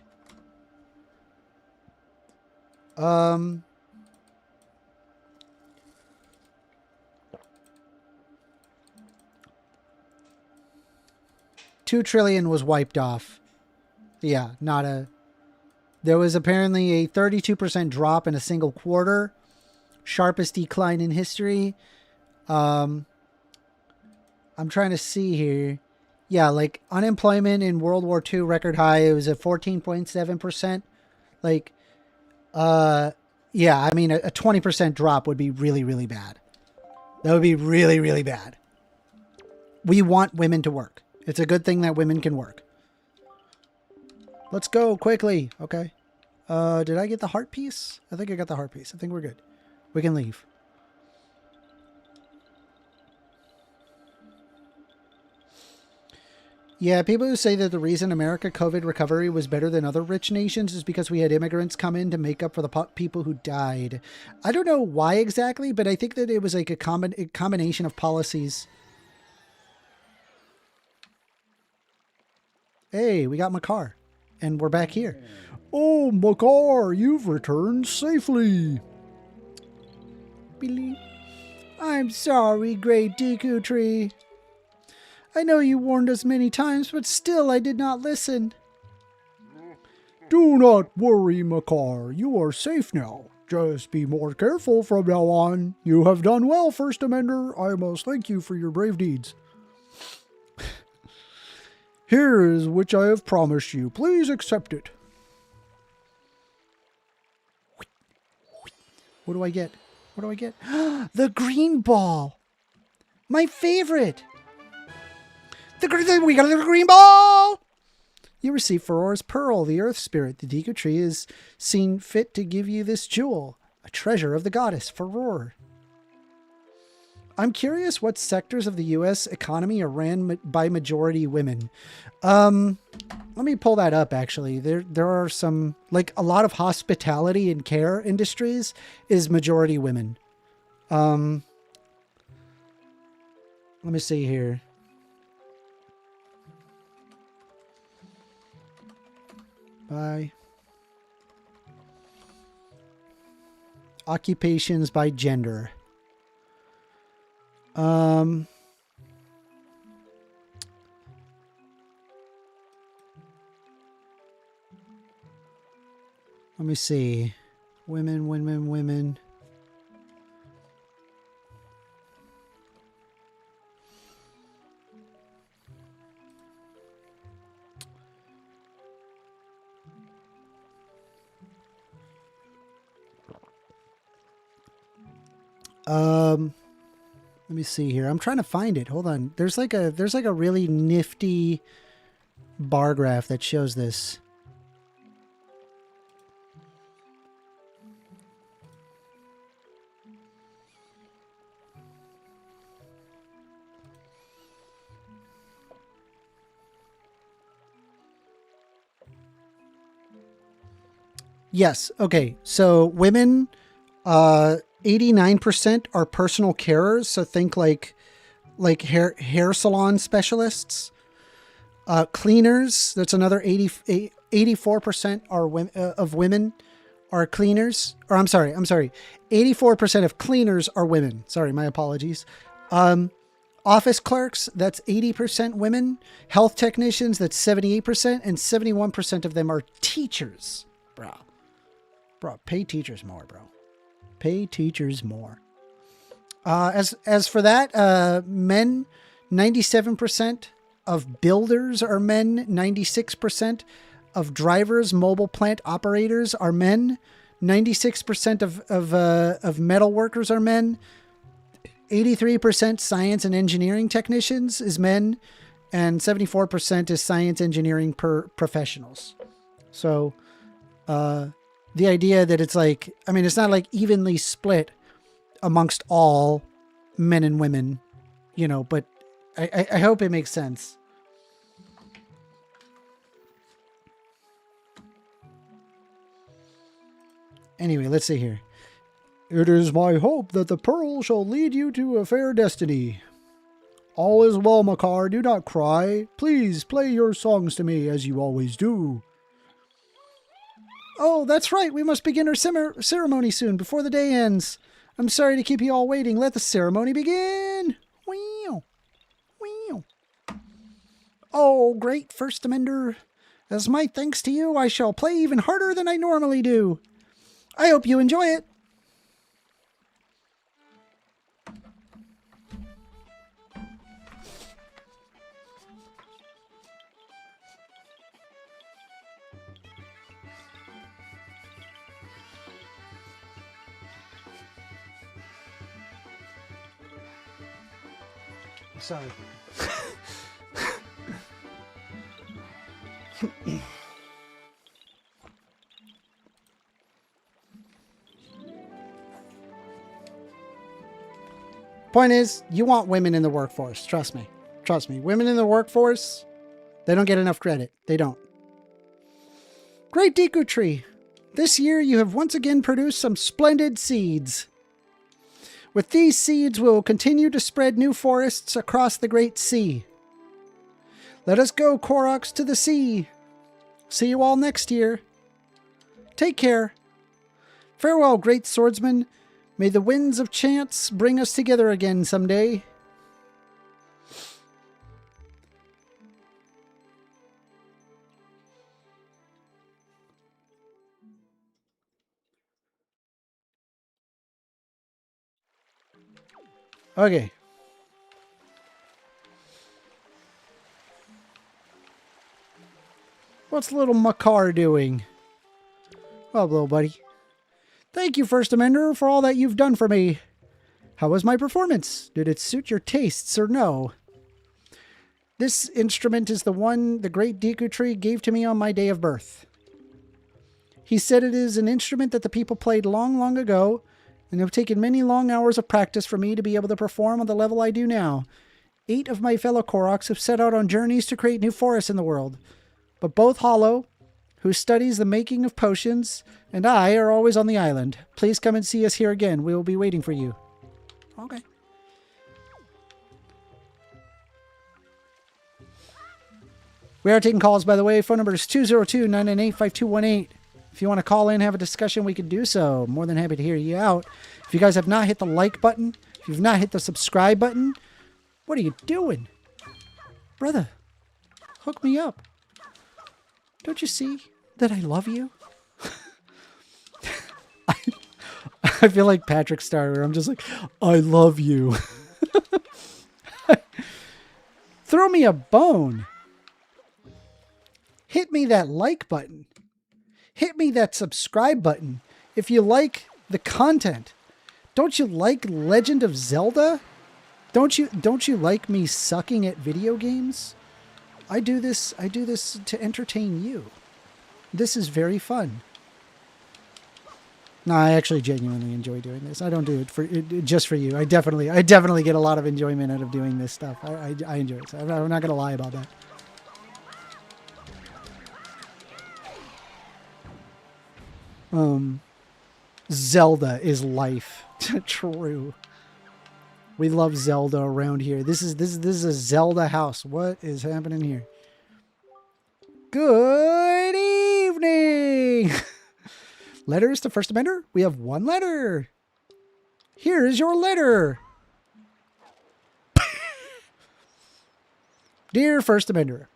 $2 trillion was wiped off. Yeah, there was apparently a 32% drop in a single quarter. Sharpest decline in history. I'm trying to see here. Yeah, unemployment in World War II record high. It was at 14.7%. Yeah, I mean, a 20% drop would be really, really bad. That would be really, really bad. we want women to work. It's a good thing that women can work. Let's go quickly. Okay. Did I get the heart piece? I think I got the heart piece. I think we're good. We can leave. Yeah, people who say that the reason America COVID recovery was better than other rich nations is because we had immigrants come in to make up for the people who died. I don't know why exactly, but I think that it was like a combination of policies. Hey, we got Makar, and we're back here. Oh, Makar, you've returned safely. Billy. I'm sorry, Great Deku Tree. I know you warned us many times, but still I did not listen. Do not worry, Makar. You are safe now. Just be more careful from now on. You have done well, 1stAmender. I must thank you for your brave deeds. Here is which I have promised you. Please accept it. What do I get? What do I get? The green ball. My favorite. We got the green ball. You receive Farore's pearl, the earth spirit. The Deku Tree is seen fit to give you this jewel, a treasure of the goddess Farore. I'm curious what sectors of the U.S. economy are ran by majority women. Let me pull that up, actually. There are some, like a lot of hospitality and care industries is majority women. Let me see here. By occupations by gender. Let me see. Women. Let me see here. I'm trying to find it. Hold on. There's like a really nifty bar graph that shows this. Yes. Okay. So women, 89% are personal carers. So think like hair salon specialists, cleaners. That's another 84% are women, of women are cleaners. Or I'm sorry. 84% of cleaners are women. Sorry. My apologies. Office clerks, that's 80% women. Health technicians, that's 78%. And 71% of them are teachers. Bro, pay teachers more, bro. Pay teachers more. As for that, men, 97% of builders are men. 96% of drivers, mobile plant operators are men. 96% of metal workers are men. 83% science and engineering technicians is men. And 74% is science engineering professionals. So, the idea that it's like, I mean, it's not like evenly split amongst all men and women, you know, but I hope it makes sense. Anyway, let's see here. It is my hope that the pearl shall lead you to a fair destiny. All is well, Makar. Do not cry. Please play your songs to me as you always do. Oh, that's right. We must begin our ceremony soon before the day ends. I'm sorry to keep you all waiting. Let the ceremony begin. Wow. Oh, great 1stAmender. As my thanks to you, I shall play even harder than I normally do. I hope you enjoy it. Sorry. Point is, you want women in the workforce. Trust me. Trust me. Women in the workforce, they don't get enough credit. They don't. Great Deku Tree. This year you have once again produced some splendid seeds. With these seeds, we will continue to spread new forests across the Great Sea. Let us go, Koroks, to the sea. See you all next year. Take care. Farewell, great swordsman. May the winds of chance bring us together again someday. Okay. What's little Makar doing? Well, little buddy. Thank you, 1stAmender, for all that you've done for me. How was my performance? Did it suit your tastes or no? This instrument is the one the great Deku Tree gave to me on my day of birth. He said it is an instrument that the people played long, long ago, and it have taken many long hours of practice for me to be able to perform on the level I do now. 8 of my fellow Koroks have set out on journeys to create new forests in the world, but both Hollow, who studies the making of potions, and I are always on the island. Please come and see us here again. We will be waiting for you. Okay. We are taking calls, by the way. Phone number is 202-998-5218. If you want to call in, have a discussion, we can do so. More than happy to hear you out. If you guys have not hit the like button, if you've not hit the subscribe button, what are you doing? Brother, hook me up. Don't you see that I love you? I feel like Patrick Star, where I'm just like, I love you. Throw me a bone. Hit me that like button. Hit me that subscribe button. If you like the content. Don't you like Legend of Zelda? Don't you like me sucking at video games? I do this to entertain you. This is very fun. No, I actually genuinely enjoy doing this. I don't do it just for you. I definitely get a lot of enjoyment out of doing this stuff. I enjoy it. So I'm not gonna lie about that. Zelda is life. True. We love Zelda around here. This is a Zelda house. What is happening here? Good evening. Letters to 1stAmender? We have one letter. Here is your letter. Dear 1stAmender,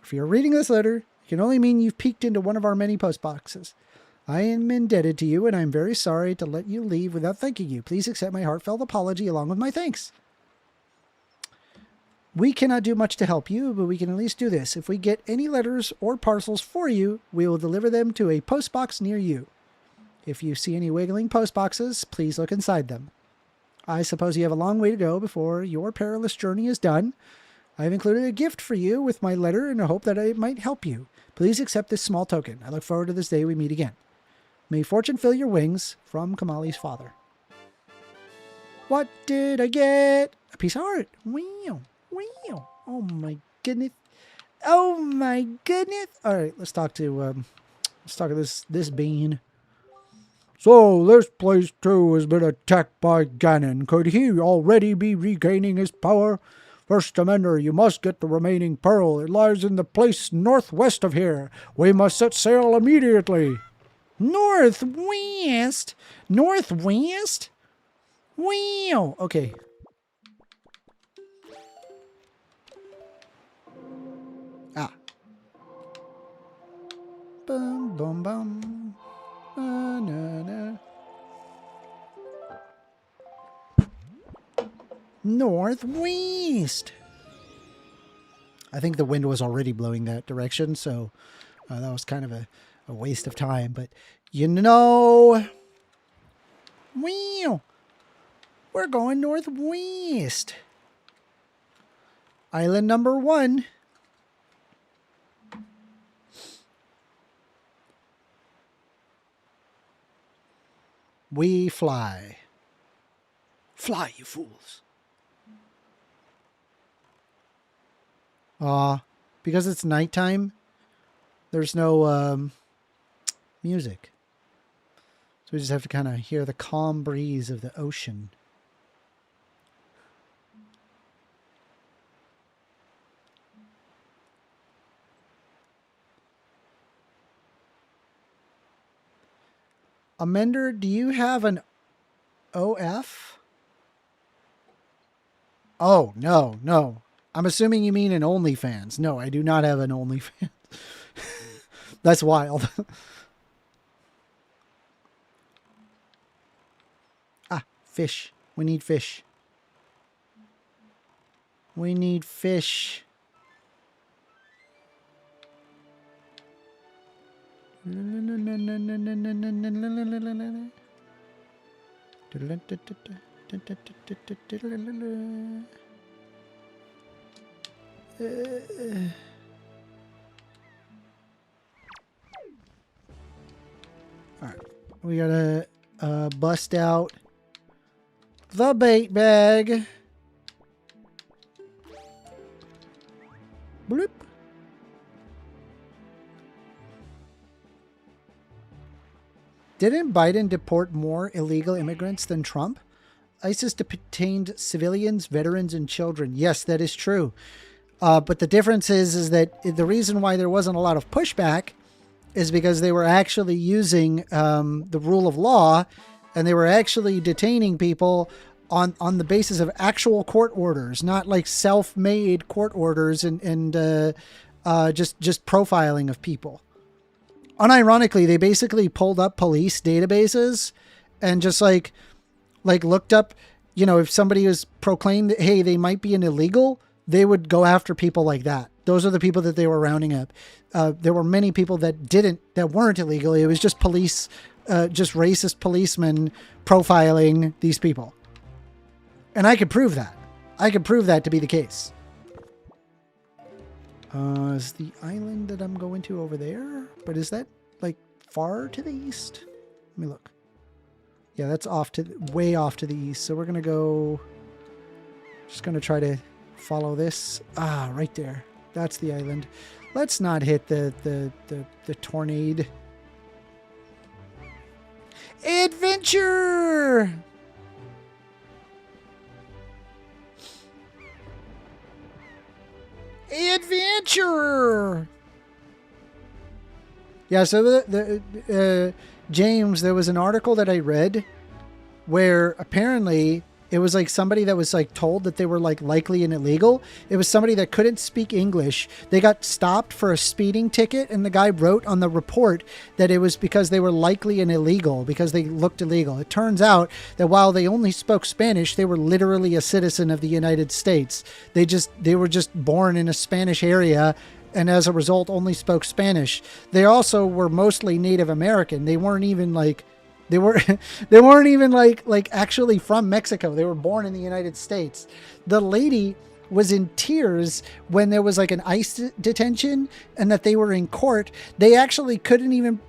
if you're reading this letter, it can only mean you've peeked into one of our many post boxes. I am indebted to you, and I'm very sorry to let you leave without thanking you. Please accept my heartfelt apology along with my thanks. We cannot do much to help you, but we can at least do this. If we get any letters or parcels for you, we will deliver them to a post box near you. If you see any wiggling post boxes, please look inside them. I suppose you have a long way to go before your perilous journey is done. I have included a gift for you with my letter in the hope that it might help you. Please accept this small token. I look forward to this day we meet again. May fortune fill your wings, from Kamali's father. What did I get? A piece of art. Wow. Wow. Oh my goodness. Oh my goodness. All right, let's talk to this bean. So this place too has been attacked by Ganon. Could he already be regaining his power? 1stAmender, you must get the remaining pearl. It lies in the place northwest of here. We must set sail immediately. Northwest? Northwest? Wow. Okay. Ah. Bum, bum, bum. Na. Northwest. I think the wind was already blowing that direction, so that was kind of a waste of time. But, you know, wow, we're going northwest. Island number 1. We fly. Fly, you fools. Because it's nighttime, there's no music. So we just have to kind of hear the calm breeze of the ocean. Amender, do you have an OF? Oh, no. I'm assuming you mean an OnlyFans. No, I do not have an OnlyFans. That's wild. Fish. We need fish. We need fish. Alright, we gotta bust out the bait bag. Bloop. Didn't Biden deport more illegal immigrants than Trump? ISIS detained civilians, veterans, and children. Yes, that is true. But the difference is that the reason why there wasn't a lot of pushback is because they were actually using the rule of law, and they were actually detaining people on the basis of actual court orders, not like self-made court orders and just profiling of people. Unironically, they basically pulled up police databases and just like looked up, if somebody was proclaimed that, hey, they might be an illegal, they would go after people like that. Those are the people that they were rounding up. There were many people that weren't illegal. It was just police, just racist policemen profiling these people. And I could prove that. I could prove that to be the case. Is the island that I'm going to over there? But is that like far to the east? Let me look. Yeah, that's way off to the east. So we're going to go, just going to try to follow this. Right there. That's the island. Let's not hit the tornado. Adventure! Adventure! Yeah, so James, there was an article that I read where apparently it was like somebody that was like told that they were like likely an illegal. It was somebody that couldn't speak English. They got stopped for a speeding ticket, and the guy wrote on the report that it was because they were likely an illegal, because they looked illegal. It turns out that while they only spoke Spanish, they were literally a citizen of the United States. They were just born in a Spanish area, and as a result only spoke Spanish. They also were mostly Native American. They weren't even like They weren't even like actually from Mexico. They were born in the United States. The lady was in tears when there was like an ICE detention and that they were in court. They actually couldn't even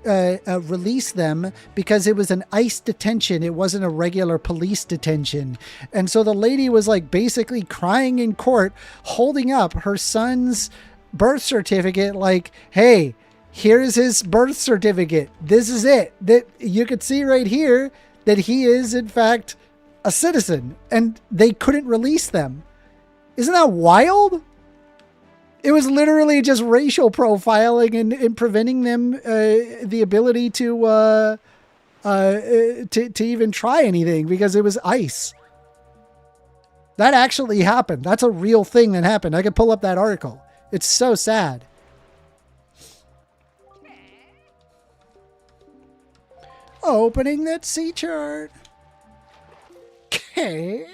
release them because it was an ICE detention. It wasn't a regular police detention. And so the lady was like basically crying in court, holding up her son's birth certificate like, hey, here's his birth certificate. This is it. That you could see right here that he is in fact a citizen, and they couldn't release them. Isn't that wild? It was literally just racial profiling and preventing them the ability to even try anything because it was ICE. That actually happened. That's a real thing that happened. I could pull up that article. It's so sad. Opening that sea chart. Okay.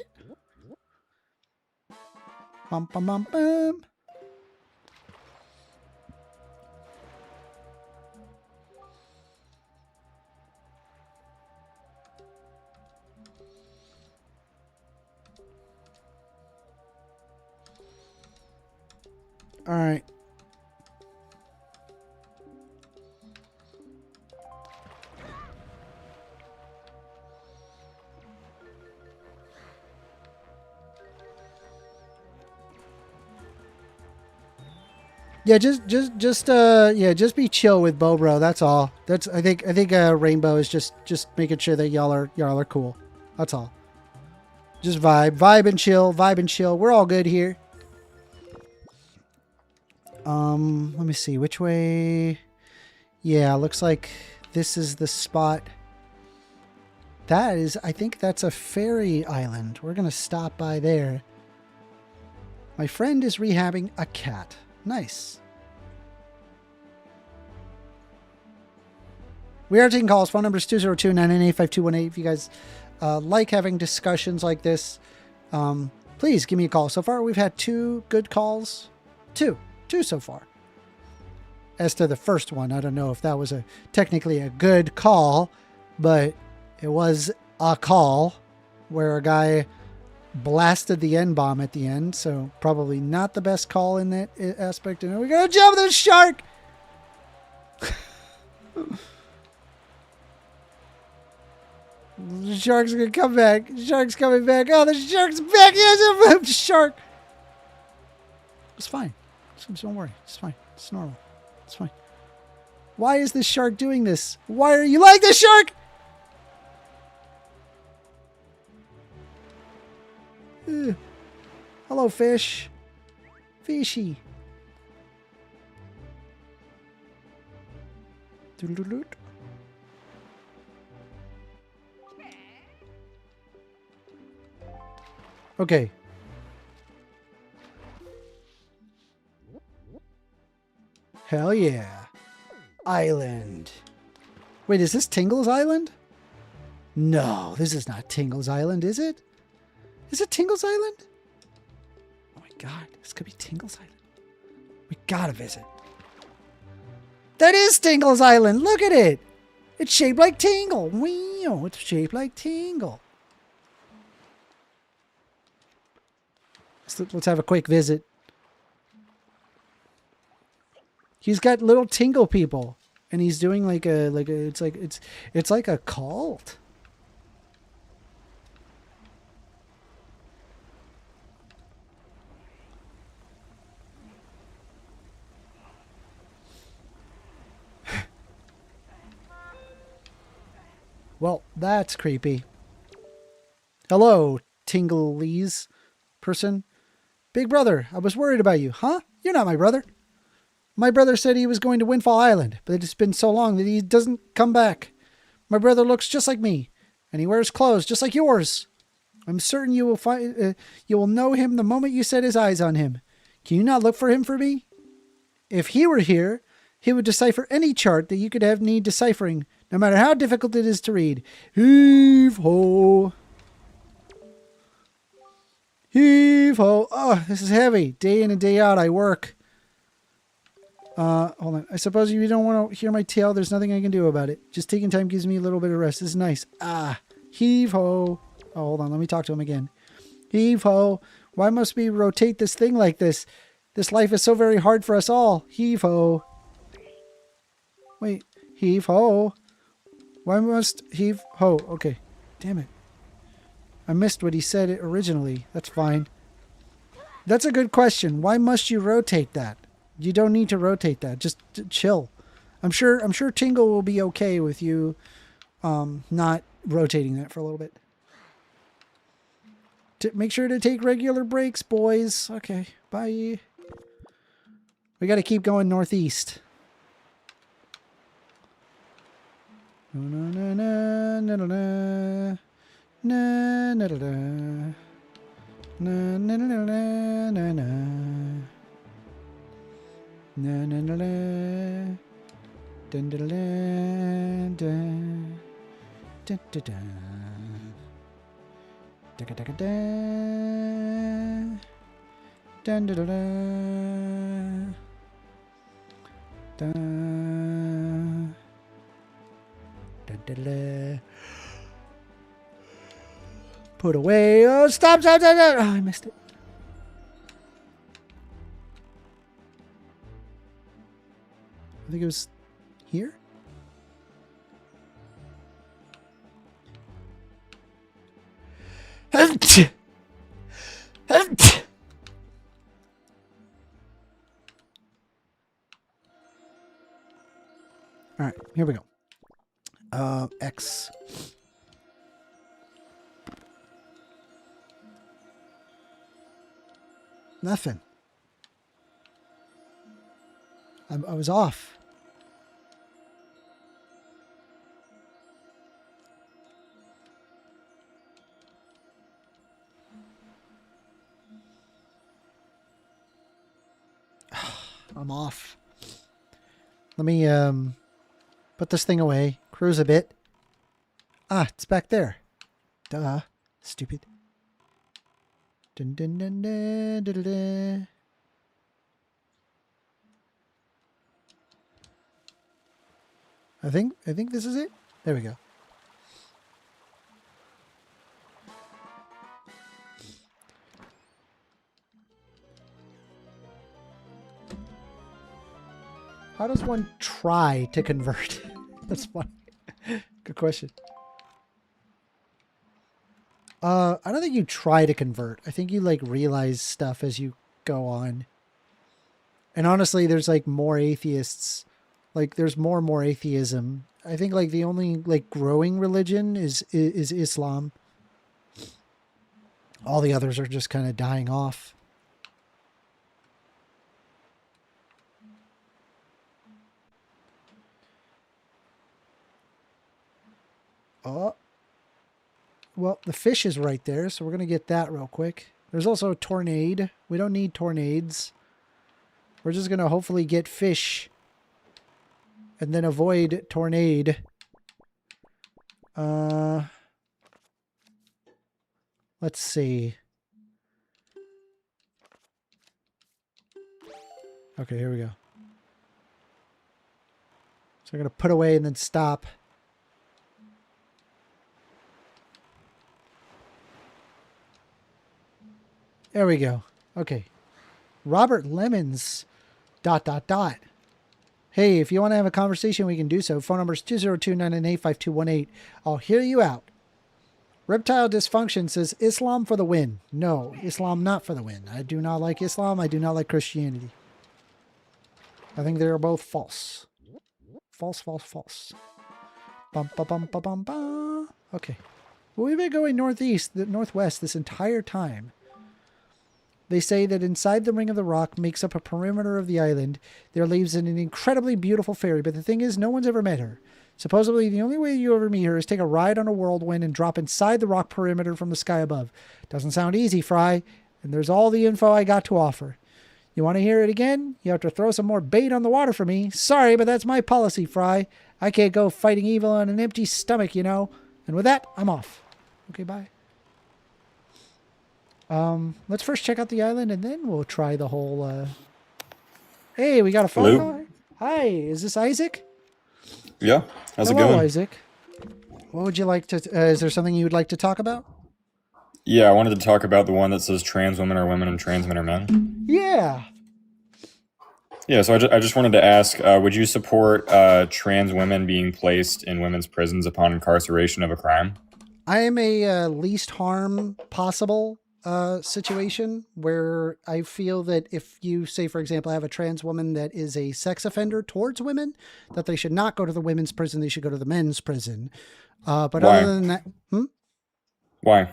Bum, bum, bum, bum. All right. Yeah, just be chill with Bo, bro. That's all. I think Rainbow is just making sure that y'all are cool. That's all. Just vibe and chill. We're all good here. Let me see which way. Yeah, looks like this is the spot. I think that's a fairy island. We're gonna stop by there. My friend is rehabbing a cat. Nice. We are taking calls. Phone number is 202-998-5218. If you guys like having discussions like this, please give me a call. So far, we've had 2 good calls. Two so far. As to the first one, I don't know if that was technically a good call, but it was a call where a guy blasted the N-bomb at the end, so probably not the best call in that aspect. And we're gonna jump the shark. The shark's gonna come back. The shark's coming back. Oh, the shark's back. Yes, a shark. It's fine. Don't worry. It's fine. It's normal. It's fine. Why is this shark doing this? Why are you like this shark? Hello, fish. Fishy. Doodle-doodle-doot. Okay. Hell yeah. Island. Wait, is this Tingle's Island? No, this is not Tingle's Island, is it? Is it Tingle's Island? Oh my god, this could be Tingle's Island. We gotta visit. That is Tingle's Island. Look at it. It's shaped like Tingle. Wow, it's shaped like Tingle. Let's have a quick visit. He's got little Tingle people, and he's doing it's like a cult. Well, that's creepy. Hello, Tinglies person. Big brother, I was worried about you. Huh? You're not my brother. My brother said he was going to Windfall Island, but it's been so long that he doesn't come back. My brother looks just like me, and he wears clothes just like yours. I'm certain you will know him the moment you set his eyes on him. Can you not look for him for me? If he were here, he would decipher any chart that you could have need deciphering, no matter how difficult it is to read. Heave ho. Heave ho. Oh, this is heavy. Day in and day out, I work. Hold on. I suppose if you don't want to hear my tale, there's nothing I can do about it. Just taking time gives me a little bit of rest. This is nice. Ah, heave ho. Oh, hold on. Let me talk to him again. Heave ho. Why must we rotate this thing like this? This life is so very hard for us all. Heave ho. Wait. Heave ho. Why must heave ho? Okay. Damn it. I missed what he said originally. That's fine. That's a good question. Why must you rotate that? You don't need to rotate that. Just chill. I'm sure Tingle will be okay with you not rotating that for a little bit. Make sure to take regular breaks, boys. Okay, bye. We got to keep going northeast. Na na na na na na na na na na na na na. Na na na na, dun dun dun dun, dun dun dun, da da da da, dun dun dun dun, dun dun dun. Put away. Oh, stop! Oh, I missed it. I think it was here. All right, here we go. X. Nothing. I was off. I'm off. Let me put this thing away. Cruise a bit. Ah, it's back there. Duh. Stupid. Dun, dun, dun, dun, dun, dun, dun. I think this is it. There we go. How does one try to convert? That's funny. Good question. I don't think you try to convert. I think you like realize stuff as you go on. And honestly, there's like more atheists. Like there's more and more atheism. I think like the only like growing religion is Islam. All the others are just kind of dying off. Oh. Well, the fish is right there, so we're going to get that real quick. There's also a tornado. We don't need tornades. We're just going to hopefully get fish. And then avoid tornado. Let's see. Okay, here we go. So I'm going to put away and then stop. There we go. Okay. Robert Lemons... ... Hey, if you want to have a conversation, we can do so. Phone number is 202-998-5218. I'll hear you out. Reptile Dysfunction says, Islam for the win. No, Islam not for the win. I do not like Islam. I do not like Christianity. I think they are both false. False, false, false. Bum, ba, bum, ba, bum, ba. Okay. Well, we've been going northwest this entire time. They say that inside the ring of the rock makes up a perimeter of the island. There lives an incredibly beautiful fairy, but the thing is, no one's ever met her. Supposedly, the only way you ever meet her is take a ride on a whirlwind and drop inside the rock perimeter from the sky above. Doesn't sound easy, Fry, and there's all the info I got to offer. You want to hear it again? You have to throw some more bait on the water for me. Sorry, but that's my policy, Fry. I can't go fighting evil on an empty stomach, you know. And with that, I'm off. Okay, bye. Let's first check out the island and then we'll try the whole, Hey, we got a phone call. Hi, is this Isaac? Yeah, how's Hello, it going? Isaac. What would you like to, is there something you would like to talk about? Yeah, I wanted to talk about the one that says trans women are women and trans men are men. Yeah. Yeah, so I just wanted to ask, would you support trans women being placed in women's prisons upon incarceration of a crime? I am a least harm possible situation where I feel that if you say, for example, I have a trans woman that is a sex offender towards women, that they should not go to the women's prison. They should go to the men's prison. But Why? other than that, Why?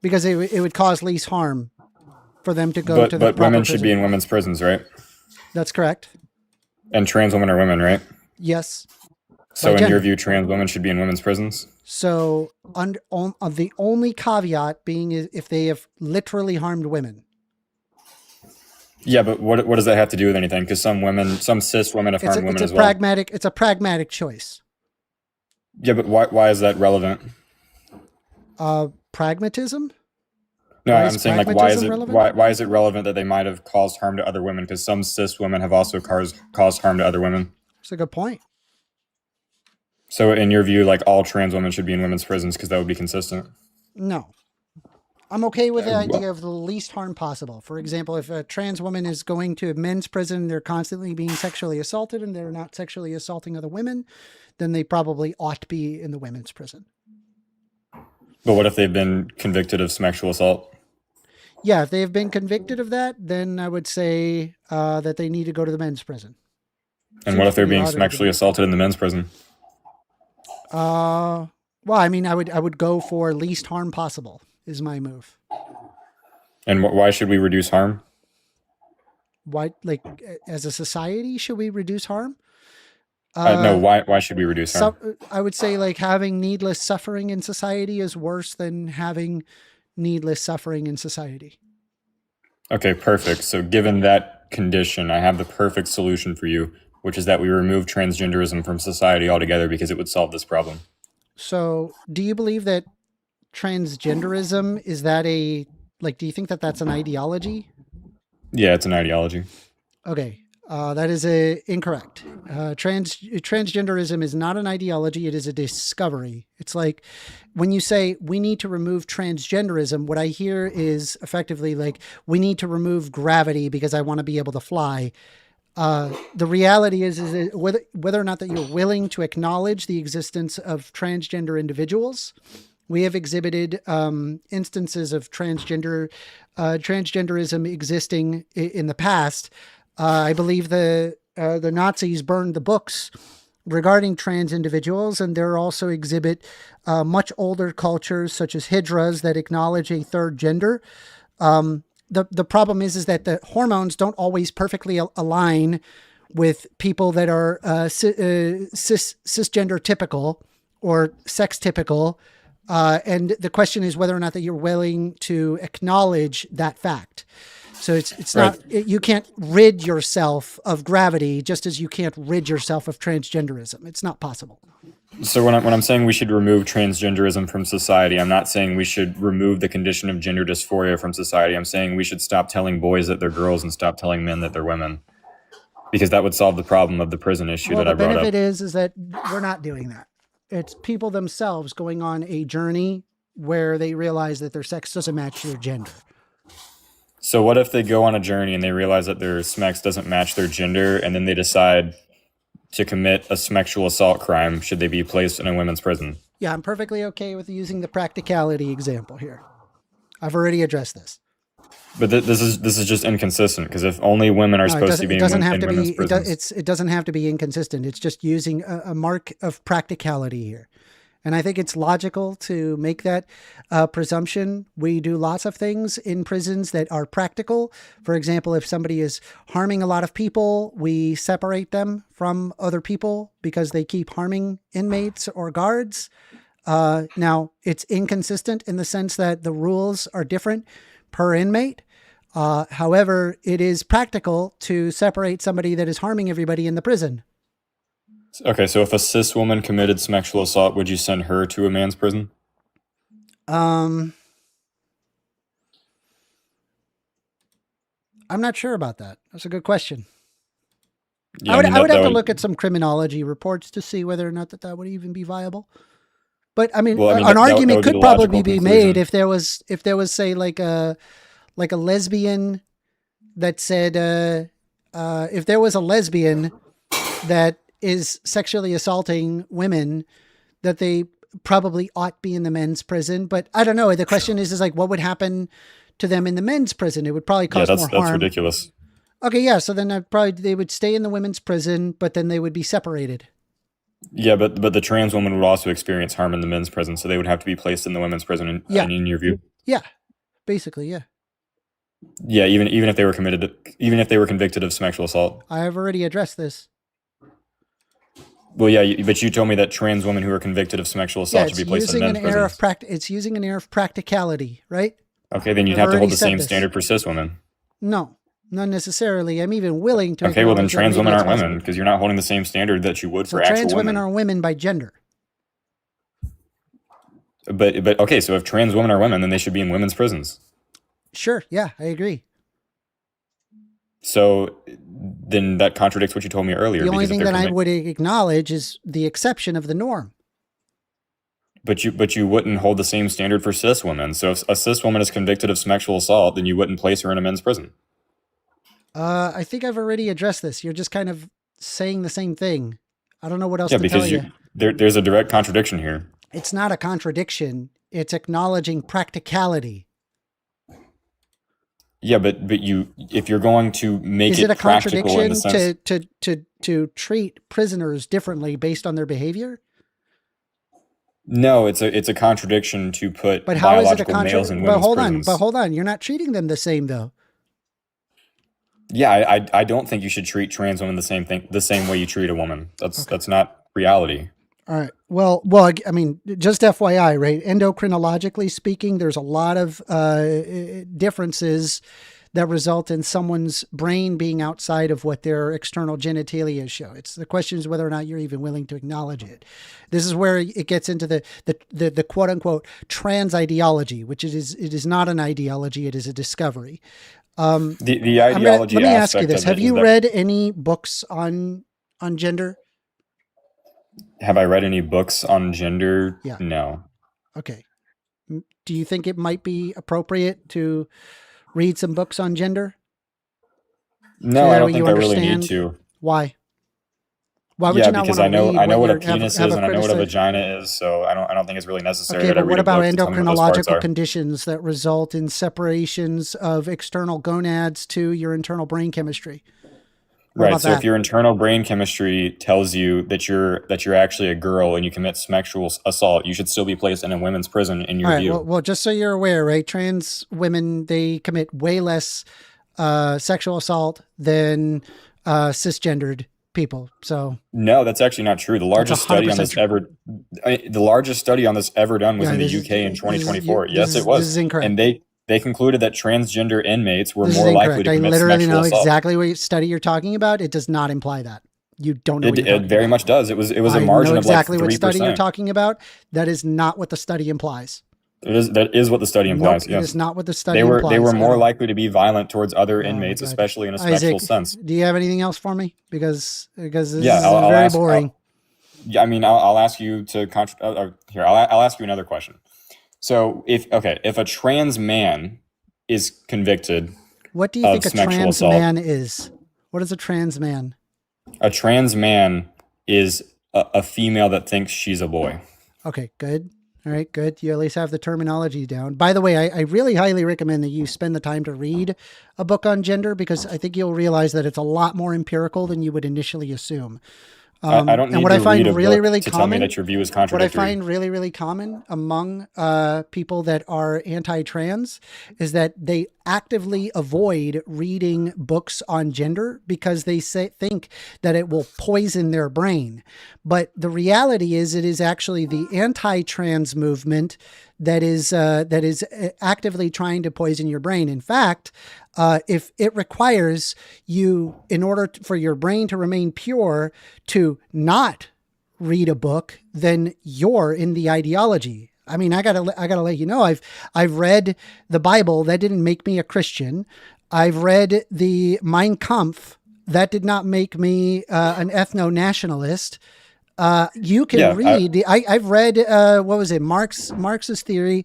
Because it would cause least harm for them to go to the But women should prison. be in women's prisons, right? That's correct. And trans women are women, right? Yes. So By in your gender. view, trans women should be in women's prisons? So the only caveat being is if they have literally harmed women. Yeah, but what does that have to do with anything? Because some cis women have harmed women as well. It's a pragmatic choice. Yeah, but why is that relevant? Pragmatism? No, Why I'm is saying like pragmatism relevant? why is it relevant that they might have caused harm to other women? Because some cis women have also caused harm to other women. That's a good point. So in your view, like all trans women should be in women's prisons because that would be consistent? No. I'm okay with the well- idea of the least harm possible. For example, if a trans woman is going to a men's prison, they're constantly being sexually assaulted and they're not sexually assaulting other women, then they probably ought to be in the women's prison. But what if they've been convicted of sexual assault? Yeah, if they have been convicted of that, then I would say that they need to go to the men's prison. And Seems what if they're pretty being odd sexually argument. assaulted in the men's prison? Well, I mean, I would go for least harm possible is my move. And why should we reduce harm? Why, like, as a society, should we reduce harm? No, why should we reduce harm? I would say like having needless suffering in society is worse than having needless suffering in society. Okay, perfect. So given that condition, I have the perfect solution for you, which is that we remove transgenderism from society altogether because it would solve this problem. So do you believe that transgenderism, is that do you think that that's an ideology? Yeah, it's an ideology. Okay. That is incorrect. Transgenderism is not an ideology. It is a discovery. It's like when you say we need to remove transgenderism, what I hear is effectively like we need to remove gravity because I want to be able to fly. The reality is whether or not that you're willing to acknowledge the existence of transgender individuals. We have exhibited instances of transgenderism existing in the past. I believe the Nazis burned the books regarding trans individuals, and there also exhibit much older cultures such as Hydras that acknowledge a third gender. The problem is that the hormones don't always perfectly align with people that are cisgender typical or sex typical. And the question is whether or not that you're willing to acknowledge that fact. So it's not, you can't rid yourself of gravity just as you can't rid yourself of transgenderism. It's not possible. So when I'm saying we should remove transgenderism from society, I'm not saying we should remove the condition of gender dysphoria from society. I'm saying we should stop telling boys that they're girls and stop telling men that they're women, because that would solve the problem of the prison issue that I brought up. The benefit is that we're not doing that. It's people themselves going on a journey where they realize that their sex doesn't match their gender. So what if they go on a journey and they realize that their sex doesn't match their gender, and then they decide to commit a sexual assault crime? Should they be placed in a women's prison? Yeah, I'm perfectly okay with using the practicality example here. I've already addressed this. But this is just inconsistent, because if only women are supposed to be in women's prisons. It doesn't have to be inconsistent. It's just using a mark of practicality here. And I think it's logical to make that presumption. We do lots of things in prisons that are practical. For example, if somebody is harming a lot of people, we separate them from other people because they keep harming inmates or guards. Now, it's inconsistent in the sense that the rules are different per inmate. However, it is practical to separate somebody that is harming everybody in the prison. Okay, so if a cis woman committed sexual assault, would you send her to a man's prison? I'm not sure about that. That's a good question. Yeah, I would have to look at some criminology reports to see whether or not that would even be viable. But I mean, an argument could probably be made if there was say like a lesbian that said if there was a lesbian that is sexually assaulting women, that they probably ought be in the men's prison. But I don't know. The question is like, what would happen to them in the men's prison? It would probably cause more harm. That's ridiculous. Okay, yeah. So then they would stay in the women's prison, but then they would be separated. Yeah, but the trans woman would also experience harm in the men's prison, so they would have to be placed in the women's prison. In your view? Yeah, basically, yeah. Yeah, even if they were convicted of sexual assault. I have already addressed this. Well, yeah, but you told me that trans women who are convicted of sexual assault should be placed in men's prisons. It's using an air of practicality, right? Okay, then you'd have to hold the same standard for cis women. No, not necessarily. I'm even willing to. Okay, well then trans women aren't women, because you're not holding the same standard that you would for actual women. Trans women are women by gender. But okay, so if trans women are women, then they should be in women's prisons. Sure, yeah, I agree. So then that contradicts what you told me earlier. The only thing that I would acknowledge is the exception of the norm. But you wouldn't hold the same standard for cis women. So if a cis woman is convicted of sexual assault, then you wouldn't place her in a men's prison. I think I've already addressed this. You're just kind of saying the same thing. I don't know what else to tell you. There's a direct contradiction here. It's not a contradiction. It's acknowledging practicality. Yeah, but if you're going to make Is it a practical in contradiction the sense, to treat prisoners differently based on their behavior? no, it's a contradiction to put But how is it a biological males in contradiction? women's prisons. But hold on, you're not treating them the same though. Yeah, I don't think you should treat trans women the same way you treat a woman. That's not reality. All right. Well, I mean, just FYI, right? Endocrinologically speaking, there's a lot of differences that result in someone's brain being outside of what their external genitalia show. It's the question is whether or not you're even willing to acknowledge it. This is where it gets into the quote unquote trans ideology, which it is not an ideology. It is a discovery. The ideology. Let me ask you this: aspect of it have is you that- read any books on gender? Have I read any books on gender? Yeah. No. Okay. Do you think it might be appropriate to read some books on gender? No, So I that don't way think you I really need understand to. Why? Why would Yeah, you not because want to read I know what a you're- have penis have is a and I know what a critici- vagina is, so I don't think it's really necessary Okay, that I but read what a about book to tell me what those parts endocrinological are. conditions that result in separations of external gonads to your internal brain chemistry? What Right. about So that? if your internal brain chemistry tells you that you're actually a girl and you commit sexual assault, you should still be placed in a women's prison in your All right. view. Well, just so you're aware, right? Trans women, they commit way less sexual assault than cisgendered people. So No, that's actually not true. The largest study on 100% this the largest study on this ever done was Yeah, in the this is- UK in this is- 2024. this Yes, is- it was. this is incorrect. And they concluded that transgender inmates were this more is likely incorrect. to I commit literally sexual know assault. exactly what study you're talking about. It does not imply that. You don't know what you're It talking very about. much does. It was a I margin know of exactly like what study you're 3%. talking about. That is not what the study implies. That is what the study implies. Nope, yes. it is not what the study They were implies. more at all. likely to be violent towards other Oh my inmates, God. especially in a sexual Isaac, sense. do you have anything else for me? Because this Yeah, is I'll very ask- boring. Yeah, I mean, I'll ask you to here. I'll ask you another question. So if a trans man is convicted, What do you of think a sexual trans assault. man is? What is a trans man? a trans man is a female that thinks she's a boy. Okay, good. All right, good. You at least have the terminology down. By the way, I really highly recommend that you spend the time to read a book on gender because I think you'll realize that it's a lot more empirical than you would initially assume. I don't need and what to I find read a really, book really to tell me common, that your view is what I contradictory. find really, really common among people that are anti-trans is that they actively avoid reading books on gender because they think that it will poison their brain. But the reality is it is actually the anti-trans movement that is actively trying to poison your brain. In fact, if it requires you, in order for your brain to remain pure, to not read a book, then you're in the ideology. I mean, I gotta let you know, I've read the Bible. That didn't make me a Christian. I've read the Mein Kampf. That did not make me an ethno-nationalist. You can read. I've read what was it, Marx's theory.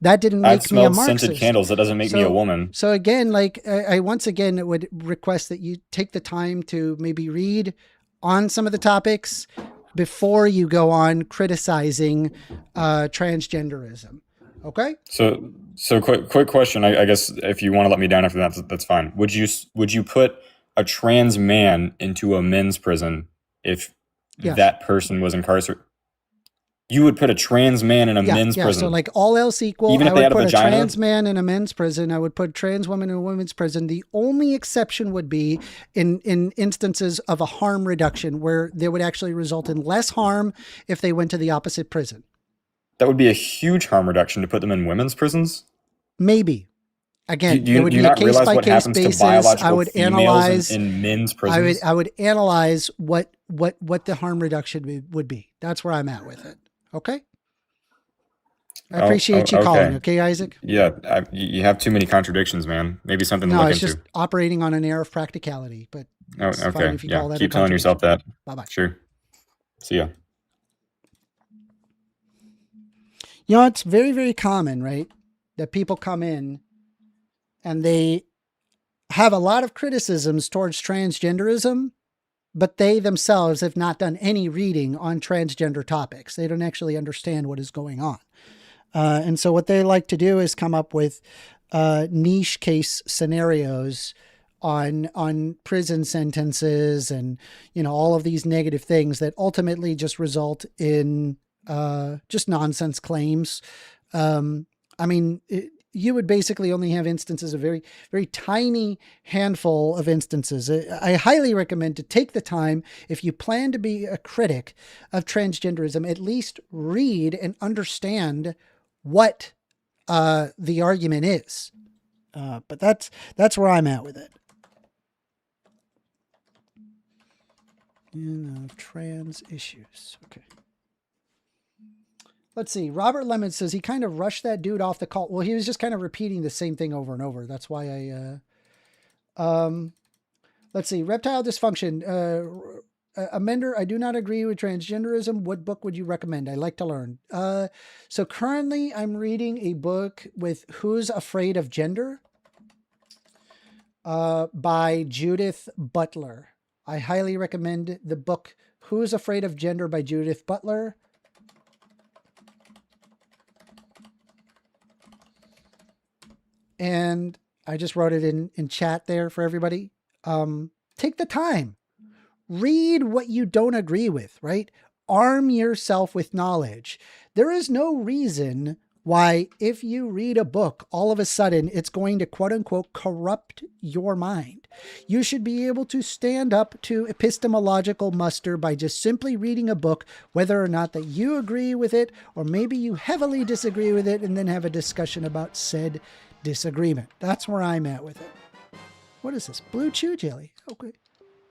That didn't make I've me a smelled Marxist. scented candles. That doesn't make me a woman. So again, like I once again would request that you take the time to maybe read on some of the topics before you go on criticizing transgenderism. Okay. So quick question. I guess if you want to let me down after that, that's fine. Would you put a trans man into a men's prison if Yes. that person was incarcerated? You would put a trans man in a men's prison. So like all else equal, Even if I they would had a put a vagina? trans man in a men's prison. I would put a trans woman in a women's prison. The only exception would be in instances of a harm reduction where they would actually result in less harm if they went to the opposite prison. That would be a huge harm reduction to put them in women's prisons. Maybe. Again, it would do you be a not realize what case-by-case happens basis. to biological I would females analyze in men's prisons? I would analyze what the harm reduction would be. That's where I'm at with it. Okay. I appreciate you calling. Okay, Isaac. Yeah, you have too many contradictions, man. Maybe something to No, look it's into. just operating on an air of practicality. But Oh, it's fine okay. if you Yeah, call that a keep telling yourself that. Bye-bye. Sure. See ya. You know, it's very, very common, right? That people come in and they have a lot of criticisms towards transgenderism, but they themselves have not done any reading on transgender topics. They don't actually understand what is going on. And so what they like to do is come up with niche case scenarios on prison sentences and, all of these negative things that ultimately just result in just nonsense claims. You would basically only have instances, a very, very tiny handful of instances. I highly recommend to take the time, if you plan to be a critic of transgenderism, at least read and understand what the argument is. But that's where I'm at with it. Trans issues. Okay. Let's see. Robert Lemon says he kind of rushed that dude off the call. Well, he was just kind of repeating the same thing over and over. That's why let's see. Reptile dysfunction. Amender, I do not agree with transgenderism. What book would you recommend? I like to learn. So currently I'm reading a book with Who's Afraid of Gender by Judith Butler. I highly recommend the book Who's Afraid of Gender by Judith Butler. And I just wrote it in chat there for everybody. Take the time. Read what you don't agree with, right? Arm yourself with knowledge. There is no reason why, if you read a book, all of a sudden it's going to quote unquote corrupt your mind. You should be able to stand up to epistemological muster by just simply reading a book, whether or not that you agree with it, or maybe you heavily disagree with it, and then have a discussion about said disagreement. That's where I'm at with it. What is this? Blue chew jelly. Okay.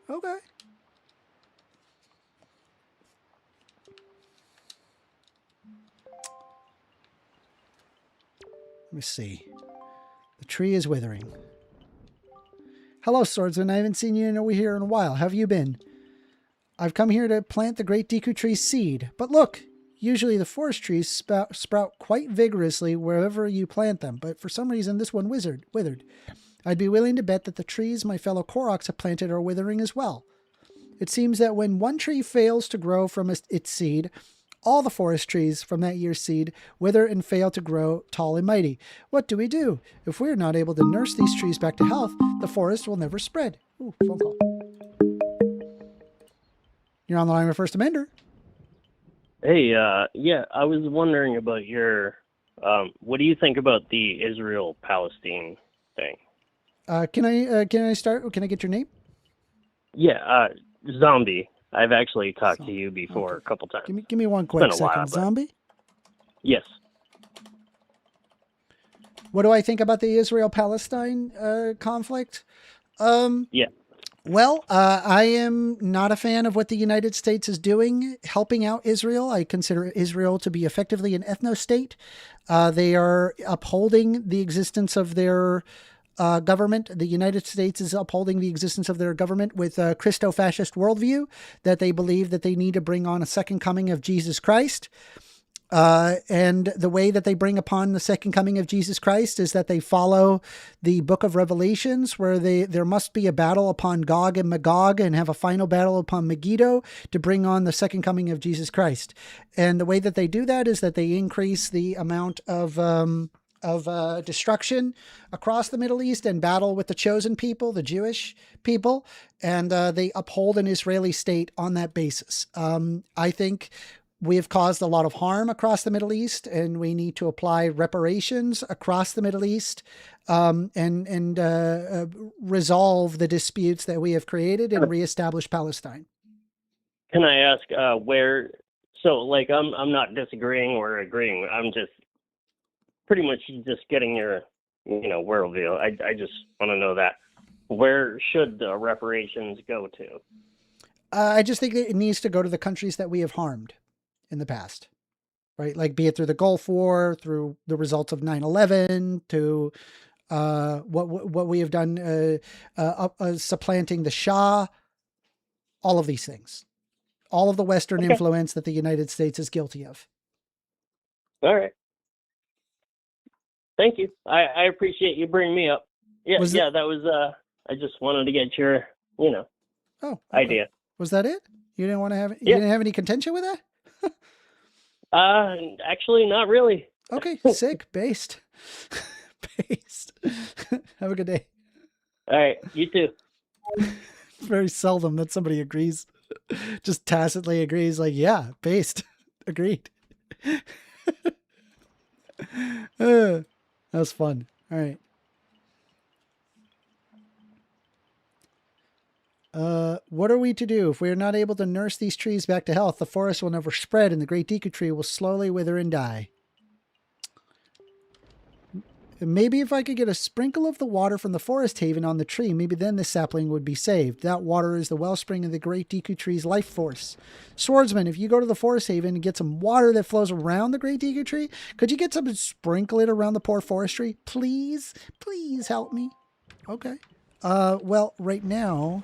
Okay. Let me see. The tree is withering. Hello, Swordsman. I haven't seen you here in a while. How have you been? I've come here to plant the Great Deku Tree's seed. But look, usually the forest trees sprout quite vigorously wherever you plant them. But for some reason, this one withered. I'd be willing to bet that the trees my fellow Koroks have planted are withering as well. It seems that when one tree fails to grow from its seed, all the forest trees from that year's seed wither and fail to grow tall and mighty. What do we do? If we're not able to nurse these trees back to health, the forest will never spread. Ooh, phone call. You're on the line with 1stAmender. Hey, yeah, I was wondering about your, what do you think about the Israel-Palestine thing? Can I start? Can I get your name? Yeah, Zombie. I've actually talked to you before a couple times. Give me one quick second. While, Zombie? Yes. What do I think about the Israel-Palestine conflict? Yeah. Well, I am not a fan of what the United States is doing, helping out Israel. I consider Israel to be effectively an ethno-state. They are upholding the existence of their government. The United States is upholding the existence of their government with a Christo-fascist worldview that they believe that they need to bring on a second coming of Jesus Christ. And the way that they bring upon the second coming of Jesus Christ is that they follow the book of Revelations, where there must be a battle upon Gog and Magog and have a final battle upon Megiddo to bring on the second coming of Jesus Christ. And the way that they do that is that they increase the amount of destruction across the Middle East and battle with the chosen people, the Jewish people, and they uphold an Israeli state on that basis. I think we have caused a lot of harm across the Middle East, and we need to apply reparations across the Middle East and resolve the disputes that we have created and reestablish Palestine. Can I ask where? So, like, I'm not disagreeing or agreeing. I'm just pretty much just getting your, worldview. I just want to know that. Where should the reparations go to? I just think it needs to go to the countries that we have harmed in the past, right? Like, be it through the Gulf War, through the results of 9/11, to what we have done, supplanting the Shah, all of these things, all of the Western influence that the United States is guilty of. All right. Thank you. I appreciate you bringing me up. Yeah, that was, I just wanted to get your, idea. Was that it? You didn't want to have, you didn't have any contention with that? Actually, not really. Okay, sick, based. Based. Have a good day. All right, you too. Very seldom that somebody agrees, just tacitly agrees, like, yeah, based. Agreed. That was fun. All right. What are we to do? If we are not able to nurse these trees back to health, the forest will never spread and the great Deku tree will slowly wither and die. Maybe if I could get a sprinkle of the water from the forest haven on the tree, maybe then the sapling would be saved. That water is the wellspring of the great Deku tree's life force. Swordsman, if you go to the forest haven and get some water that flows around the great Deku tree, could you get some and sprinkle it around the poor forestry? Please? Please help me. Okay. Well, right now,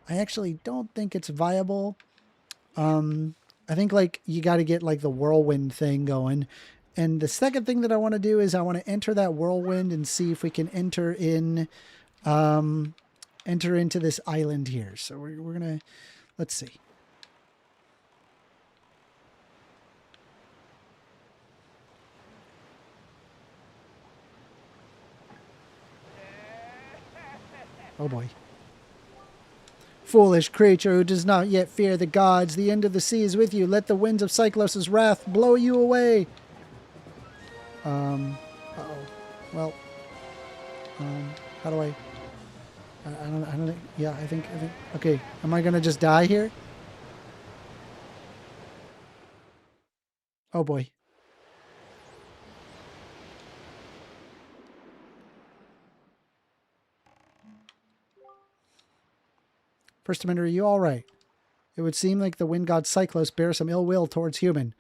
I actually don't think it's viable. I think like you got to get like the whirlwind thing going. And the second thing that I want to do is I want to enter that whirlwind and see if we can enter into this island here. So we're going to, let's see. Oh boy. Foolish creature who does not yet fear the gods, the end of the sea is with you. Let the winds of Cyclos' wrath blow you away. Uh-oh. Well, how do I don't think, yeah, I think, okay. Am I going to just die here? Oh boy. First Amender, are you all right? It would seem like the wind god Cyclos bears some ill will towards human.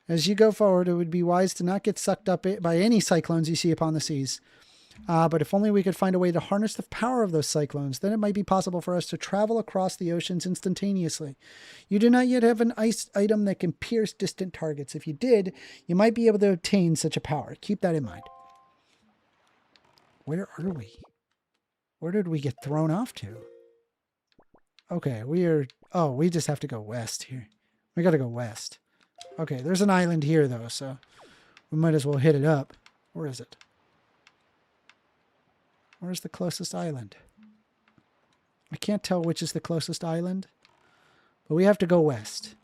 As you go forward, it would be wise to not get sucked up by any cyclones you see upon the seas. But if only we could find a way to harness the power of those cyclones, then it might be possible for us to travel across the oceans instantaneously. You do not yet have an ice item that can pierce distant targets. If you did, you might be able to obtain such a power. Keep that in mind. Where are we? Where did we get thrown off to? Okay, we just have to go west here. We got to go west. Okay, there's an island here, though, so we might as well hit it up. Where is it? Where's the closest island? I can't tell which is the closest island, but we have to go west.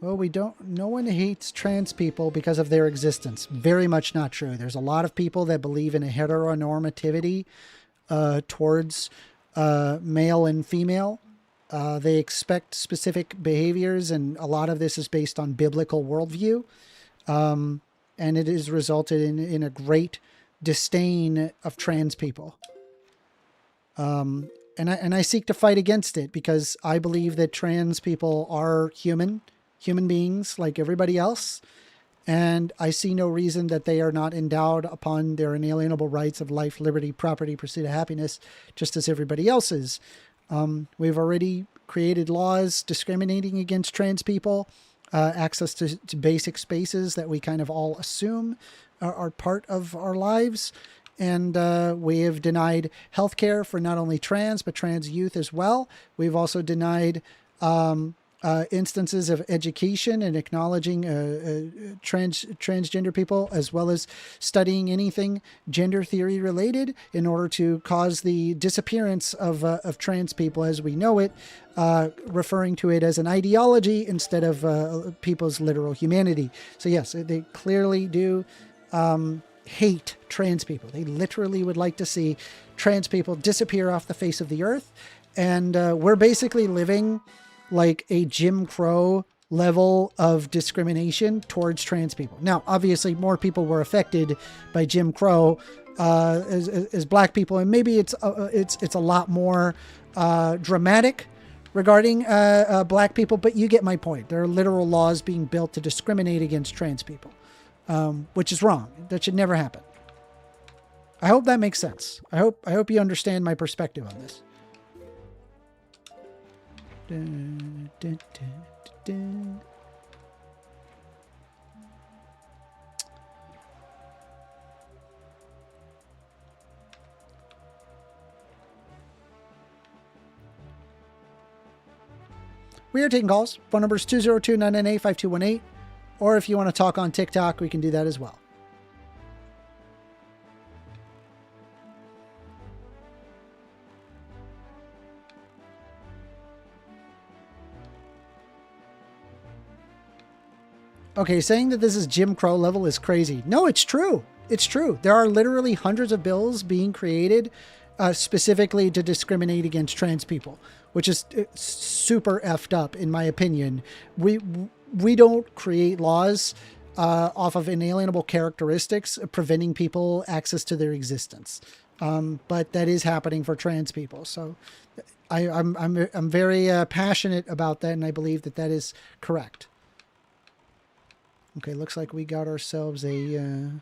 Well, no one hates trans people because of their existence. Very much not true. There's a lot of people that believe in a heteronormativity towards male and female. They expect specific behaviors, and a lot of this is based on biblical worldview. And it has resulted in a great disdain of trans people. And I seek to fight against it because I believe that trans people are human beings like everybody else. And I see no reason that they are not endowed upon their inalienable rights of life, liberty, property, pursuit of happiness, just as everybody else is. We've already created laws discriminating against trans people, access to basic spaces that we kind of all assume are part of our lives. And we have denied healthcare for not only trans, but trans youth as well. We've also denied instances of education and acknowledging transgender people, as well as studying anything gender theory related in order to cause the disappearance of trans people as we know it, referring to it as an ideology instead of people's literal humanity. So yes, they clearly do hate trans people. They literally would like to see trans people disappear off the face of the earth. And we're basically living like a Jim Crow level of discrimination towards trans people. Now, obviously, more people were affected by Jim Crow as black people, and maybe it's a lot more dramatic regarding black people. But you get my point. There are literal laws being built to discriminate against trans people, which is wrong. That should never happen. I hope that makes sense. I hope you understand my perspective on this. Dun, dun, dun, dun. We are taking calls. Phone number is 202-998-5218. Or if you want to talk on TikTok, we can do that as well. Okay, saying that this is Jim Crow level is crazy. No, it's true. It's true. There are literally hundreds of bills being created specifically to discriminate against trans people, which is super effed up, in my opinion. We don't create laws off of inalienable characteristics preventing people access to their existence, but that is happening for trans people. So I'm very passionate about that, and I believe that that is correct. Okay, looks like we got ourselves a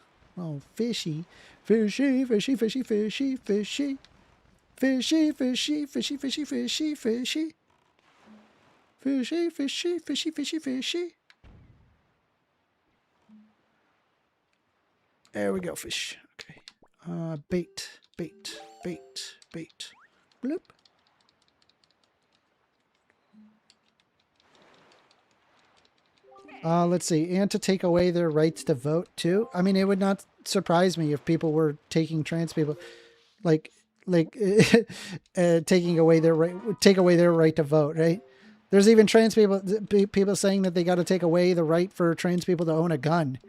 fishy, fishy, fishy, fishy, fishy, fishy, fishy, fishy, fishy, fishy, fishy, fishy, fishy, fishy, fishy, fishy, fishy, fishy. There we go, fish. Okay, bait, bait, bait, bait. Bloop. Let's see, and to take away their rights to vote too. I mean, it would not surprise me if people were taking trans people, taking away their right to vote. Right? There's even trans people saying that they got to take away the right for trans people to own a gun,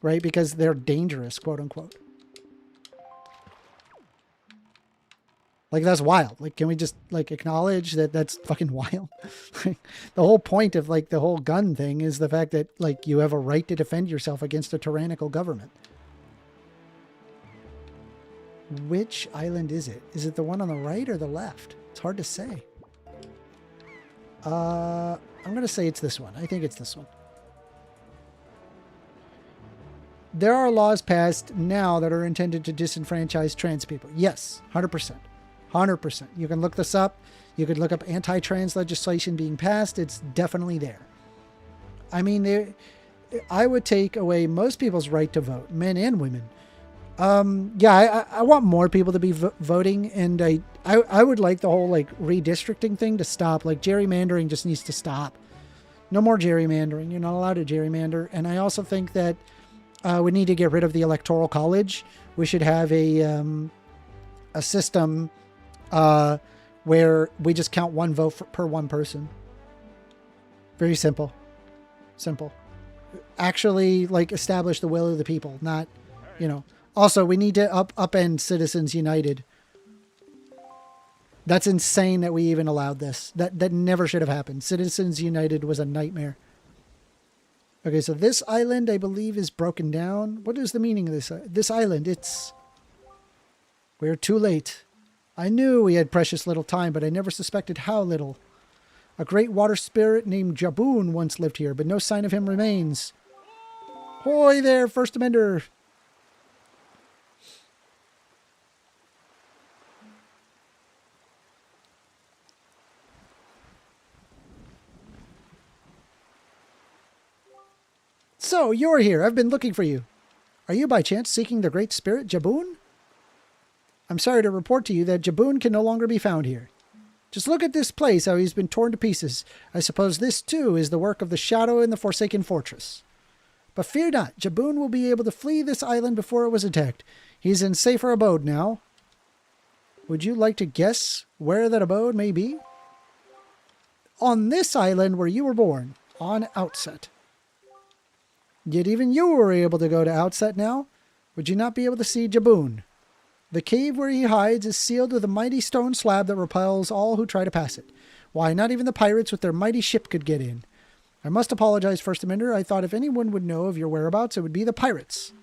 right? Because they're dangerous, quote unquote. Like, that's wild. Like, can we just, like, acknowledge that that's fucking wild? The whole point of, like, the whole gun thing is the fact that, like, you have a right to defend yourself against a tyrannical government. Which island is it? Is it the one on the right or the left? It's hard to say. I'm going to say it's this one. I think it's this one. There are laws passed now that are intended to disenfranchise trans people. Yes, 100%. 100%. You can look this up. You could look up anti-trans legislation being passed. It's definitely there. I mean, I would take away most people's right to vote, men and women. Yeah, I want more people to be voting, and I would like the whole, like, redistricting thing to stop. Like, gerrymandering just needs to stop. No more gerrymandering. You're not allowed to gerrymander. And I also think that we need to get rid of the Electoral College. We should have a system where we just count one vote per one person. Very simple. Simple. Actually, like, establish the will of the people, not, you know. Also, we need to upend Citizens United. That's insane that we even allowed this. That never should have happened. Citizens United was a nightmare. Okay, so this island, I believe, is broken down. What is the meaning of this island? We're too late. I knew we had precious little time, but I never suspected how little. A great water spirit named Jaboon once lived here, but no sign of him remains. Hoy there, 1stAmender. So, you're here. I've been looking for you. Are you by chance seeking the great spirit Jaboon? I'm sorry to report to you that Jaboon can no longer be found here. Just look at this place, how he's been torn to pieces. I suppose this, too, is the work of the Shadow in the Forsaken Fortress. But fear not, Jaboon will be able to flee this island before it was attacked. He's in safer abode now. Would you like to guess where that abode may be? On this island where you were born, on Outset. Yet even you were able to go to Outset now. Would you not be able to see Jaboon? The cave where he hides is sealed with a mighty stone slab that repels all who try to pass it. Why, not even the pirates with their mighty ship could get in. I must apologize, 1stAmender. I thought if anyone would know of your whereabouts, it would be the pirates.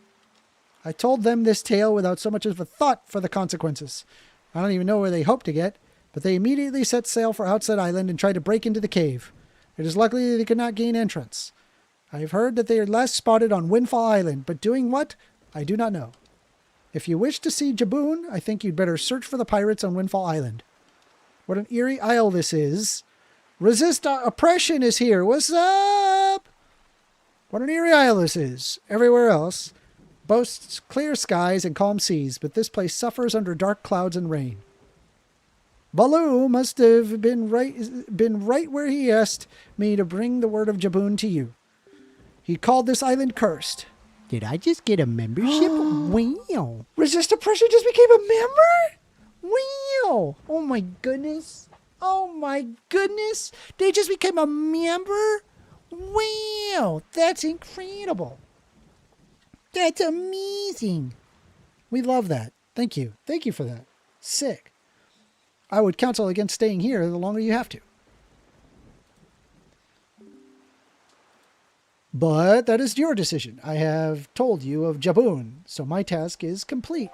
I told them this tale without so much as a thought for the consequences. I don't even know where they hoped to get, but they immediately set sail for Outset Island and tried to break into the cave. It is lucky they could not gain entrance. I have heard that they are last spotted on Windfall Island, but doing what? I do not know. If you wish to see Jaboon, I think you'd better search for the pirates on Windfall Island. What an eerie isle this is. Resist oppression is here. What's up? What an eerie isle this is. Everywhere else boasts clear skies and calm seas, but this place suffers under dark clouds and rain. Baloo must have been right where he asked me to bring the word of Jaboon to you. He called this island cursed. Did I just get a membership? Wow. Resist Oppression just became a member? Wow. Oh my goodness. Oh my goodness. They just became a member? Wow. That's incredible. That's amazing. We love that. Thank you. Thank you for that. Sick. I would counsel against staying here the longer you have to. But that is your decision. I have told you of Jaboon, so my task is complete.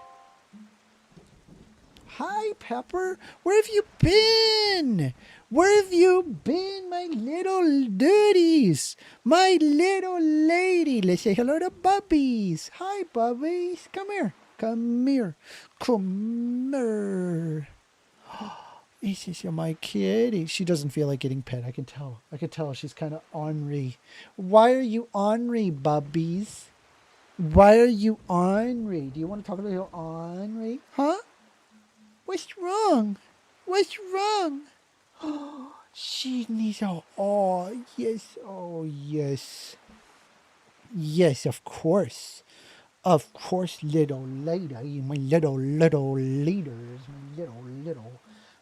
Hi, Pepper. Where have you been? Where have you been, my little duties? My little lady. Let's say hello to Bubbies. Hi, Bubbies. Come here. Come here. Come here. This is my kitty. She doesn't feel like getting pet. I can tell. I can tell she's kind of ornery. Why are you ornery, Bubbies? Why are you ornery? Do you want to talk about your ornery? Huh? What's wrong? What's wrong? Oh, she needs a... Oh, yes. Oh, yes. Yes, of course. Of course, little lady. My little leaders.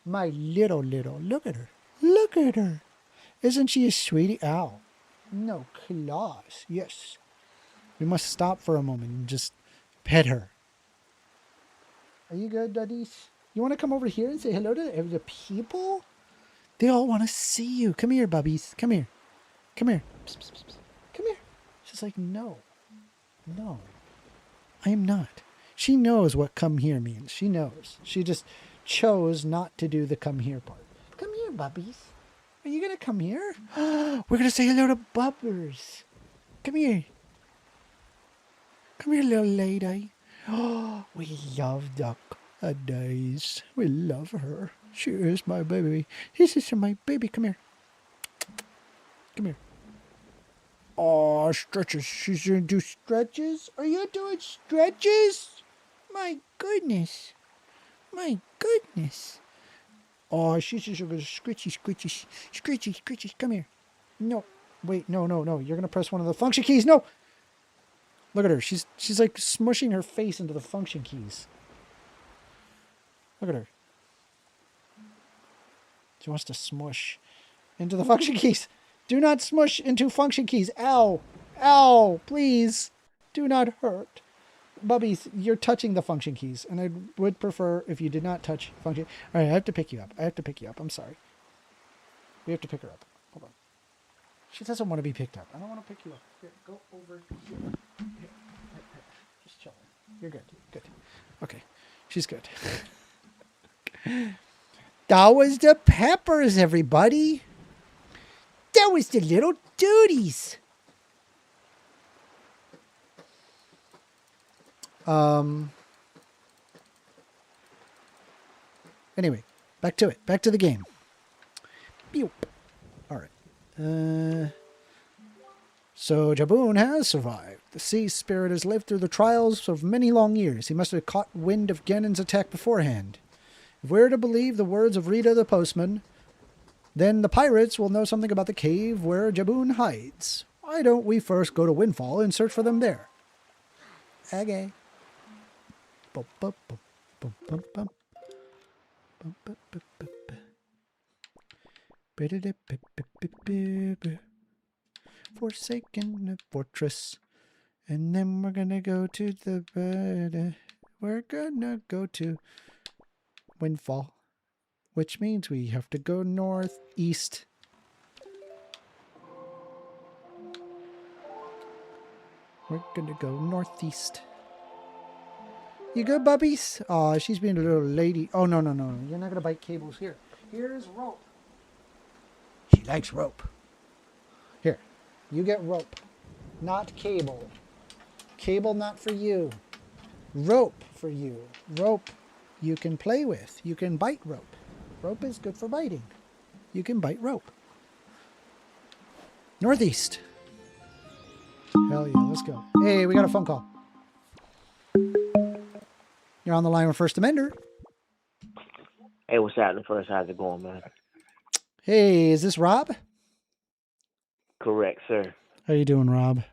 My little. Look at her. Look at her. Isn't she a sweetie? Ow. No, claws. Yes. We must stop for a moment and just pet her. Are you good, Duddies? You want to come over here and say hello to the people? They all want to see you. Come here, Bubbies. Come here. Come here. Psst, psst, psst, psst. Come here. She's like, no. No. I am not. She knows what come here means. She knows. She just chose not to do the come here part. Come here, Bubbies. Are you going to come here? We're going to say hello to Bubbers. Come here. Come here, little lady. Oh, we love Duck days. We love her. She is my baby. This is my baby. Come here. Come here. Oh, stretches. She's going to do stretches? Are you doing stretches? My goodness. My goodness. Oh, she's just going to scritchy. Come here. No. Wait, no. You're going to press one of the function keys. No. Look at her. She's like smushing her face into the function keys. Look at her. She wants to smush into the function keys. Do not smush into function keys. Ow. Ow. Please. Do not hurt. Bubbies, you're touching the function keys, and I would prefer if you did not touch function. All right, I have to pick you up. I'm sorry. We have to pick her up. Hold on. She doesn't want to be picked up. I don't want to pick you up. Here, go over here. Here. Just chill. You're good. Good. Okay. She's good. That was the Peppers, everybody. That was the little duties. Anyway, back to it. Back to the game. Pew. All right. So Jaboon has survived. The sea spirit has lived through the trials of many long years. He must have caught wind of Ganon's attack beforehand. If we're to believe the words of Rita the postman, then the pirates will know something about the cave where Jaboon hides. Why don't we first go to Windfall and search for them there? Okay. Bum, bum, bum, bum, bum, bum. Bum, bum, bum, bum, bum. Forsaken fortress. And then we're gonna go to the... we're gonna go to Windfall. Which means we have to go northeast. We're gonna go northeast. You good, Bubbies? Aw, she's being a little lady. Oh, no. You're not gonna bite cables. Here. Here's rope. She likes rope. Here. You get rope. Not cable. Cable not for you. Rope for you. Rope you can play with. You can bite rope. Rope is good for biting. You can bite rope. Northeast. Hell yeah, let's go. Hey, we got a phone call. You're on the line with 1stAmender. Hey, what's happening first? How's it going, man? Hey, is this Rob? Correct, sir. How you doing, Rob?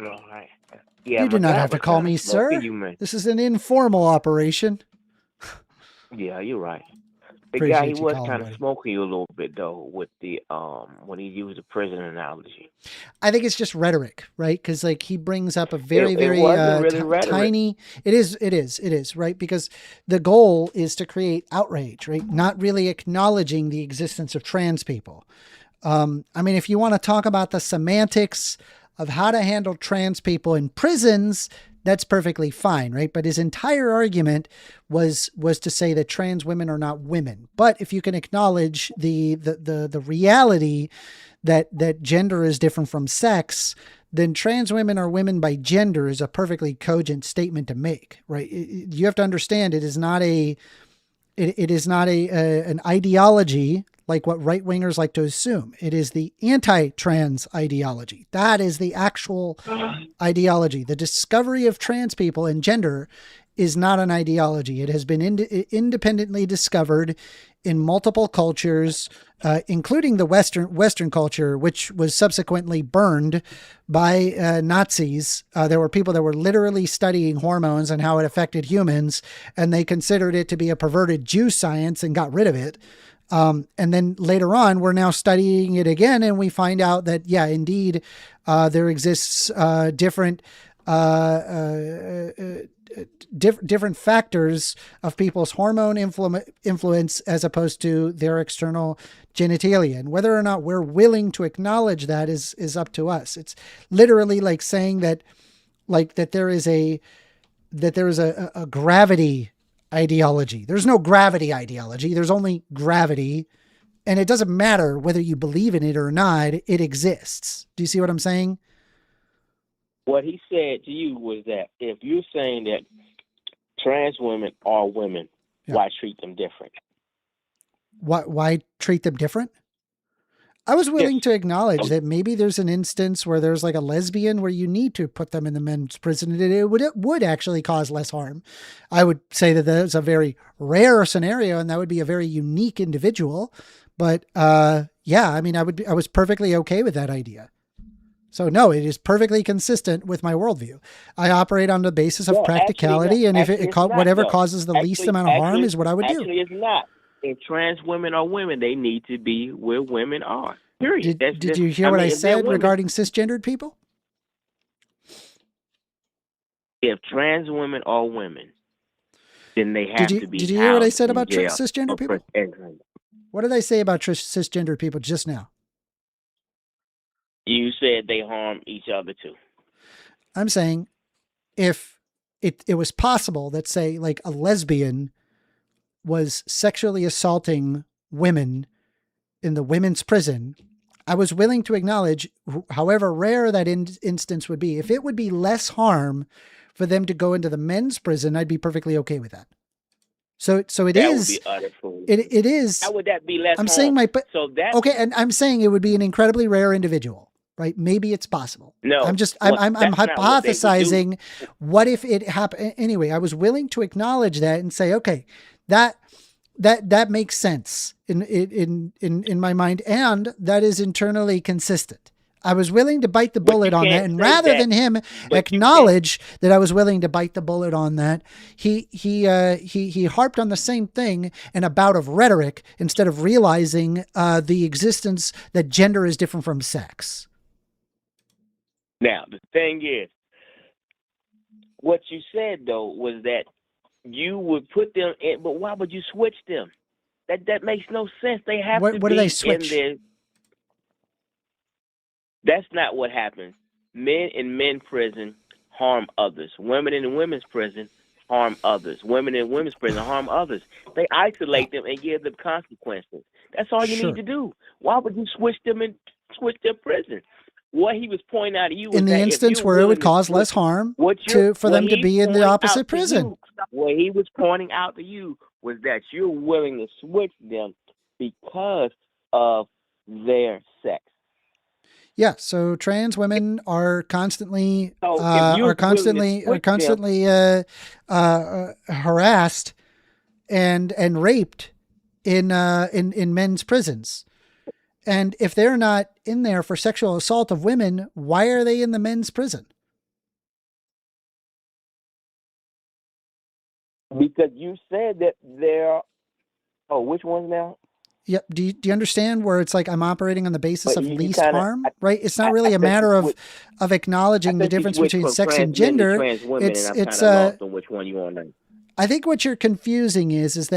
All right. Yeah, You do my not guy have to was call kinda me smoking sir. you, man. This is an informal operation. Yeah, you're right. The guy, he Appreciate you was calling, kind of buddy. smoking you a little bit though with the when he used the prison analogy. I think it's just rhetoric, right? Because like he brings up a very, It very wasn't really rhetoric. tiny. It is, right? Because the goal is to create outrage, right? Not really acknowledging the existence of trans people. I mean, if you want to talk about the semantics of how to handle trans people in prisons, that's perfectly fine, right? But his entire argument was to say that trans women are not women. But if you can acknowledge the reality that gender is different from sex, then trans women are women by gender is a perfectly cogent statement to make, right? You have to understand it is not an ideology like what right wingers like to assume. It is the anti-trans ideology. That is the actual ideology. The discovery of trans people and gender is not an ideology. It has been independently discovered in multiple cultures, including the Western culture, which was subsequently burned by Nazis. There were people that were literally studying hormones and how it affected humans, and they considered it to be a perverted Jew science and got rid of it. And then later on, we're now studying it again, and we find out that, yeah, indeed, there exists different factors of people's hormone influence as opposed to their external genitalia. And whether or not we're willing to acknowledge that is up to us. It's literally like saying that there is a gravity ideology. There's no gravity ideology. There's only gravity. And it doesn't matter whether you believe in it or not. It exists. Do you see what I'm saying? What he said to you was that if you're saying that trans women are women, why treat them different? Why treat them different? I was willing to acknowledge that maybe there's an instance where there's like a lesbian where you need to put them in the men's prison and it would actually cause less harm. I would say that that's a very rare scenario and that would be a very unique individual. But yeah, I mean, I was perfectly okay with that idea. So no, it is perfectly consistent with my worldview. I operate on the basis of practicality, and if whatever causes the least amount of harm is what I would do. Actually, it's not. If trans women are women, they need to be where women are. Period. Did you hear what I said regarding cisgendered people? If trans women are women, then they have to be. Did you hear what I said about jail cisgender people? What did I say about cisgendered people just now? You said they harm each other too. I'm saying if it was possible that, say, like a lesbian was sexually assaulting women in the women's prison, I was willing to acknowledge, however rare that instance would be, if it would be less harm for them to go into the men's prison, I'd be perfectly okay with that. So it that is. Would be utter fool. It is. How would that be less I'm harm? saying okay, and I'm saying it would be an incredibly rare individual, right? Maybe it's possible. No, I'm that's not what they would hypothesizing. What if it happened? Anyway, I was willing to acknowledge that and say, okay, that makes sense in my mind, and that is internally consistent. I was willing to bite the bullet on that, and rather than him acknowledge that I was willing to bite the bullet on that, he harped on the same thing in a bout of rhetoric instead of realizing the existence that gender is different from sex. Now the thing is, what you said though was that you would put them in, but why would you switch them? That makes no sense. They have to be what do they switch? in there. That's not what happens. Men in men's prison harm others. Women in women's prison harm others. Women in women's prison harm others. They isolate them and give them consequences. That's all you need to do. Why would you switch them and switch their prison? What he was pointing out to you was in the instance where it would cause less harm for them to be in the opposite prison. What he was pointing out to you was that you're willing to switch them because of their sex. Yeah, so trans women are constantly harassed and raped in men's prisons. And if they're not in there for sexual assault of women, why are they in the men's prison? Because you said that there. Oh, which ones now? Yep. Do you understand where it's like I'm operating on the basis But of you least kinda- harm, right? It's not really I a think matter you of switched- acknowledging the I think you difference switched between from sex and trans men to gender. trans women, It's and I'm it's kind of lost on which one you want to. I think what you're confusing is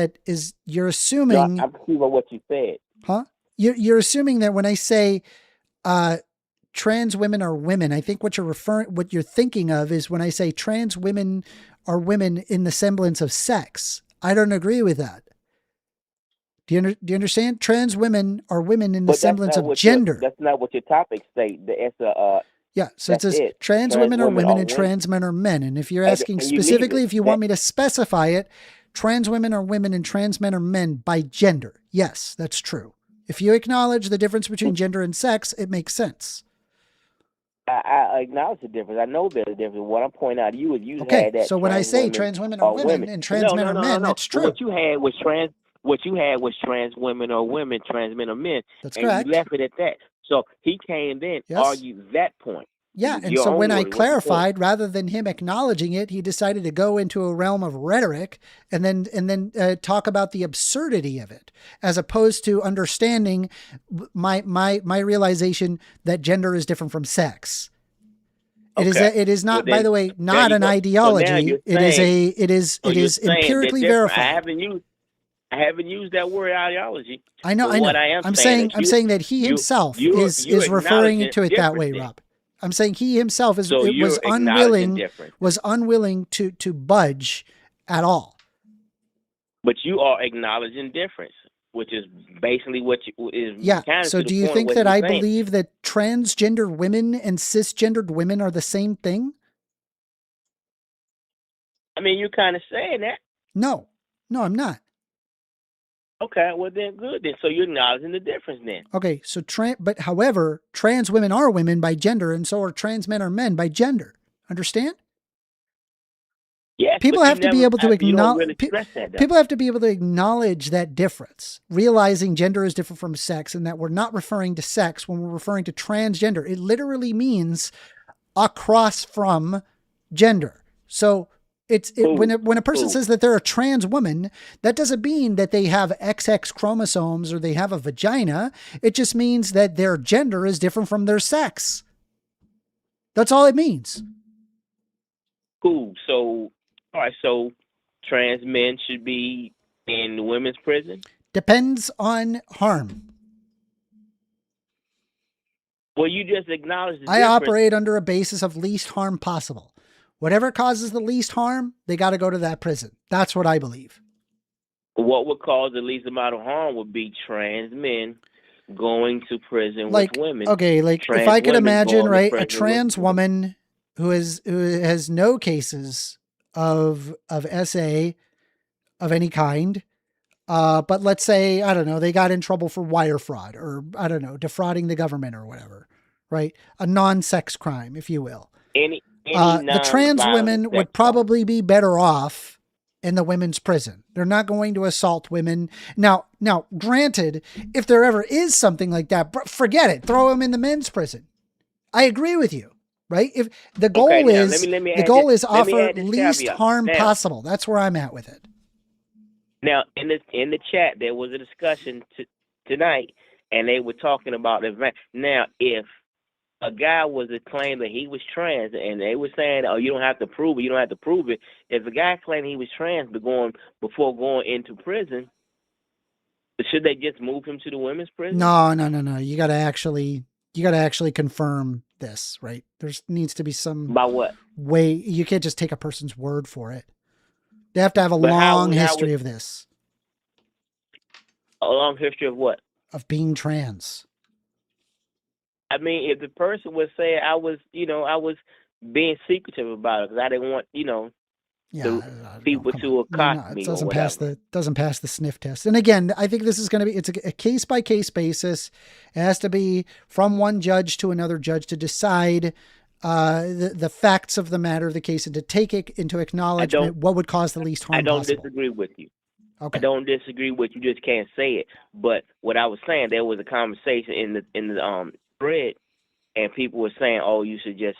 you're assuming. No, I'm confused about what you said. Huh? You're assuming that when I say trans women are women, I think what you're thinking of is when I say trans women are women in the semblance of sex. I don't agree with that. Do you understand? Trans women are women in the semblance of gender. That's not what your topic state. Yeah, so it says trans women are women and trans men are men. And if you're asking specifically if you want me to specify it, trans women are women and trans men are men by gender. Yes, that's true. If you acknowledge the difference between gender and sex, it makes sense. I acknowledge the difference. I know there's a difference. What I'm pointing out to you is you Okay, had that. so when I say trans women are women and trans men are men, that's true. What you had was trans. What you had was trans women are women, trans men are men. That's and correct. You left it at that. So he came then argued that point. Yeah, and so when I clarified, rather than him acknowledging it, he decided to go into a realm of rhetoric and then talk about the absurdity of it, as opposed to understanding my realization that gender is different from sex. It is not, by the way, not an ideology. It is empirically verified. I haven't used that word ideology. I know. What I am I'm saying that he himself is referring to it that way, Rob. I'm saying he himself was unwilling to budge at all. But you are acknowledging difference, which is basically what you is. Yeah. Kind of so do you think that I believe that transgender women and cisgendered women are the same thing? I mean, you're kind of saying that. No, I'm not. Okay, well then, good then. So you're acknowledging the difference then. Okay, so but however, trans women are women by gender, and so are trans men are men by gender. Understand? Yes. People have to be able to acknowledge. Really people have to be able to acknowledge that difference, realizing gender is different from sex, and that we're not referring to sex when we're referring to transgender. It literally means across from gender. So. When a person says that they're a trans woman, that doesn't mean that they have XX chromosomes or they have a vagina. It just means that their gender is different from their sex. That's all it means. Cool. So, all right. So, trans men should be in women's prison? Depends on harm. Well, you just acknowledged the I difference. operate under a basis of least harm possible. Whatever causes the least harm, they got to go to that prison. That's what I believe. What would cause the least amount of harm would be trans men going to prison with women. Okay, if I could imagine, right, a trans woman who has no cases of SA of any kind, but let's say, I don't know, they got in trouble for wire fraud or, I don't know, defrauding the government or whatever, right? A non-sex crime, if you will. The trans women would probably be better off in the women's prison. They're not going to assault women. Now, granted, if there ever is something like that, forget it. Throw them in the men's prison. I agree with you, right? If the goal is offer least harm possible. That's where I'm at with it. Now, in the chat, there was a discussion tonight, and they were talking about the now if a guy was to claim that he was trans, and they were saying, "Oh, you don't have to prove it. You don't have to prove it." If a guy claimed he was trans before going into prison, should they just move him to the women's prison? No. You got to actually confirm this, right? There needs to be some by what way. You can't just take a person's word for it. They have to have a long history of this. A long history of what? Of being trans. I mean, if the person would say I was being secretive about it because I didn't want, people to accost me. It doesn't pass the sniff test. And again, I think this is going to be, it's a case by case basis. It has to be from one judge to another judge to decide the facts of the matter of the case and to take it into acknowledgement what would cause the least harm possible. Disagree with you. Okay. I don't disagree with you, just can't say it. But what I was saying, there was a conversation in the thread, and people were saying, "Oh, you should just,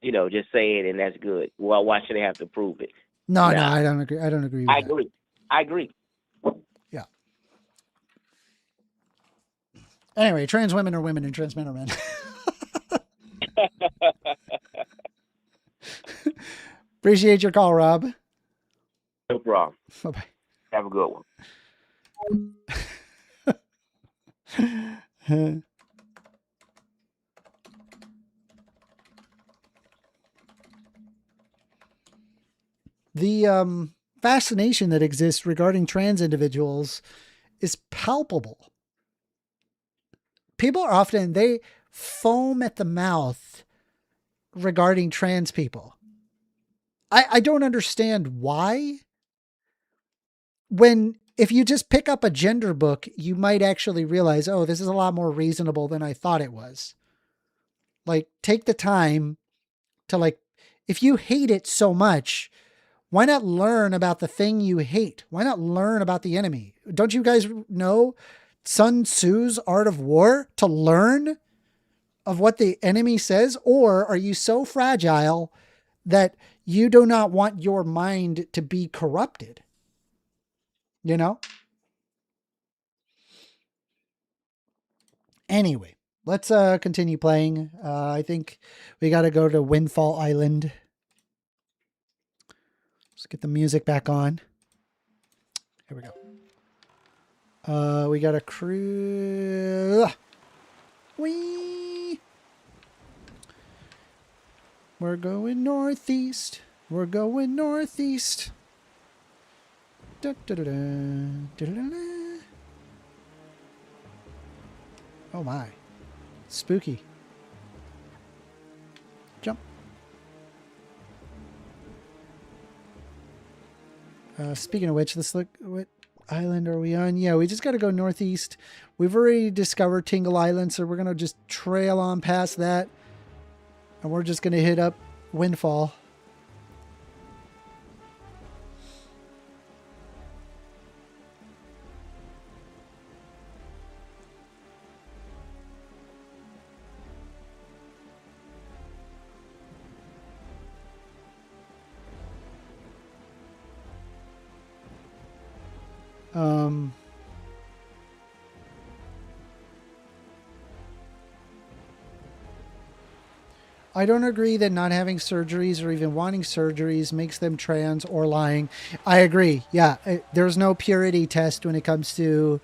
just say it, and that's good." Well, why should they have to prove it? No, Nah. I don't agree. I don't agree with that. I agree. Yeah. Anyway, trans women are women and trans men are men. Appreciate your call, Rob. No problem. Bye-bye. Have a good one. The fascination that exists regarding trans individuals is palpable. People are often, they foam at the mouth regarding trans people. I don't understand why. If you just pick up a gender book, you might actually realize, oh, this is a lot more reasonable than I thought it was. Like, take the time to if you hate it so much, why not learn about the thing you hate? Why not learn about the enemy? Don't you guys know Sun Tzu's Art of War to learn of what the enemy says? Or are you so fragile that you do not want your mind to be corrupted? Anyway, let's continue playing. I think we got to go to Windfall Island. Let's get the music back on. Here we go. We got a crew. Wee. We're going northeast. We're going northeast. Da, da, da, da, da, da, da. Oh my. Spooky. Jump. Speaking of which, let's look. What island are we on? Yeah, we just got to go northeast. We've already discovered Tingle Island, so we're going to just trail on past that. And we're just going to hit up Windfall. I don't agree that not having surgeries or even wanting surgeries makes them trans or lying. I agree. Yeah, there's no purity test when it comes to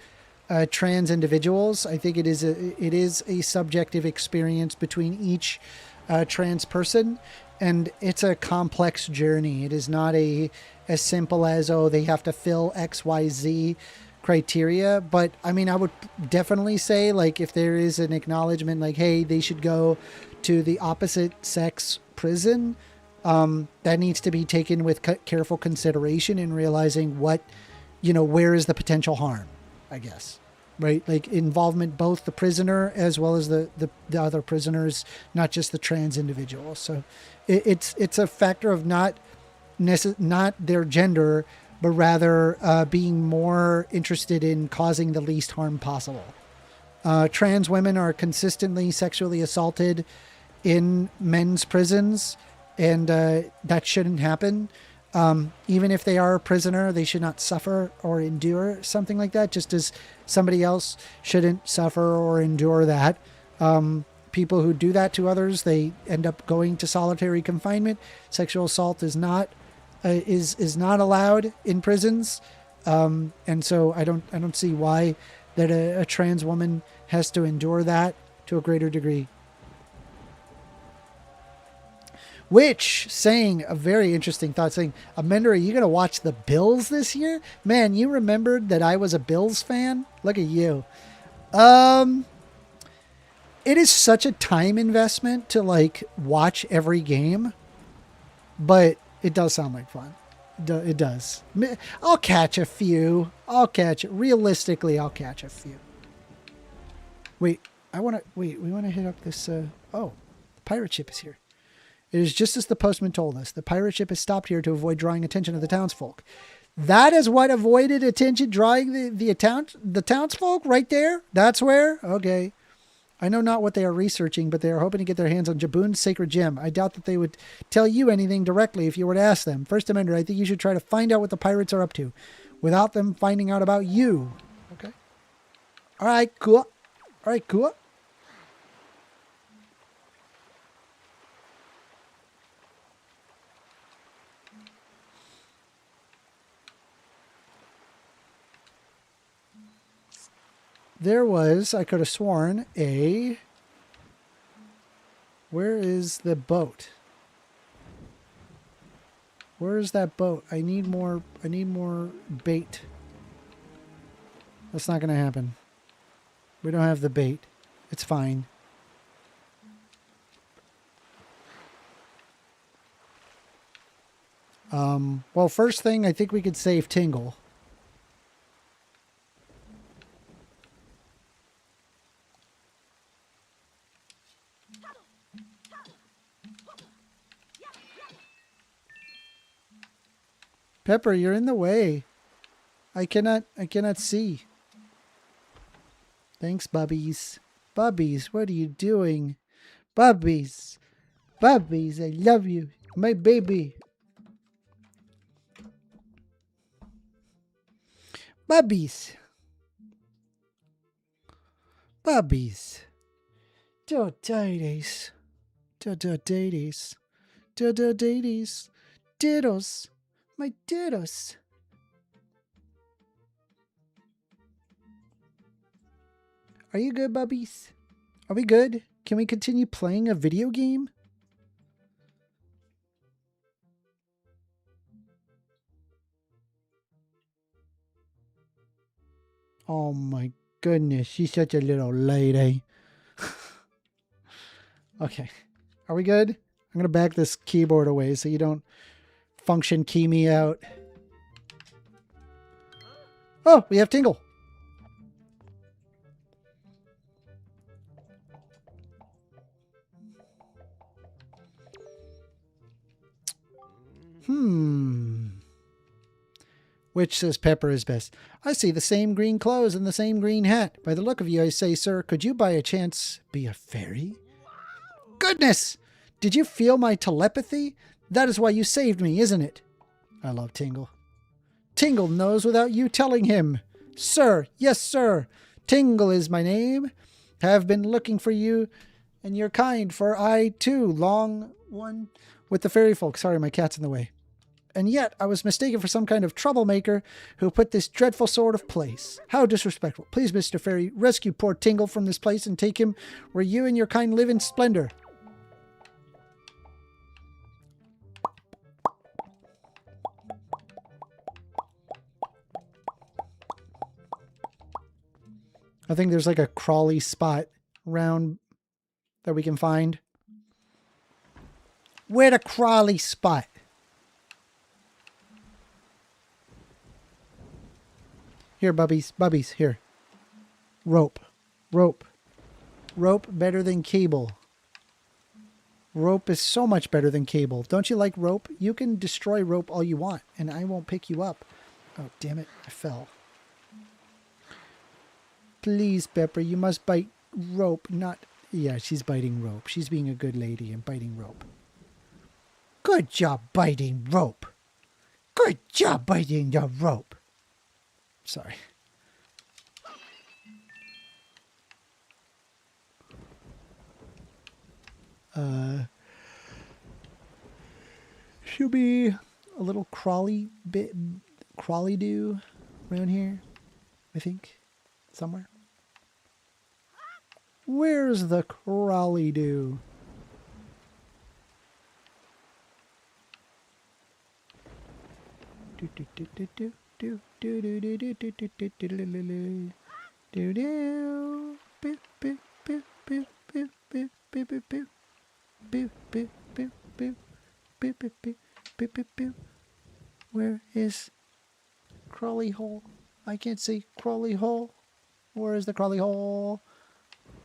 trans individuals. I think it is a subjective experience between each trans person, and it's a complex journey. It is not as simple as, oh, they have to fill XYZ criteria. But I mean, I would definitely say, like, if there is an acknowledgement like, hey, they should go to the opposite sex prison, that needs to be taken with careful consideration in realizing what, where is the potential harm, I guess, right? Like involvement, both the prisoner as well as the other prisoners, not just the trans individual. So it's a factor of not their gender, but rather being more interested in causing the least harm possible. Trans women are consistently sexually assaulted in men's prisons, and that shouldn't happen. Even if they are a prisoner, they should not suffer or endure something like that, just as somebody else shouldn't suffer or endure that. People who do that to others, they end up going to solitary confinement. Sexual assault is not allowed in prisons, and so I don't see why that a trans woman has to endure that to a greater degree. Which, saying a very interesting thought, saying, Amender, are you going to watch the Bills this year? Man, you remembered that I was a Bills fan? Look at you. It is such a time investment to watch every game, but it does sound like fun. It does. I'll catch a few. Realistically, I'll catch a few. Wait, we want to hit up this, the pirate ship is here. It is just as the postman told us. The pirate ship has stopped here to avoid drawing attention of the townsfolk. That is what avoided attention drawing the townsfolk right there? That's where? Okay. I know not what they are researching, but they are hoping to get their hands on Jaboon's sacred gem. I doubt that they would tell you anything directly if you were to ask them. 1stAmender, I think you should try to find out what the pirates are up to without them finding out about you. Okay. All right, cool. All right, cool. There was, I could have sworn, where is the boat? Where is that boat? I need more bait. That's not going to happen. We don't have the bait. It's fine. Well, first thing, I think we could save Tingle. Pepper, you're in the way. I cannot see. Thanks, Bubbies. Bubbies, what are you doing? Bubbies. Bubbies, I love you. My baby. Bubbies. Bubbies. Diddles. Diddles. Diddles. Diddles. My diddles. Are you good, Bubbies? Are we good? Can we continue playing a video game? Oh my goodness, she's such a little lady. Okay. Are we good? I'm going to back this keyboard away so you don't function key me out. Oh, we have Tingle. Which, says Pepper, is best? I see the same green clothes and the same green hat. By the look of you, I say, sir, could you by a chance be a fairy? Goodness! Did you feel my telepathy? That is why you saved me, isn't it? I love Tingle. Tingle knows without you telling him. Sir, yes, sir. Tingle is my name. Have been looking for you and your kind, for I, too, long one with the fairy folk. Sorry, my cat's in the way. And yet I was mistaken for some kind of troublemaker who put this dreadful sort of place. How disrespectful. Please, Mr. Fairy, rescue poor Tingle from this place and take him where you and your kind live in splendor. I think there's like a crawly spot around that we can find. Where the crawly spot? Here, Bubbies. Bubbies, here. Rope. Rope. Rope better than cable. Rope is so much better than cable. Don't you like rope? You can destroy rope all you want, and I won't pick you up. Oh, damn it. I fell. Please, Pepper, you must bite rope, not... Yeah, she's biting rope. She's being a good lady and biting rope. Good job biting rope. Good job biting the rope. Sorry. Should be a little crawly do around here, I think, somewhere. Where's the crawly do? Where is crawly hole? I can't see crawly hole. Where is the crawly hole?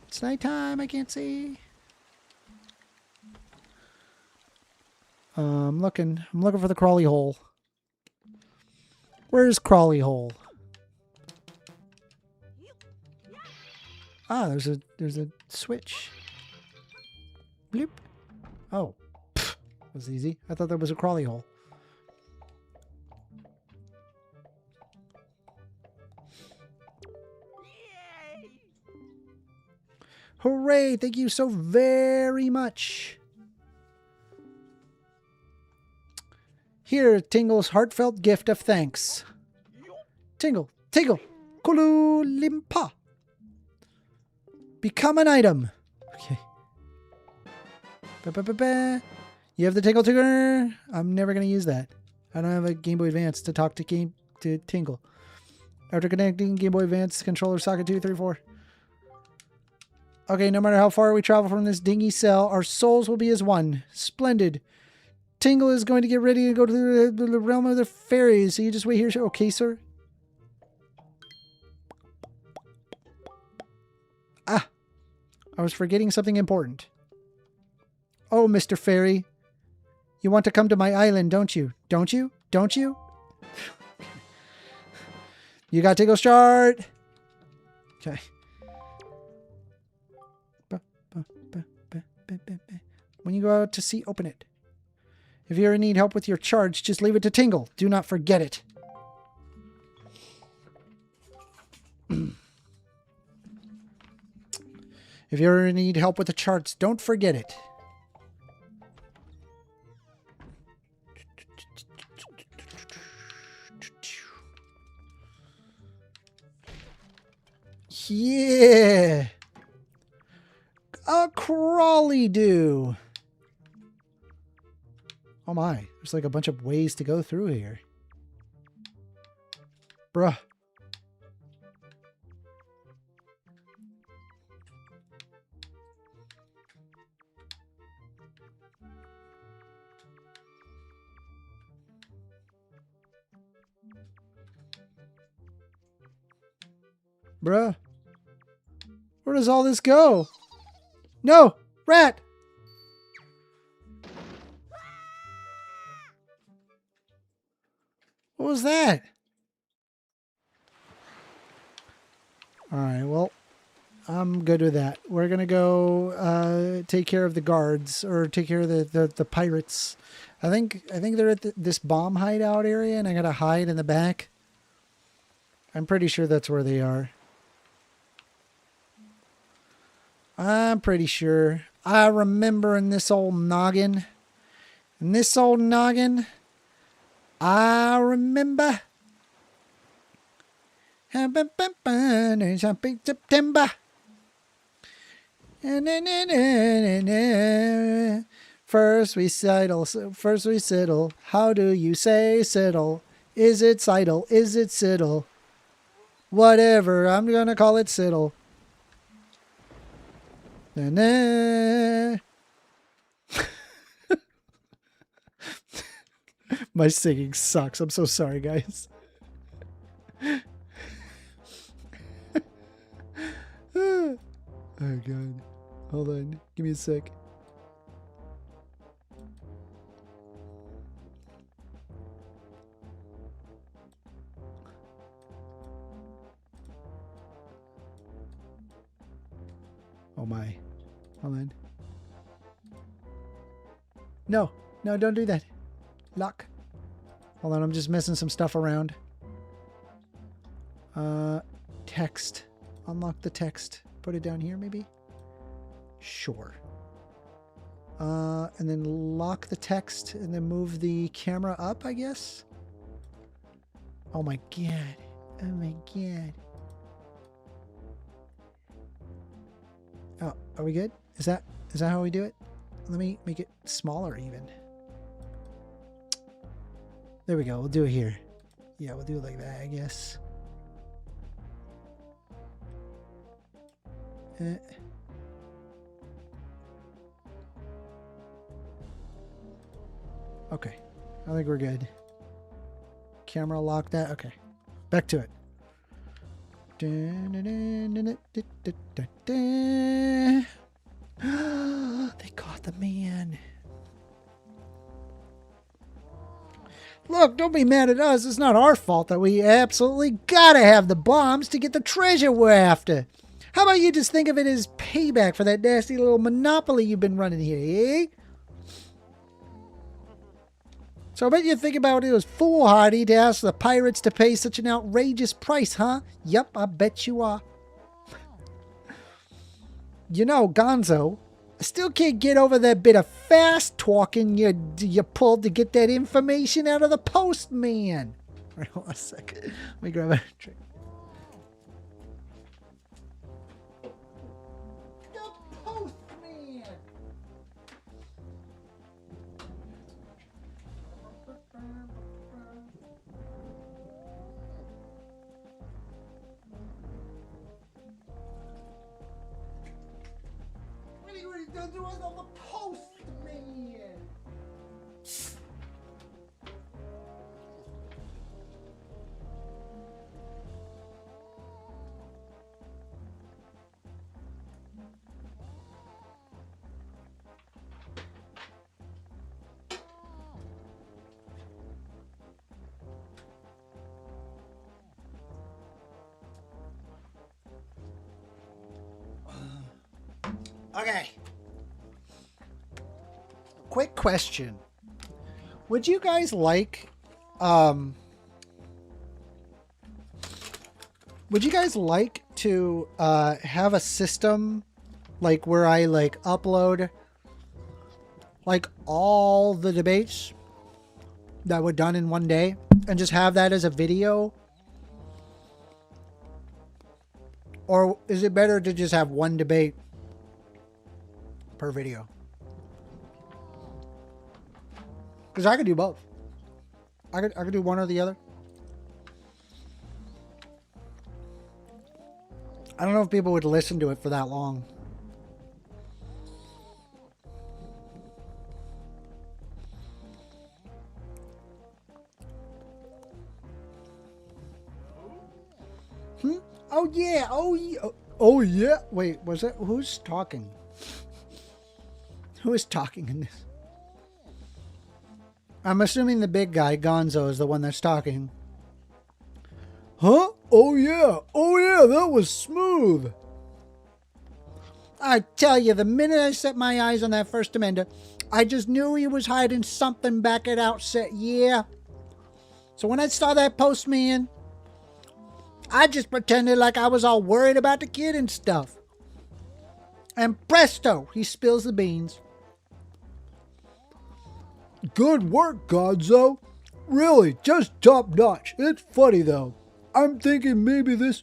It's nighttime. I can't see. I'm looking for the crawly hole. Where's Crawley Hole? Ah, there's a switch. Bloop. Oh. Pfft, that was easy. I thought that was a Crawley Hole. Hooray! Thank you so very much. Here, Tingle's heartfelt gift of thanks. Tingle, Tingle, Kulu Limpa. Become an item. Okay. Ba-ba-ba-ba. You have the Tingle Tingle. I'm never going to use that. I don't have a Game Boy Advance to talk to Tingle. After connecting Game Boy Advance controller socket 2, 3, 4. Okay, no matter how far we travel from this dingy cell, our souls will be as one. Splendid. Tingle is going to get ready to go to the realm of the fairies, so you just wait here. Okay, sir? Ah, I was forgetting something important. Oh, Mr. Fairy. You want to come to my island, don't you? Don't you? Don't you? You got Tingle's chart. Okay. When you go out to sea, open it. If you ever need help with your charge, just leave it to Tingle. Do not forget it. If you ever need help with the charts, don't forget it. Yeah. A crawly do. Oh my, there's like a bunch of ways to go through here. Bruh. Bruh. Where does all this go? No! Rat! What was that? Alright, well, I'm good with that. We're gonna go take care of the guards, or take care of the pirates. I think they're at this bomb hideout area, and I gotta hide in the back. I'm pretty sure that's where they are. I'm pretty sure. I remember in this old noggin. In this old noggin, I remember. September. First we settle. How do you say settle? Is it sidle? Is it siddle? Whatever, I'm gonna call it siddle. Na-na. My singing sucks. I'm so sorry, guys. Oh, God. Hold on. Give me a sec. Oh, my. Hold on. No. No, don't do that. Lock. Hold on, I'm just messing some stuff around. Text. Unlock the text. Put it down here, maybe? Sure. And then lock the text and then move the camera up, I guess? Oh my God. Oh my God. Oh, are we good? Is that how we do it? Let me make it smaller even. There we go. We'll do it here. Yeah, we'll do it like that, I guess. Okay. I think we're good. Camera lock that. Okay. Back to it. They caught the man. Look! Look, don't be mad at us. It's not our fault that we absolutely gotta have the bombs to get the treasure we're after. How about you just think of it as payback for that nasty little monopoly you've been running here, eh? So I bet you think about it was foolhardy to ask the pirates to pay such an outrageous price, huh? Yep, I bet you are. You know, Gonzo, I still can't get over that bit of fast talking you pulled to get that information out of the postman. Wait, hold on a second. Let me grab a drink. The postman. What are you doing on the postman? Okay. Quick question. Would you guys like to have a system like where I like upload like all the debates that were done in one day and just have that as a video? Or is it better to just have one debate per video? Because I could do both. I could do one or the other. I don't know if people would listen to it for that long. Oh yeah. Oh yeah. Oh yeah. Wait, was it? Who's talking? Who is talking in this? I'm assuming the big guy, Gonzo, is the one that's talking. Huh? Oh yeah. Oh yeah, that was smooth. I tell you, the minute I set my eyes on that 1stAmender, I just knew he was hiding something back at outset, yeah. So when I saw that postman, I just pretended like I was all worried about the kid and stuff. And presto, he spills the beans. Good work, Gonzo. Really, just top notch. It's funny though. I'm thinking maybe this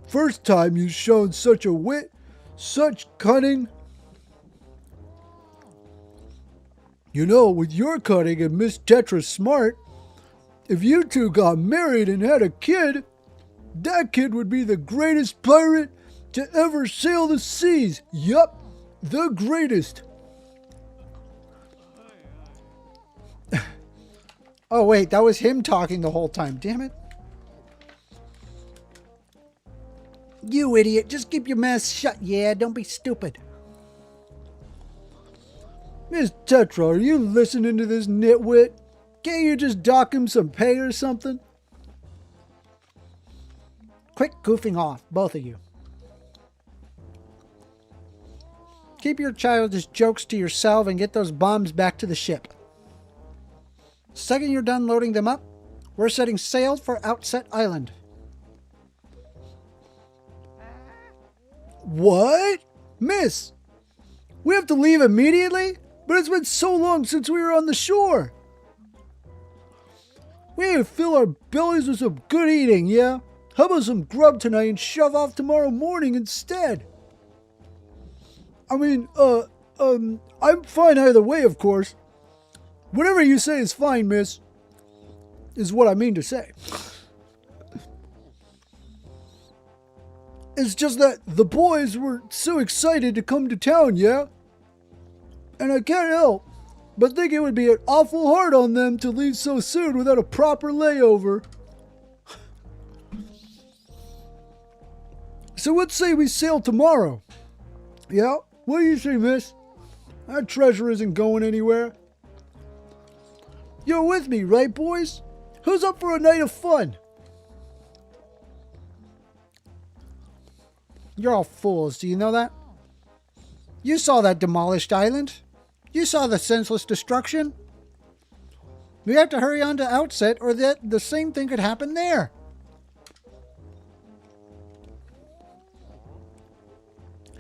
first time you've shown such a wit, such cunning. You know, with your cunning and Miss Tetra's smart, if you two got married and had a kid, that kid would be the greatest pirate to ever sail the seas. Yup, the greatest. Oh wait, that was him talking the whole time. Damn it. You idiot, just keep your mouth shut, yeah, don't be stupid. Miss Tetra, are you listening to this nitwit? Can't you just dock him some pay or something? Quit goofing off, both of you. Keep your childish jokes to yourself and get those bombs back to the ship. Second you're done loading them up, we're setting sail for Outset Island. What? Miss, we have to leave immediately? But it's been so long since we were on the shore. We need to fill our bellies with some good eating, yeah? How about some grub tonight and shove off tomorrow morning instead? I mean, I'm fine either way, of course. Whatever you say is fine, miss, is what I mean to say. It's just that the boys were so excited to come to town, yeah? And I can't help but think it would be an awful hard on them to leave so soon without a proper layover. So let's say we sail tomorrow. Yeah? What do you say, miss? That treasure isn't going anywhere. You're with me, right, boys? Who's up for a night of fun? You're all fools. Do you know that? You saw that demolished island. You saw the senseless destruction. We have to hurry on to Outset or the same thing could happen there.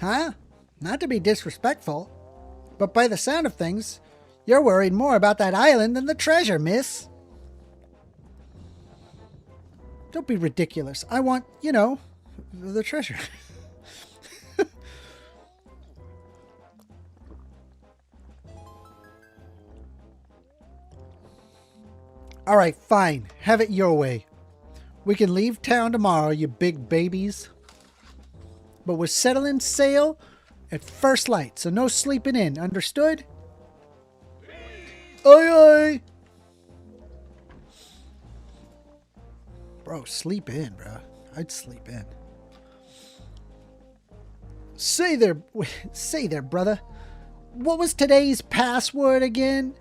Huh? Not to be disrespectful, but by the sound of things, you're worried more about that island than the treasure, miss. Don't be ridiculous. I want, you know, the treasure. All right, fine. Have it your way. We can leave town tomorrow, you big babies. But we're settling sail at first light, so no sleeping in. Understood? Aye, aye. Bro, sleep in, bro. I'd sleep in. Say there, brother. What was today's password again?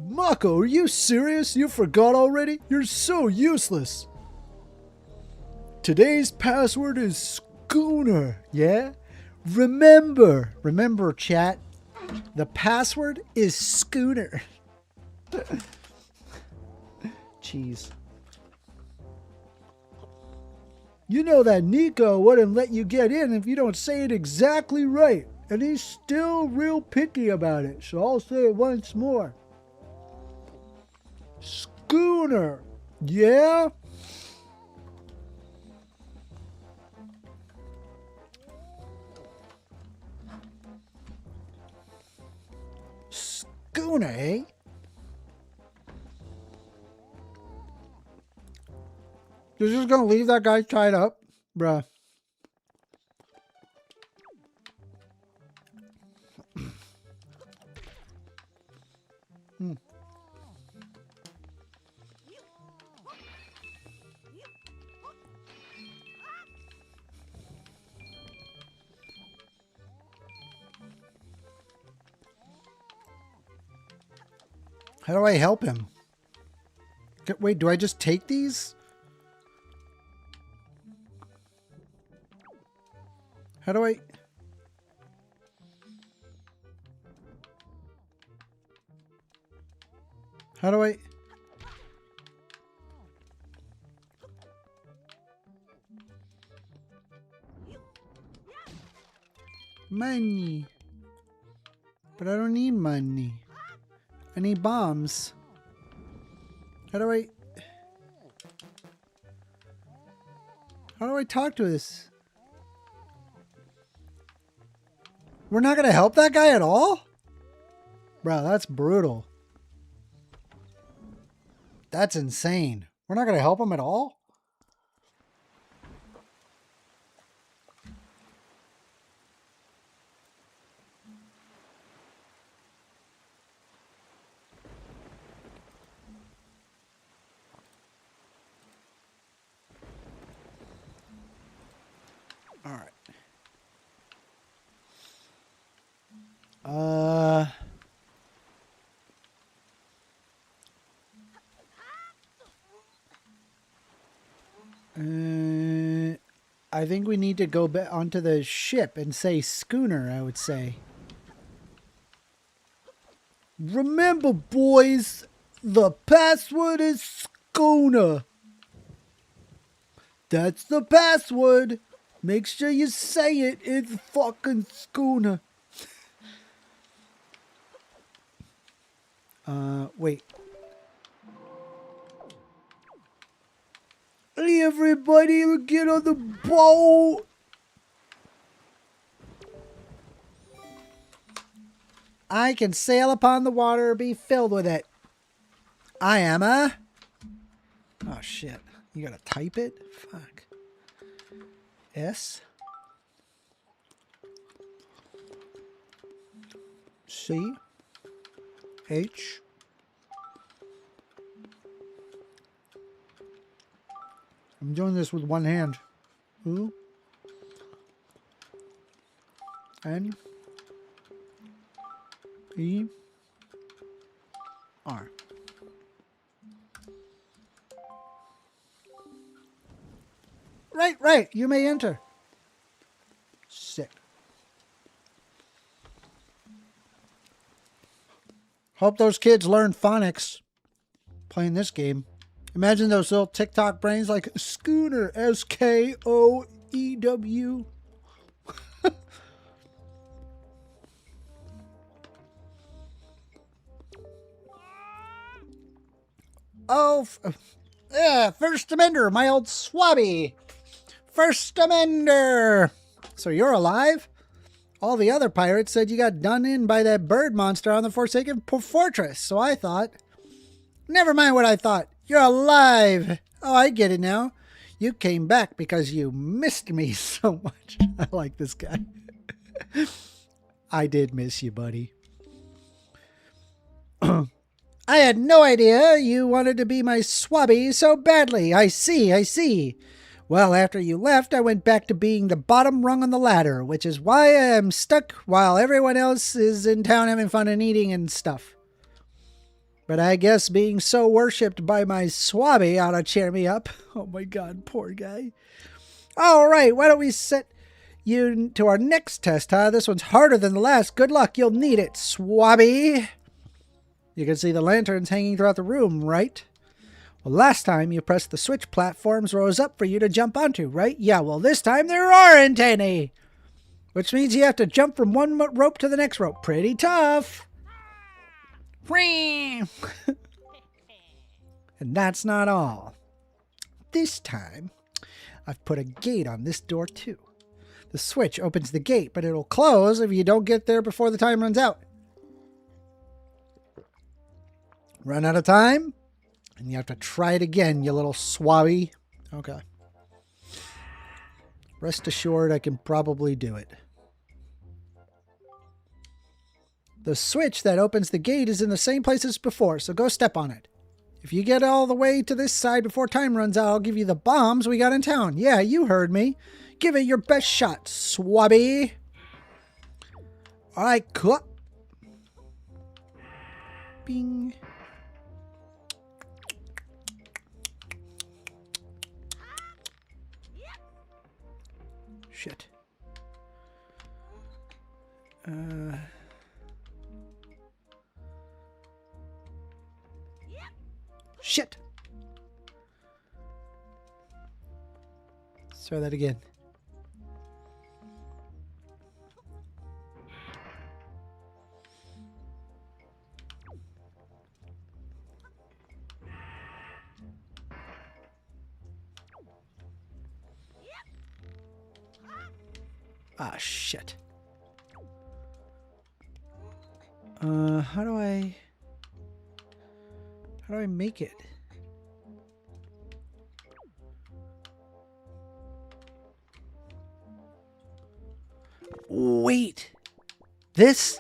Mako, are you serious? You forgot already? You're so useless. Today's password is schooner, yeah? Remember, chat. The password is schooner. Jeez. You know that Nico wouldn't let you get in if you don't say it exactly right. And he's still real picky about it, so I'll say it once more. Schooner, yeah? Schooner, eh? You're just gonna leave that guy tied up? Bruh. How do I help him? Wait, do I just take these? How do I... How do I... Money. But I don't need money. I need bombs. How do I talk to this? We're not gonna help that guy at all? Bro, that's brutal. That's insane. We're not gonna help him at all? All right. I think we need to go back onto the ship and say schooner, I would say. Remember, boys, the password is schooner. That's the password. Make sure you say it. It's fucking schooner. Wait. Hey, everybody, get on the boat. I can sail upon the water or be filled with it. I am a... Oh, shit. You gotta type it? Fuck. S. C. H. I'm doing this with one hand. U. N. E. R. Right. You may enter. Sick. Hope those kids learn phonics playing this game. Imagine those little TikTok brains like Schooner, Skoew. Oh, yeah, 1stAmender, my old swabby. 1stAmender. So you're alive? All the other pirates said you got done in by that bird monster on the Forsaken Fortress. So I thought, never mind what I thought. You're alive. Oh, I get it now. You came back because you missed me so much. I like this guy. I did miss you, buddy. I had no idea you wanted to be my swabby so badly. I see. Well, after you left, I went back to being the bottom rung on the ladder, which is why I am stuck while everyone else is in town having fun and eating and stuff. But I guess being so worshipped by my swabby ought to cheer me up. Oh my God, poor guy. All right, why don't we set you to our next test, huh? This one's harder than the last. Good luck, you'll need it, swabby. You can see the lanterns hanging throughout the room, right? Well, last time you pressed the switch, platforms rose up for you to jump onto, right? Yeah, well, this time there aren't any. Which means you have to jump from one rope to the next rope. Pretty tough. And that's not all. This time, I've put a gate on this door too. The switch opens the gate, but it'll close if you don't get there before the time runs out. Run out of time, and you have to try it again, you little swabby. Okay. Rest assured, I can probably do it. The switch that opens the gate is in the same place as before, so go step on it. If you get all the way to this side before time runs out, I'll give you the bombs we got in town. Yeah, you heard me. Give it your best shot, swabby. All right, cool. Bing. Shit. Shit. Let's try that again. Ah, shit. How do I make it? Wait. This?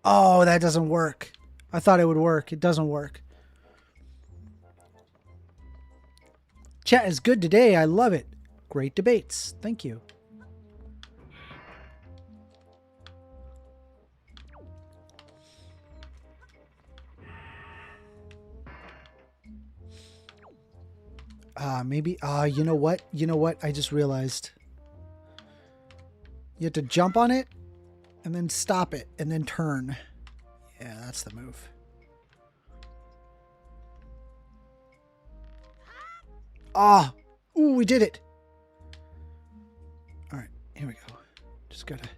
Oh, that doesn't work. I thought it would work. It doesn't work. Chat is good today. I love it. Great debates. Thank you. Maybe, you know what? I just realized. You have to jump on it and then stop it and then turn. Yeah, that's the move. Ooh, we did it. All right, here we go. Just gotta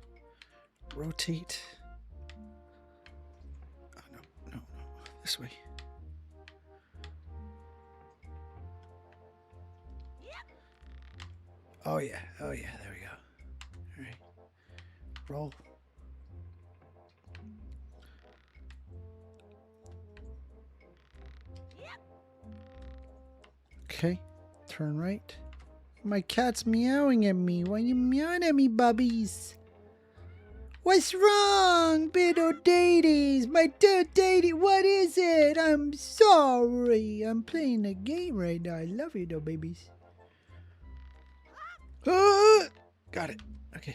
rotate. Oh, no. This way. Oh yeah, there we go. All right, roll. Okay, turn right. My cat's meowing at me. Why are you meowing at me, bubbies? What's wrong, little daddies? My daddy, what is it? I'm sorry. I'm playing a game right now. I love you, though, babies. Got it. Okay.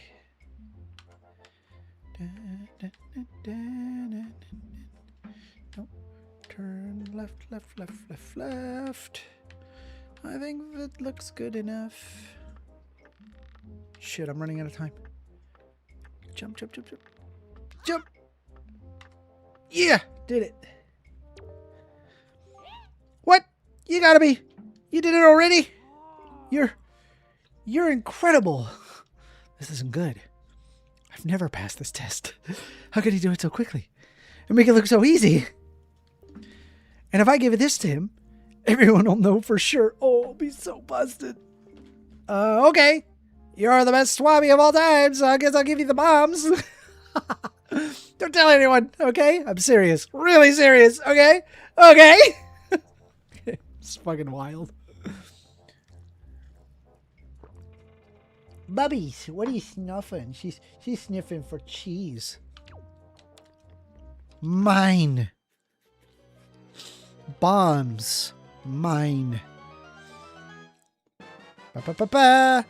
Nope. Turn left. I think that looks good enough. Shit, I'm running out of time. Jump, jump, jump, jump. Jump! Yeah! Did it. What? You gotta be... You did it already? You're incredible. This isn't good. I've never passed this test. How could he do it so quickly? And make it look so easy? And if I give this to him, everyone will know for sure. Oh, I'll be so busted. Okay. You're the best swabby of all time, so I guess I'll give you the bombs. Don't tell anyone, okay? I'm serious. Really serious, okay? Okay? It's fucking wild. Bubbies, what are you snuffing? She's sniffing for cheese. Mine. Bombs. Mine. Ba-ba-ba-ba.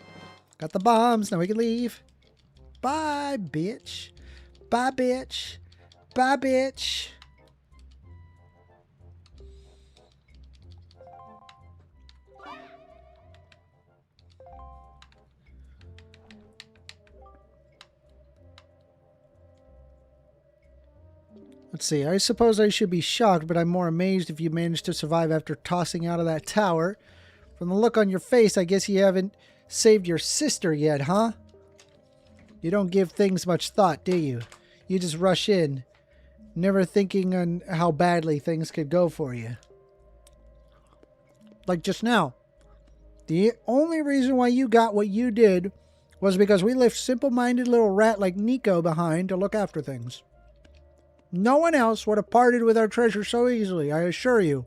Got the bombs. Now we can leave. Bye, bitch. Bye, bitch. Bye, bitch. Let's see. I suppose I should be shocked, but I'm more amazed if you managed to survive after tossing out of that tower. From the look on your face, I guess you haven't saved your sister yet, huh? You don't give things much thought, do you? You just rush in, never thinking on how badly things could go for you. Like just now. The only reason why you got what you did was because we left simple-minded little rat like Nico behind to look after things. No one else would have parted with our treasure so easily, I assure you.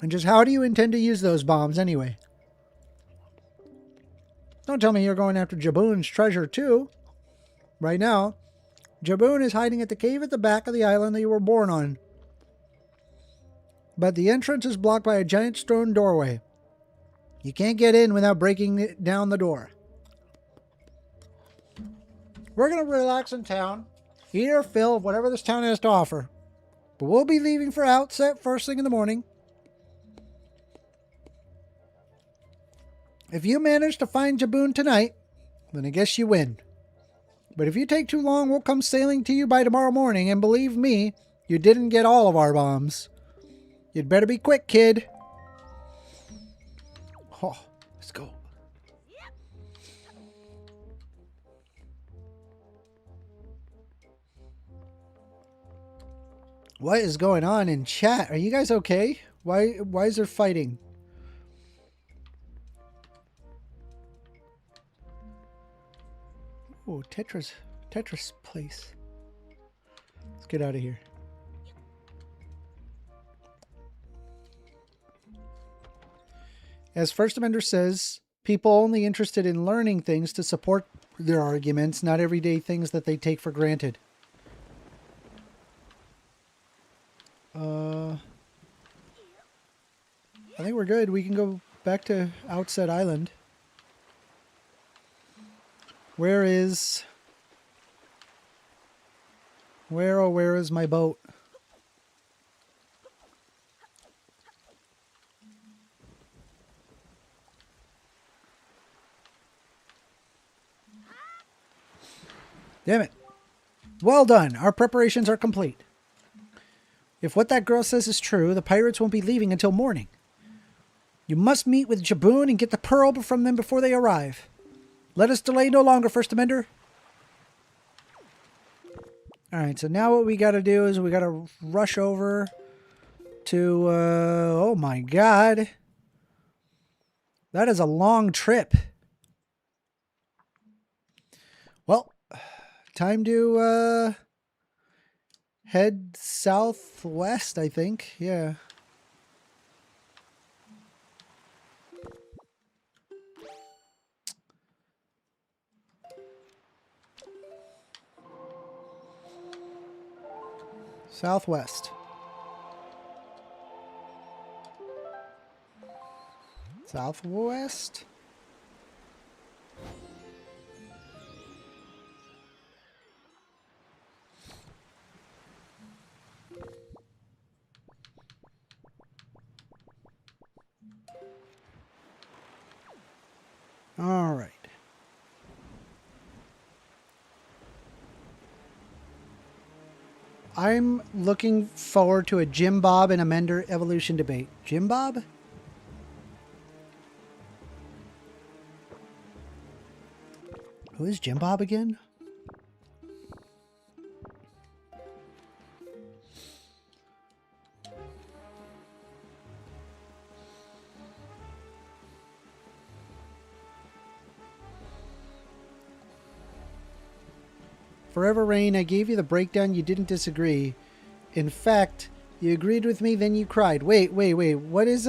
And just how do you intend to use those bombs anyway? Don't tell me you're going after Jaboon's treasure too. Right now, Jaboon is hiding at the cave at the back of the island that you were born on. But the entrance is blocked by a giant stone doorway. You can't get in without breaking down the door. We're going to relax in town. Eat our fill of whatever this town has to offer. But we'll be leaving for Outset first thing in the morning. If you manage to find Jaboon tonight, then I guess you win. But if you take too long, we'll come sailing to you by tomorrow morning, and believe me, you didn't get all of our bombs. You'd better be quick, kid. Oh, let's go. What is going on in chat? Are you guys okay? Why is there fighting? Oh, Tetris place. Let's get out of here. As 1stAmender says, people only interested in learning things to support their arguments, not everyday things that they take for granted. I think we're good. We can go back to Outset Island. Where is my boat? Damn it. Well done. Our preparations are complete. If what that girl says is true, the pirates won't be leaving until morning. You must meet with Jaboon and get the pearl from them before they arrive. Let us delay no longer, 1stAmender. Alright, so now what we gotta do is we gotta rush over to, oh my god. That is a long trip. Well, time to, head southwest, I think. Yeah. Southwest. Southwest. I'm looking forward to a Jim Bob and Amender evolution debate. Jim Bob? Who is Jim Bob again? Forever Rain, I gave you the breakdown. You didn't disagree. In fact, you agreed with me, then you cried. Wait. What is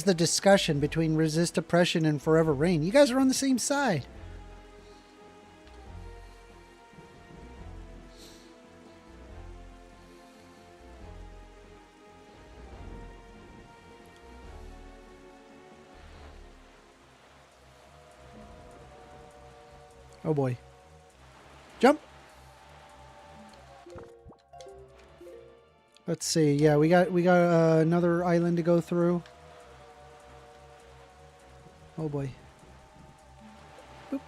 the discussion between Resist Oppression and Forever Rain? You guys are on the same side. Oh boy. Jump. Let's see. Yeah, we got another island to go through. Oh boy. Boop.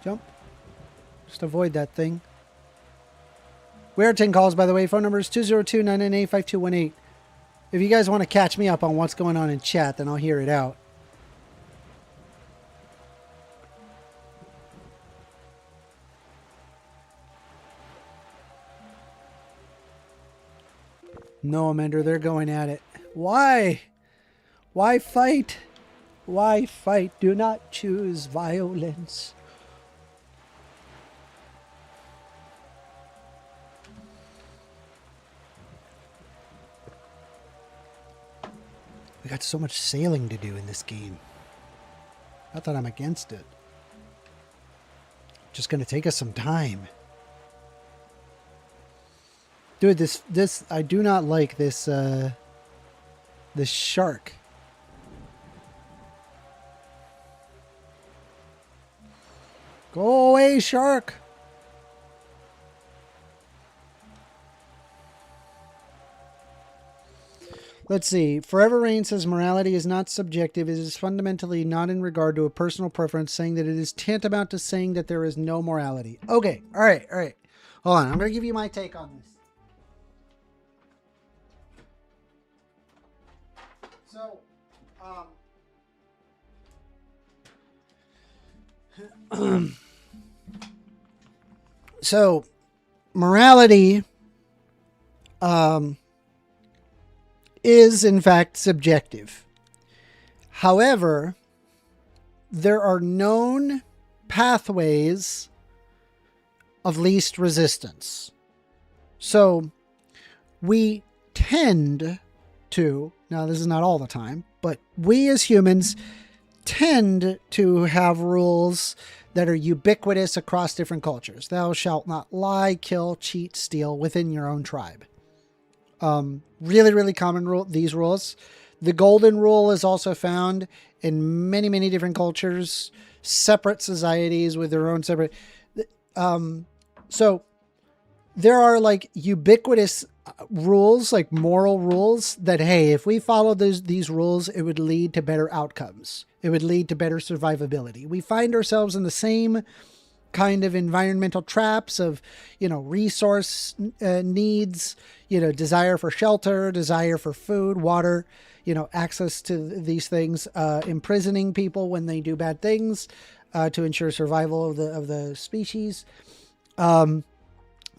Jump. Just avoid that thing. We are 10 calls, by the way. Phone number is 202-998-5218. If you guys want to catch me up on what's going on in chat, then I'll hear it out. No, Amender, they're going at it. Why? Why fight? Why fight? Do not choose violence. We got so much sailing to do in this game. Not that I'm against it. Just going to take us some time. Dude, this I do not like this this shark. Go away, shark. Let's see. Forever Rain says morality is not subjective. It is fundamentally not in regard to a personal preference, saying that it is tantamount to saying that there is no morality. Okay. All right. Hold on. I'm going to give you my take on this. So, morality is in fact subjective. However, there are known pathways of least resistance. So we tend to, now this is not all the time, but we as humans tend to have rules that are ubiquitous across different cultures. Thou shalt not lie, kill, cheat, steal within your own tribe. Really common rule, these rules. The golden rule is also found in many different cultures, separate societies with their own separate. So there are like ubiquitous rules, like moral rules that, hey, if we follow these rules, it would lead to better outcomes. It would lead to better survivability. We find ourselves in the same kind of environmental traps of, resource needs, desire for shelter, desire for food, water, access to these things, imprisoning people when they do bad things to ensure survival of the species.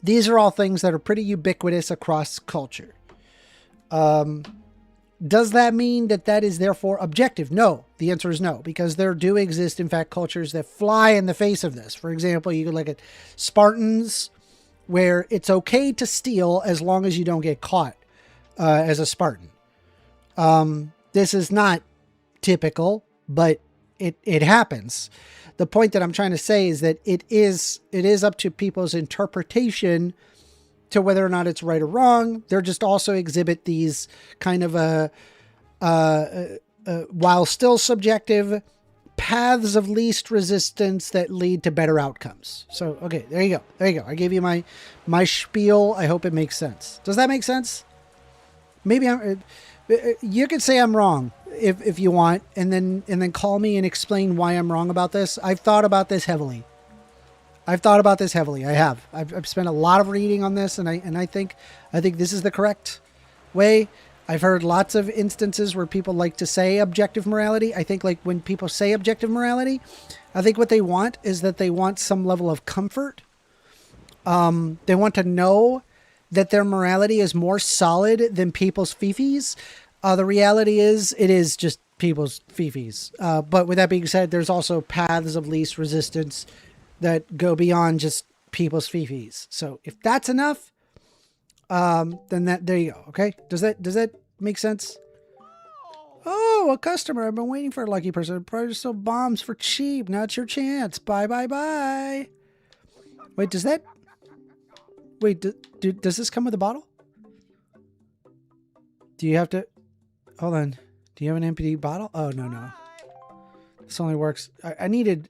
These are all things that are pretty ubiquitous across culture. Does that mean that is therefore objective? No. The answer is no, because there do exist, in fact, cultures that fly in the face of this. For example, you could look at Spartans, where it's okay to steal as long as you don't get caught as a Spartan. This is not typical, but it happens. The point that I'm trying to say is that it is up to people's interpretation to whether or not it's right or wrong. They're just also exhibit these kind of while still subjective, paths of least resistance that lead to better outcomes. So, okay, there you go. I gave you my spiel. I hope it makes sense. Does that make sense? Maybe You could say I'm wrong if you want, and then call me and explain why I'm wrong about this. I've thought about this heavily. I have. I've spent a lot of reading on this, and I think this is the correct way. I've heard lots of instances where people like to say objective morality. I think like when people say objective morality, I think what they want is that they want some level of comfort. They want to know that their morality is more solid than people's fifis. The reality is it is just people's fifis. But with that being said, there's also paths of least resistance that go beyond just people's fifis. So if that's enough, then there you go. Okay. Does that make sense? Oh, a customer. I've been waiting for a lucky person. Probably just sold bombs for cheap. Now it's your chance. Bye, bye, bye. Wait, does this come with a bottle? Do you have to, hold on. Do you have an empty bottle? Oh, no. This only works. I needed,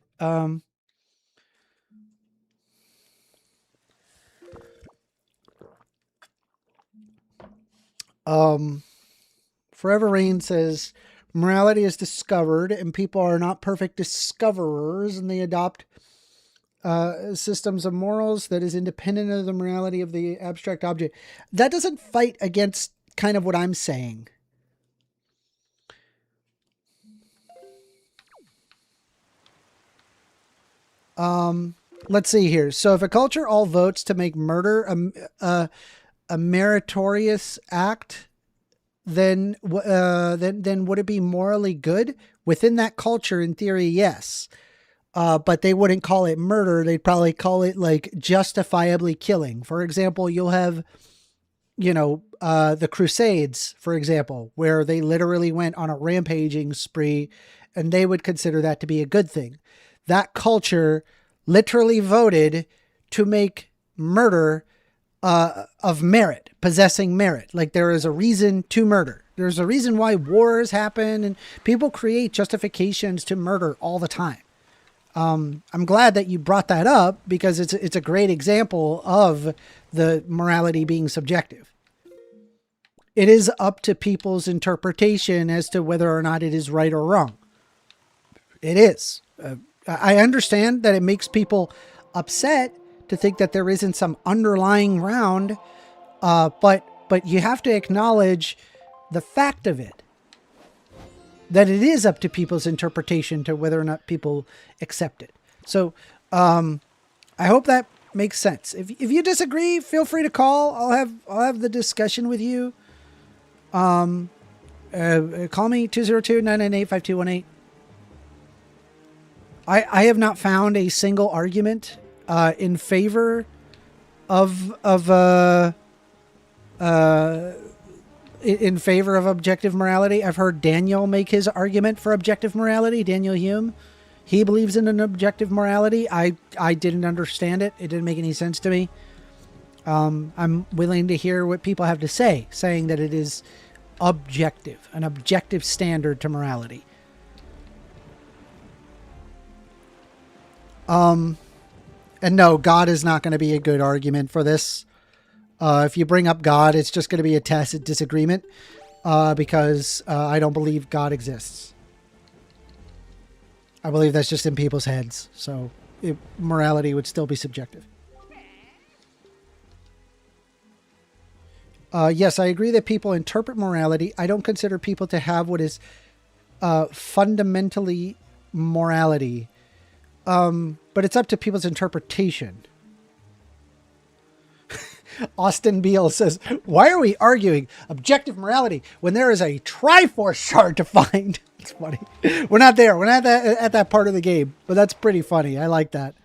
Forever Rain says, morality is discovered and people are not perfect discoverers, and they adopt systems of morals that is independent of the morality of the abstract object. That doesn't fight against kind of what I'm saying. Let's see here. So if a culture all votes to make murder a meritorious act, then would it be morally good? Within that culture, in theory, yes. But they wouldn't call it murder. They'd probably call it like justifiably killing. For example, you'll have, the Crusades, for example, where they literally went on a rampaging spree, and they would consider that to be a good thing. That culture literally voted to make murder of merit, possessing merit. Like there is a reason to murder. There's a reason why wars happen, and people create justifications to murder all the time. I'm glad that you brought that up because it's a great example of the morality being subjective. It is up to people's interpretation as to whether or not it is right or wrong. It is. I understand that it makes people upset to think that there isn't some underlying ground, but you have to acknowledge the fact of it, that it is up to people's interpretation to whether or not people accept it. So I hope that makes sense. If you disagree, feel free to call. I'll have the discussion with you. Call me 202-998-5218. I have not found a single argument in favor of objective morality. I've heard Daniel make his argument for objective morality. Daniel Hume, he believes in an objective morality. I didn't understand it. It didn't make any sense to me. I'm willing to hear what people have to say, saying that it is objective, an objective standard to morality. And no, God is not going to be a good argument for this. If you bring up God, it's just going to be a tacit disagreement because I don't believe God exists. I believe that's just in people's heads. So morality would still be subjective. Yes, I agree that people interpret morality. I don't consider people to have what is fundamentally morality. But it's up to people's interpretation. Austin Beale says, why are we arguing objective morality when there is a Triforce shard to find? It's funny. We're not there. We're not at that part of the game, but that's pretty funny. I like that.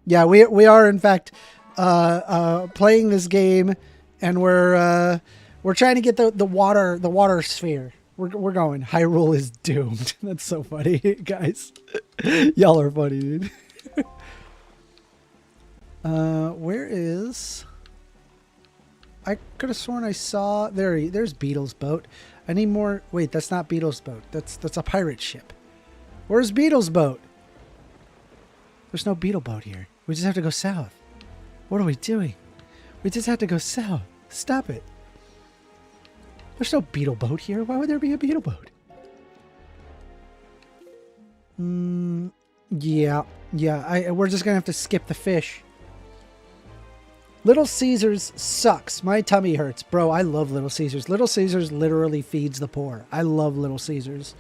Yeah, we are in fact playing this game, and we're trying to get the water sphere. We're going. Hyrule is doomed. That's so funny, guys. Y'all are funny, dude. Where is? I could have sworn I saw there's Beetle's boat. I need more. Wait, that's not Beetle's boat. That's a pirate ship. Where's Beetle's boat? There's no Beetle boat here. We just have to go south. What are we doing? We just have to go south. Stop it. There's no beetle boat here. Why would there be a beetle boat? Yeah. We're just gonna have to skip the fish. Little Caesars sucks. My tummy hurts. Bro, I love Little Caesars. Little Caesars literally feeds the poor. I love Little Caesars.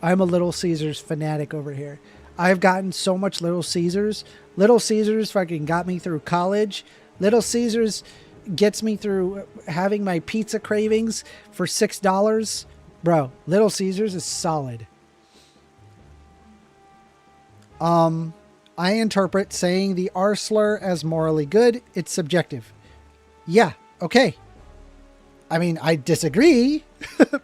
I'm a Little Caesars fanatic over here. I've gotten so much Little Caesars. Little Caesars fucking got me through college. Little Caesars gets me through having my pizza cravings for $6. Bro, Little Caesars is solid. I interpret saying the R slur as morally good. It's subjective. Yeah, okay. I mean, I disagree,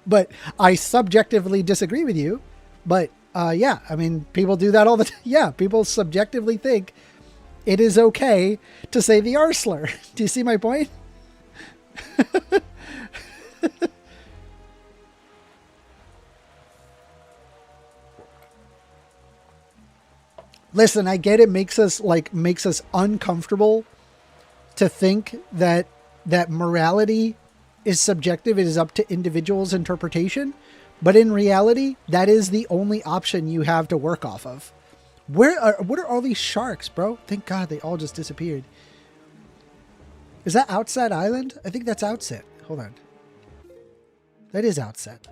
but I subjectively disagree with you. But yeah, I mean, people do that all the time. Yeah, people subjectively think it is okay to say the R slur. Do you see my point? Listen, I get it makes us uncomfortable to think that morality is subjective. It is up to individuals' interpretation. But in reality, that is the only option you have to work off of. What are all these sharks, bro? Thank God they all just disappeared. Is that Outset Island? I think that's Outset. Hold on. That is Outset.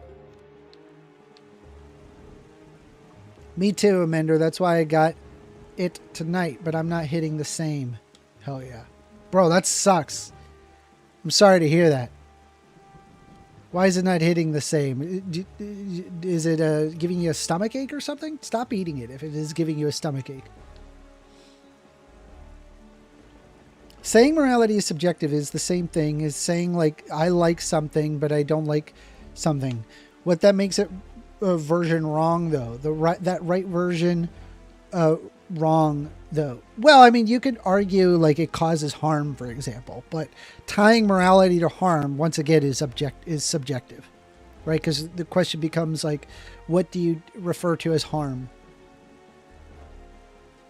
Me too, Amender. That's why I got it tonight, but I'm not hitting the same. Hell yeah. Bro, that sucks. I'm sorry to hear that. Why is it not hitting the same? Is it giving you a stomach ache or something? Stop eating it if it is giving you a stomach ache. Saying morality is subjective is the same thing as saying, like, I like something, but I don't like something. What that makes it a version wrong, though. That right version wrong, though. Well, I mean, you could argue, like, it causes harm, for example. But tying morality to harm, once again, is subjective. Right? Because the question becomes, like, what do you refer to as harm?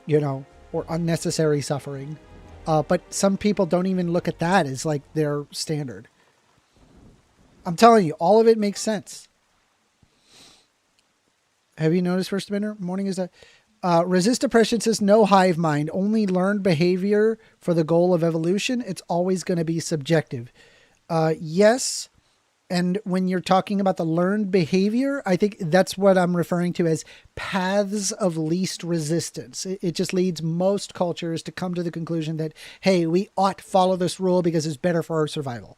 You know, or unnecessary suffering. But some people don't even look at that as like their standard. I'm telling you, all of it makes sense. Have you noticed, 1stAmender? Morning is that. Resist Oppression says no hive mind, only learned behavior for the goal of evolution. It's always going to be subjective. Yes. And when you're talking about the learned behavior, I think that's what I'm referring to as paths of least resistance. It just leads most cultures to come to the conclusion that, hey, we ought to follow this rule because it's better for our survival.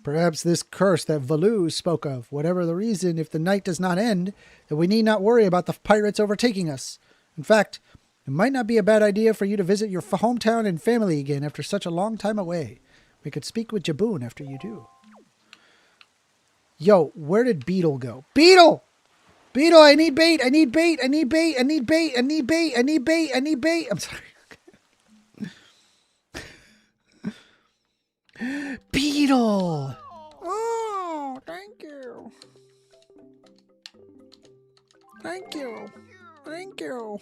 Perhaps this curse that Valu spoke of, whatever the reason, if the night does not end, then we need not worry about the pirates overtaking us. In fact, it might not be a bad idea for you to visit your hometown and family again after such a long time away. We could speak with Jaboon after you do. Yo, where did Beetle go? Beetle! Beetle, I need bait! I need bait! I need bait! I need bait! I need bait! I need bait! I need bait! I'm sorry. Beetle! Oh, thank you. Thank you. Thank you.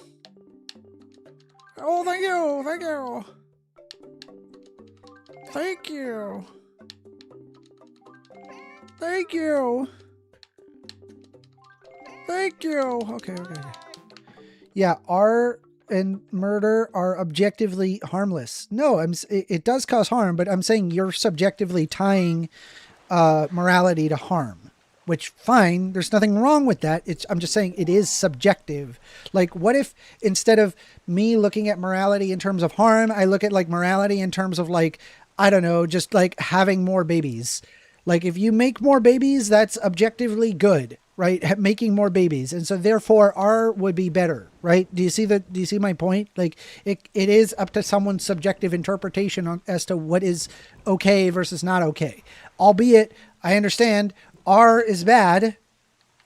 Oh, thank you. Thank you. Thank you. Thank you. Thank you. Okay. Yeah, R and murder are objectively harmless. No, it does cause harm, but I'm saying you're subjectively tying morality to harm, which fine. There's nothing wrong with that. I'm just saying it is subjective. Like, what if instead of me looking at morality in terms of harm, I look at like morality in terms of like, I don't know, just like having more babies. Like if you make more babies, that's objectively good, right? Making more babies. And so therefore R would be better, right? Do you see my point? Like it is up to someone's subjective interpretation as to what is okay versus not okay. Albeit I understand R is bad.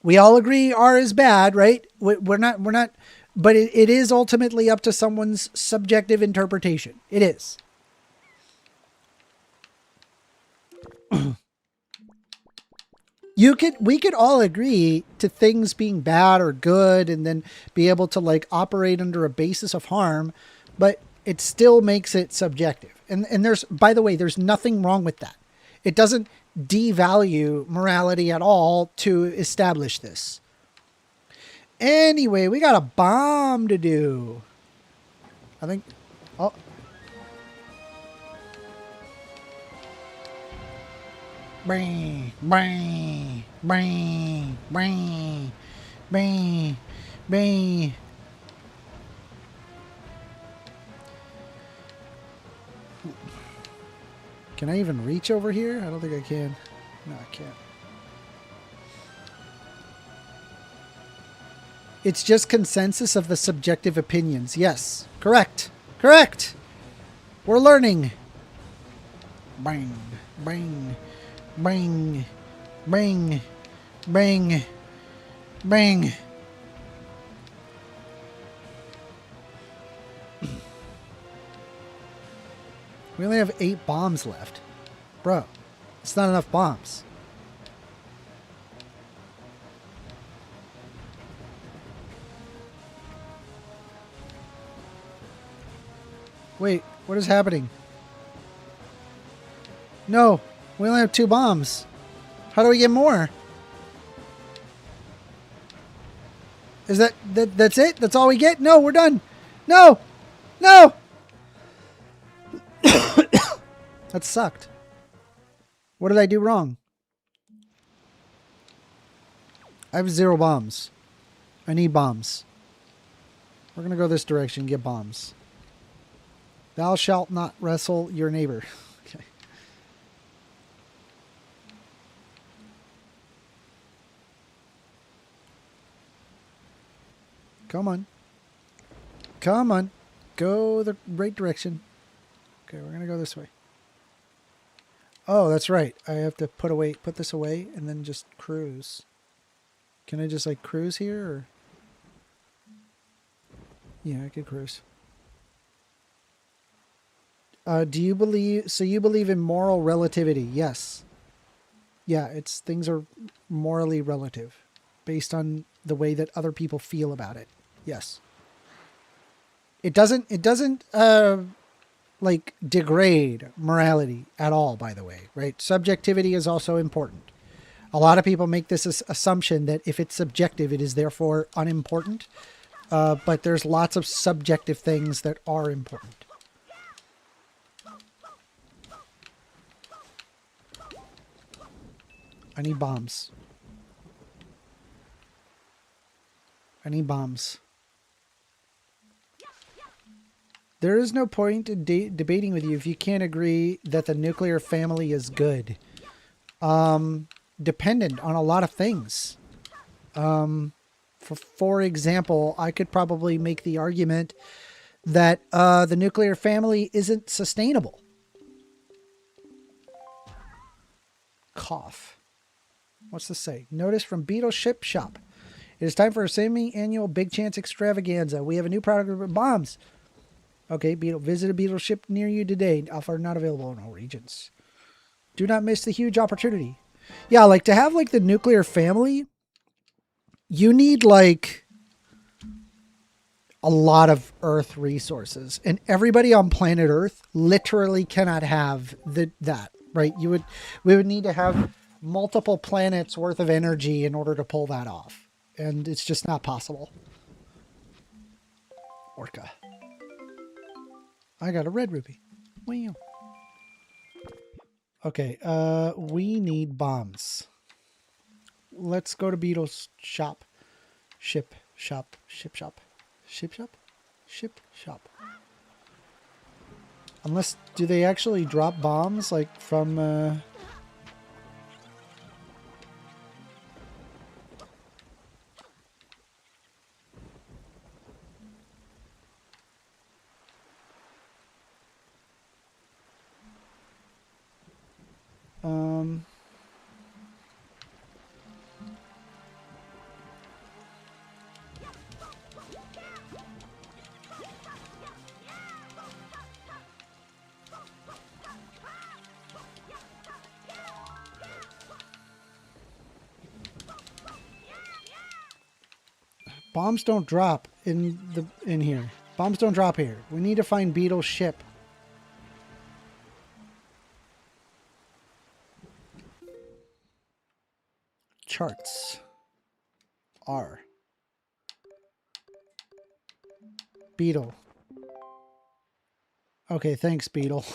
We all agree R is bad, right? We're not, but it is ultimately up to someone's subjective interpretation. It is. We could all agree to things being bad or good and then be able to like operate under a basis of harm, but it still makes it subjective. And there's, by the way, there's nothing wrong with that. It doesn't devalue morality at all to establish this. Anyway, we got a bomb to do. I think... Oh. Bring, bring, bring, bring, bring, bring. Can I even reach over here? I don't think I can. No, I can't. It's just consensus of the subjective opinions. Yes. Correct. Correct. We're learning. Bang, bang, bang, bang, bang, bang. We only have 8 bombs left. Bro, it's not enough bombs. Wait, what is happening? No, we only have 2 bombs. How do we get more? Is that's it? That's all we get? No, we're done. No! No! That sucked. What did I do wrong? I have 0 bombs. I need bombs. We're going to go this direction, get bombs. Thou shalt not wrestle your neighbor. Okay. Come on. Come on. Go the right direction. Okay, we're going to go this way. Oh, that's right. I have to put this away and then just cruise. Can I just like cruise here or? Yeah, I could cruise. Do you believe, so you believe in moral relativity? Yes. Yeah, things are morally relative based on the way that other people feel about it. Yes. It doesn't like degrade morality at all, by the way, right? Subjectivity is also important. A lot of people make this assumption that if it's subjective, it is therefore unimportant. But there's lots of subjective things that are important. I need bombs. I need bombs. There is no point in debating with you if you can't agree that the nuclear family is good. Dependent on a lot of things. For example, I could probably make the argument that the nuclear family isn't sustainable. Cough. What's this say? Notice from Beetle Ship Shop. It is time for a semi-annual Big Chance extravaganza. We have a new product with bombs. Okay, Beetle. Visit a Beetle ship near you today. Offer not available in all regions. Do not miss the huge opportunity. Yeah, like to have like the nuclear family, you need like a lot of Earth resources. And everybody on planet Earth literally cannot have that, right? We would need to have multiple planets worth of energy in order to pull that off. And it's just not possible. Orca. I got a red ruby. Wow. Okay, we need bombs. Let's go to Beetle's shop. Ship shop. Unless, do they actually drop bombs like from bombs don't drop in here. Bombs don't drop here. We need to find Beetle's ship. charts. R. Beetle. Okay, thanks, Beetle.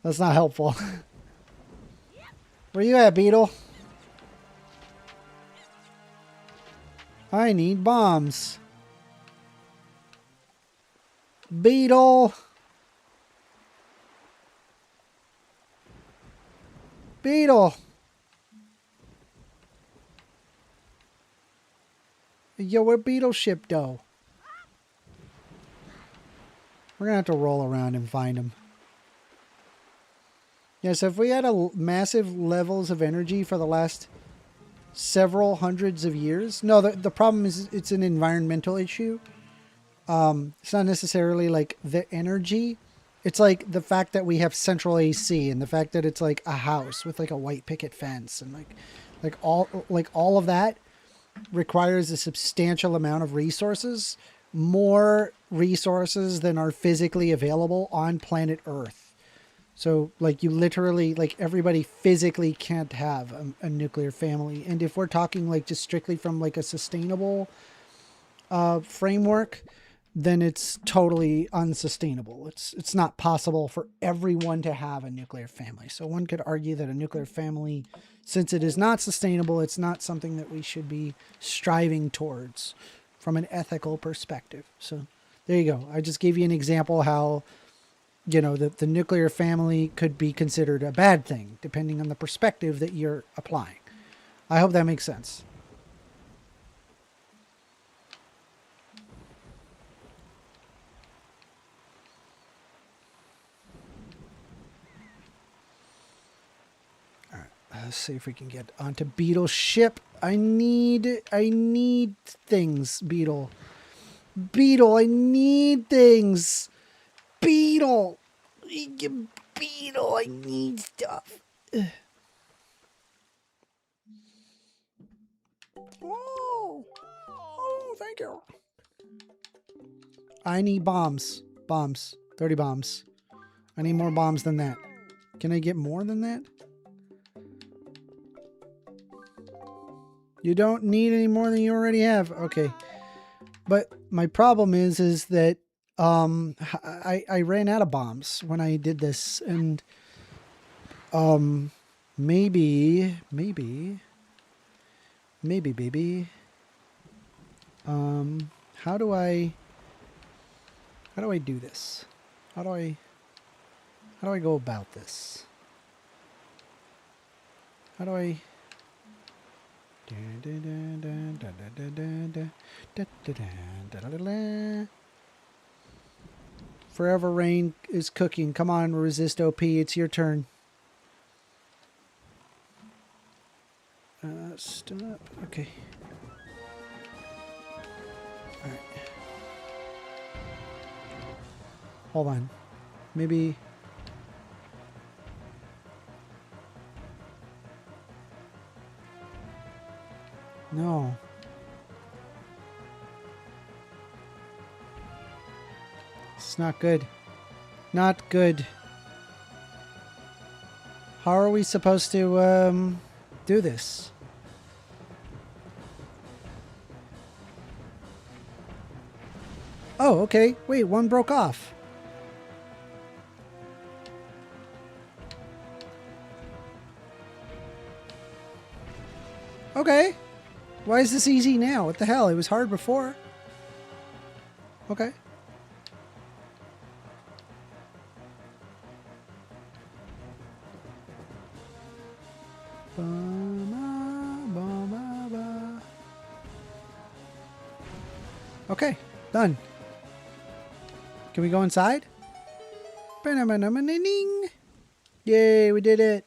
That's not helpful. Where you at, Beetle? I need bombs. Beetle. Beetle. Yo, where Beetle ship though? We're gonna have to roll around and find him. Yeah, so if we had massive levels of energy for the last several hundreds of years. No, the problem is it's an environmental issue. It's not necessarily like the energy. It's like the fact that we have central AC and the fact that it's like a house with like a white picket fence and like all of that requires a substantial amount of resources, more resources than are physically available on planet Earth. So like you literally, like everybody physically can't have a nuclear family. And if we're talking like just strictly from like a sustainable framework, then it's totally unsustainable. It's not possible for everyone to have a nuclear family. So one could argue that a nuclear family, since it is not sustainable, it's not something that we should be striving towards from an ethical perspective. So there you go. I just gave you an example how, you know, the nuclear family could be considered a bad thing, depending on the perspective that you're applying. I hope that makes sense. All right, let's see if we can get onto Beetle's ship. I need things, Beetle. Beetle, I need things. Beetle! Beetle, I need stuff. Oh, thank you. I need bombs. Bombs. 30 bombs. I need more bombs than that. Can I get more than that? You don't need any more than you already have. Okay. But my problem is that I ran out of bombs when I did this, and maybe baby, how do I do this? How do I go about this? How do I Forever Rain is cooking. Come on, Resist OP. It's your turn. Stop. Okay. All right. Hold on. Maybe. No. It's not good. Not good. How are we supposed to do this? Oh, okay. Wait, one broke off. Okay. Why is this easy now? What the hell? It was hard before. Okay. Okay, done. Can we go inside? Yay, we did it.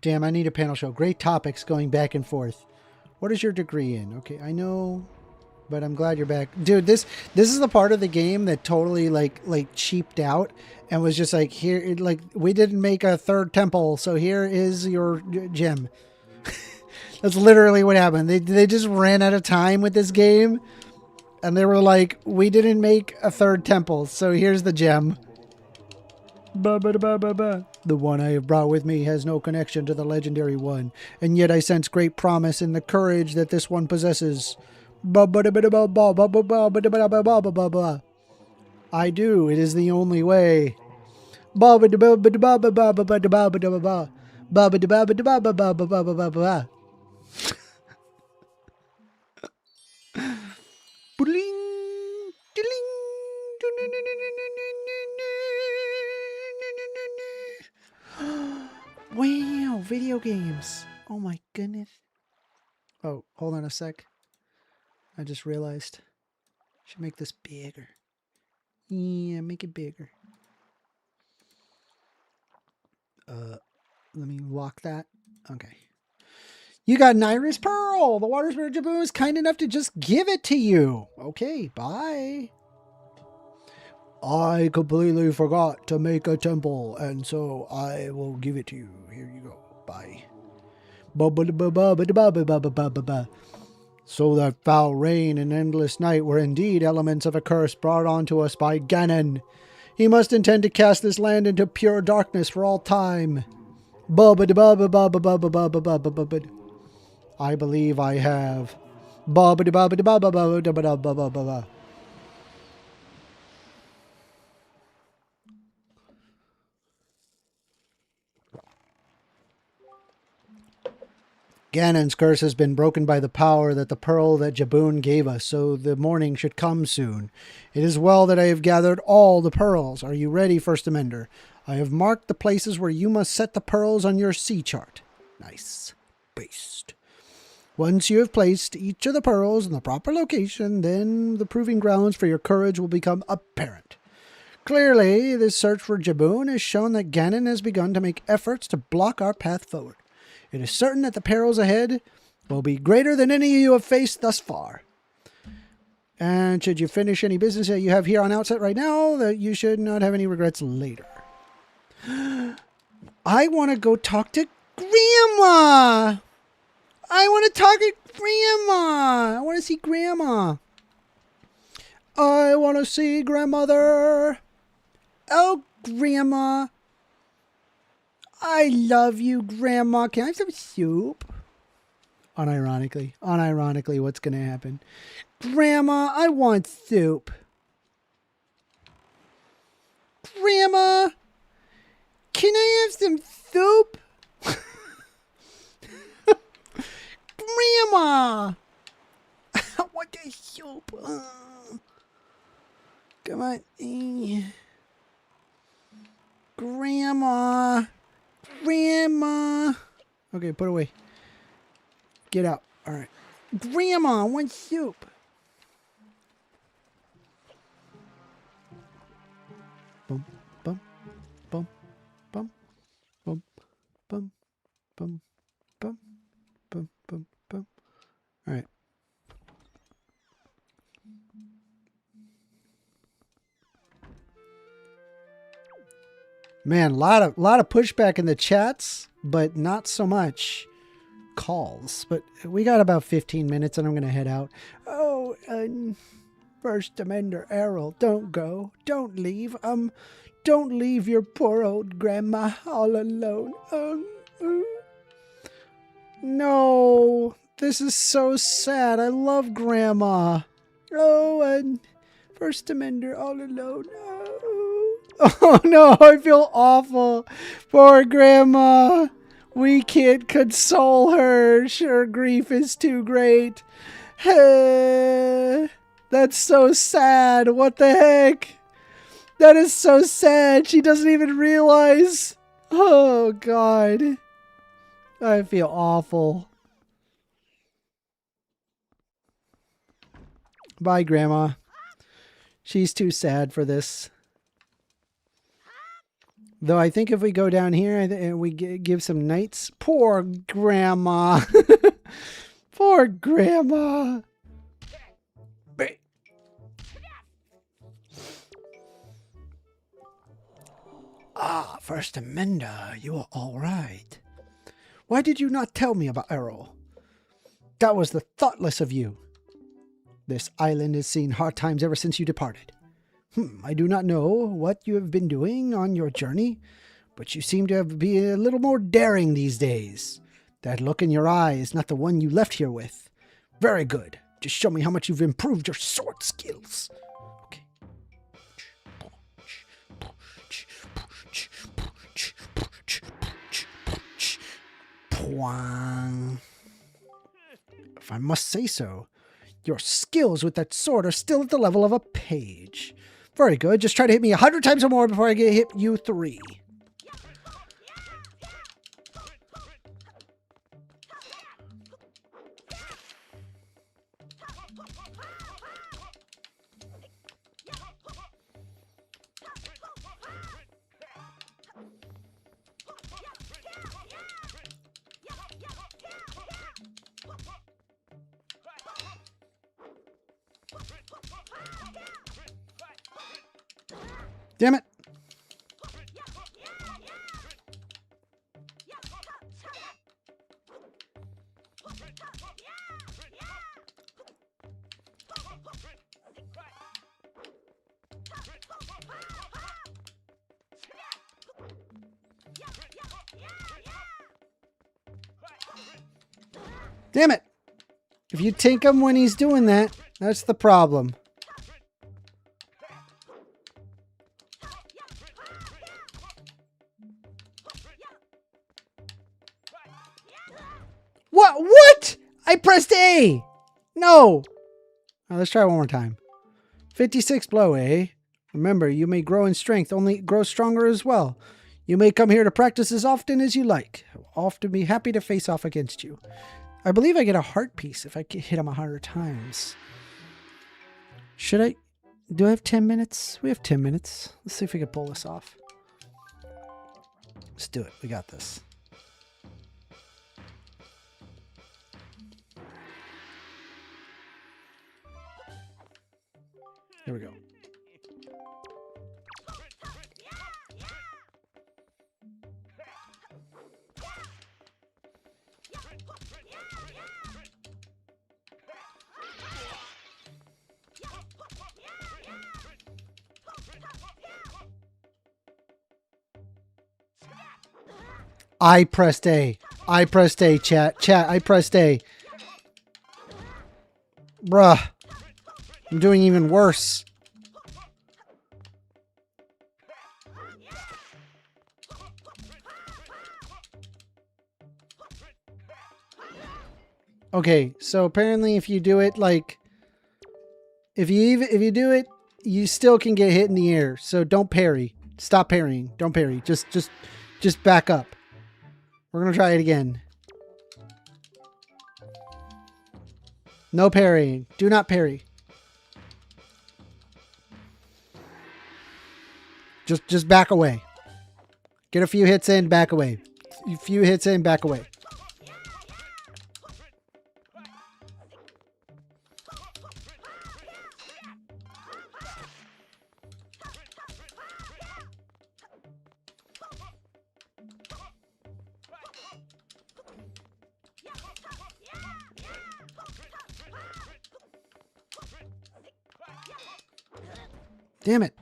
Damn, I need a panel show. Great topics going back and forth. What is your degree in? Okay, I know, but I'm glad you're back. Dude, this is the part of the game that totally like cheaped out and was just like, here, like, we didn't make a third temple, so here is your gem. That's literally what happened. They just ran out of time with this game. And they were like, we didn't make a third temple, so here's the gem. Ba-ba-da-ba-ba-ba. The one I have brought with me has no connection to the legendary one, and yet I sense great promise in the courage that this one possesses. Ba-ba-da-ba-da-ba-ba-ba-ba-ba-ba-ba-ba-ba-ba. I do. It is the only way. Ba-ba-da-ba-ba-da-ba-ba-ba-ba-ba-ba-ba-ba. Ba-ba-da-ba-ba-da-ba-ba-ba-ba-ba-ba-ba. Wow, video games. Oh my goodness. Oh, hold on a sec. I just realized. Should make this bigger. Yeah, make it bigger. Let me lock that. Okay. You got an Iris Pearl. The Water Spirit Jaboon is kind enough to just give it to you. Okay, bye. I completely forgot to make a temple, and so I will give it to you. Here you go. Bye. So that foul rain and endless night were indeed elements of a curse brought onto us by Ganon. He must intend to cast this land into pure darkness for all time. I believe I have. Ganon's curse has been broken by the power that the pearl that Jaboon gave us, so the morning should come soon. It is well that I have gathered all the pearls. Are you ready, 1stAmender? I have marked the places where you must set the pearls on your sea chart. Nice. Based. Once you have placed each of the pearls in the proper location, then the proving grounds for your courage will become apparent. Clearly, this search for Jaboon has shown that Ganon has begun to make efforts to block our path forward. It is certain that the perils ahead will be greater than any you have faced thus far. And should you finish any business that you have here on Outset right now, that you should not have any regrets later. I want to go talk to Grandma. I want to talk to Grandma. I want to see Grandma. I want to see Grandmother. Oh, Grandma. I love you, Grandma. Can I have some soup? Unironically, what's going to happen? Grandma, I want soup. Grandma, can I have some soup? Grandma, I want the soup. Come on. Grandma. Grandma. Okay, put away. Get out. All right. Grandma, I want soup. Bum, bum, bum, bum, bum, bum, bum, bum, bum, bum, bum. All right. Man, a lot of pushback in the chats, but not so much calls. But we got about 15 minutes, and I'm going to head out. Oh, 1stAmender, Errol, don't go. Don't leave. Don't leave your poor old grandma all alone. No, this is so sad. I love Grandma. Oh, and 1stAmender all alone. Oh no, I feel awful. Poor Grandma. We can't console her. Her grief is too great. That's so sad. What the heck? That is so sad. She doesn't even realize. Oh God. I feel awful. Bye, Grandma. She's too sad for this. Though I think if we go down here and we give some knights. Poor Grandma. Poor Grandma. Ah, 1stAmender, you are all right. Why did you not tell me about Errol? That was the thoughtless of you. This island has seen hard times ever since you departed. I do not know what you have been doing on your journey, but you seem to be a little more daring these days. That look in your eye is not the one you left here with. Very good. Just show me how much you've improved your sword skills. Okay. If I must say so, your skills with that sword are still at the level of a page. Very good. Just try to hit me 100 times or more before I get hit you 3. Damn it. Damn it. If you tink him when he's doing that, that's the problem. What? I pressed A. No. Now let's try one more time. 56 blow, eh? Remember, you may grow in strength, only grow stronger as well. You may come here to practice as often as you like. I'll often be happy to face off against you. I believe I get a heart piece if I hit him 100 times. Should I? Do I have 10 minutes? We have 10 minutes. Let's see if we can pull this off. Let's do it. We got this. Here we go. I pressed A. I pressed A, chat. Chat, I pressed A. Bruh. I'm doing even worse. Okay, so apparently if you do it like if you do it, you still can get hit in the air. So don't parry. Stop parrying. Don't parry. Just back up. We're going to try it again. No parrying. Do not parry. Just back away. Get a few hits in, back away. A few hits in, back away. Damn it.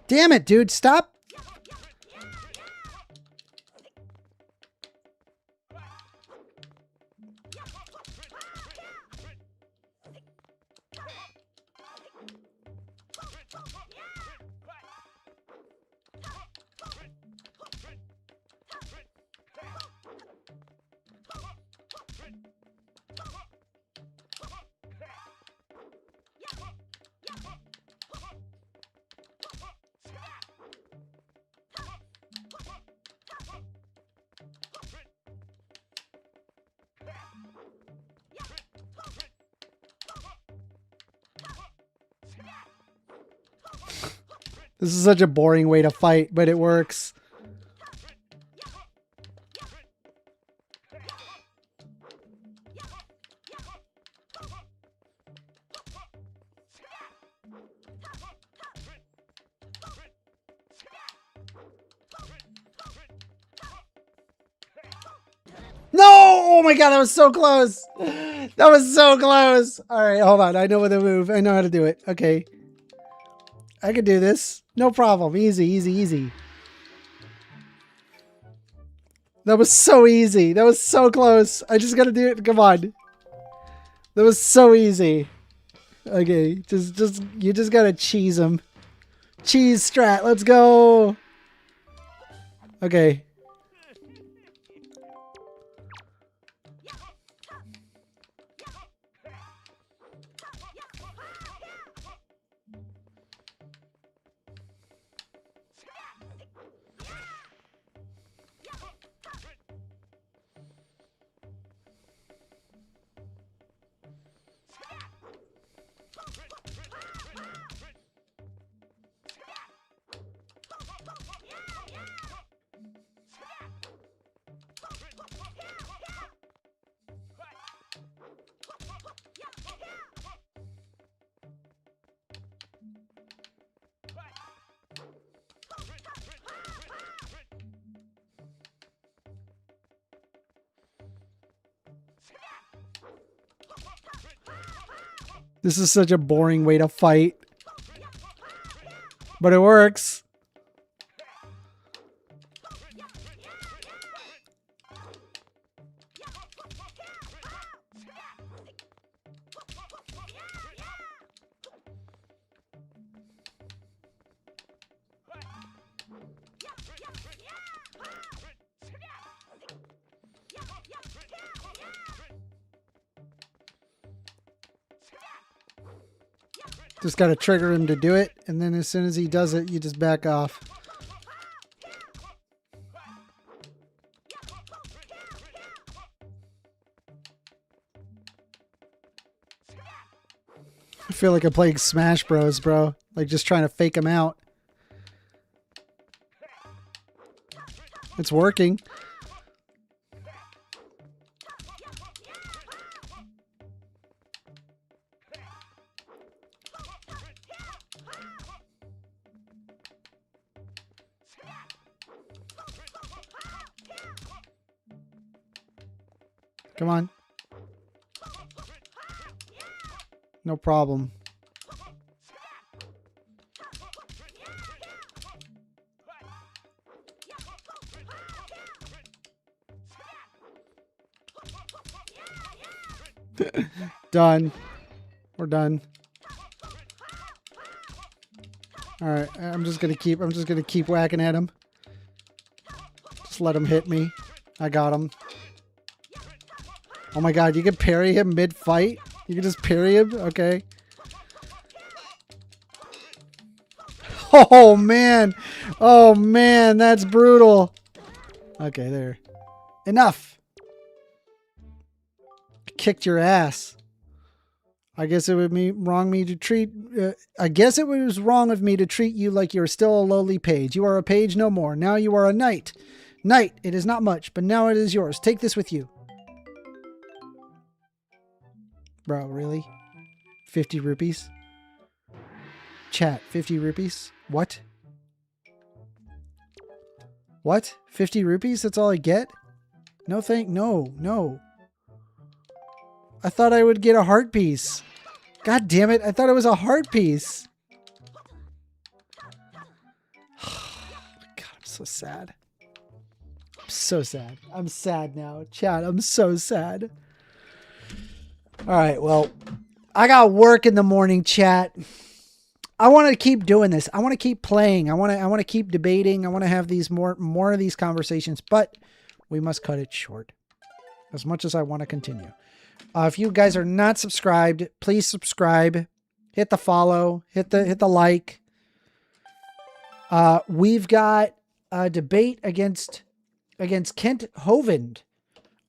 Damn it, dude. Stop. This is such a boring way to fight, but it works. Oh my god, that was so close. That was so close. All right, hold on. I know the move. I know how to do it. Okay. I can do this. No problem. Easy, easy, easy. That was so easy. That was so close. I just gotta do it. Come on. That was so easy. Okay, you just gotta cheese him. Cheese strat. Let's go. Okay. This is such a boring way to fight. But it works. Just got to trigger him to do it, and then as soon as he does it, you just back off. I feel like I'm playing Smash Bros, bro. Like just trying to fake him out. It's working. Come on. No problem. Done. We're done. All right, I'm just gonna keep whacking at him. Just let him hit me. I got him. Oh my god, you can parry him mid-fight? You can just parry him? Okay. Oh man. Oh man, that's brutal. Okay, there. Enough. Kicked your ass. I guess it would be wrong me to treat I guess it was wrong of me to treat you like you're still a lowly page. You are a page no more. Now you are a knight. Knight, it is not much, but now it is yours. Take this with you. Bro, really? 50 rupees? Chat, 50 rupees? What? What? 50 rupees? That's all I get? No no. I thought I would get a heart piece. God damn it, I thought it was a heart piece. God, I'm so sad. I'm so sad. I'm sad now. Chat, I'm so sad. All right, well, I got work in the morning, chat. I want to keep doing this. I want to keep playing. I want to keep debating. I want to have these more of these conversations, but we must cut it short. As much as I want to continue. If you guys are not subscribed, please subscribe. Hit the follow. Hit the like. We've got a debate against Kent Hovind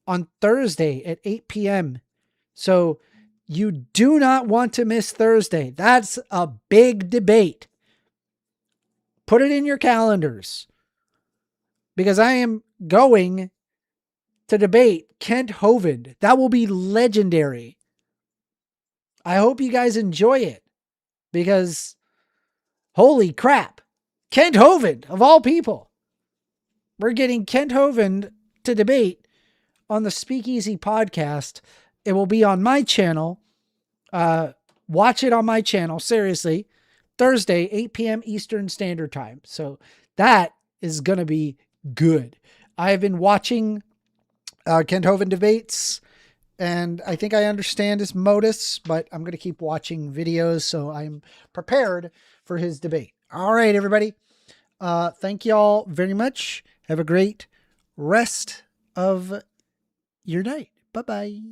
on Thursday at 8 p.m. So you do not want to miss Thursday. That's a big debate. Put it in your calendars. Because I am going to debate Kent Hovind. That will be legendary. I hope you guys enjoy it. Because, holy crap. Kent Hovind, of all people. We're getting Kent Hovind to debate on the Speakeasy podcast. It will be on my channel. Watch it on my channel. Seriously, Thursday, 8 p.m. Eastern Standard Time. So that is going to be good. I have been watching Kent Hovind debates, and I think I understand his modus, but I'm going to keep watching videos so I'm prepared for his debate. All right, everybody. Thank you all very much. Have a great rest of your night. Bye-bye.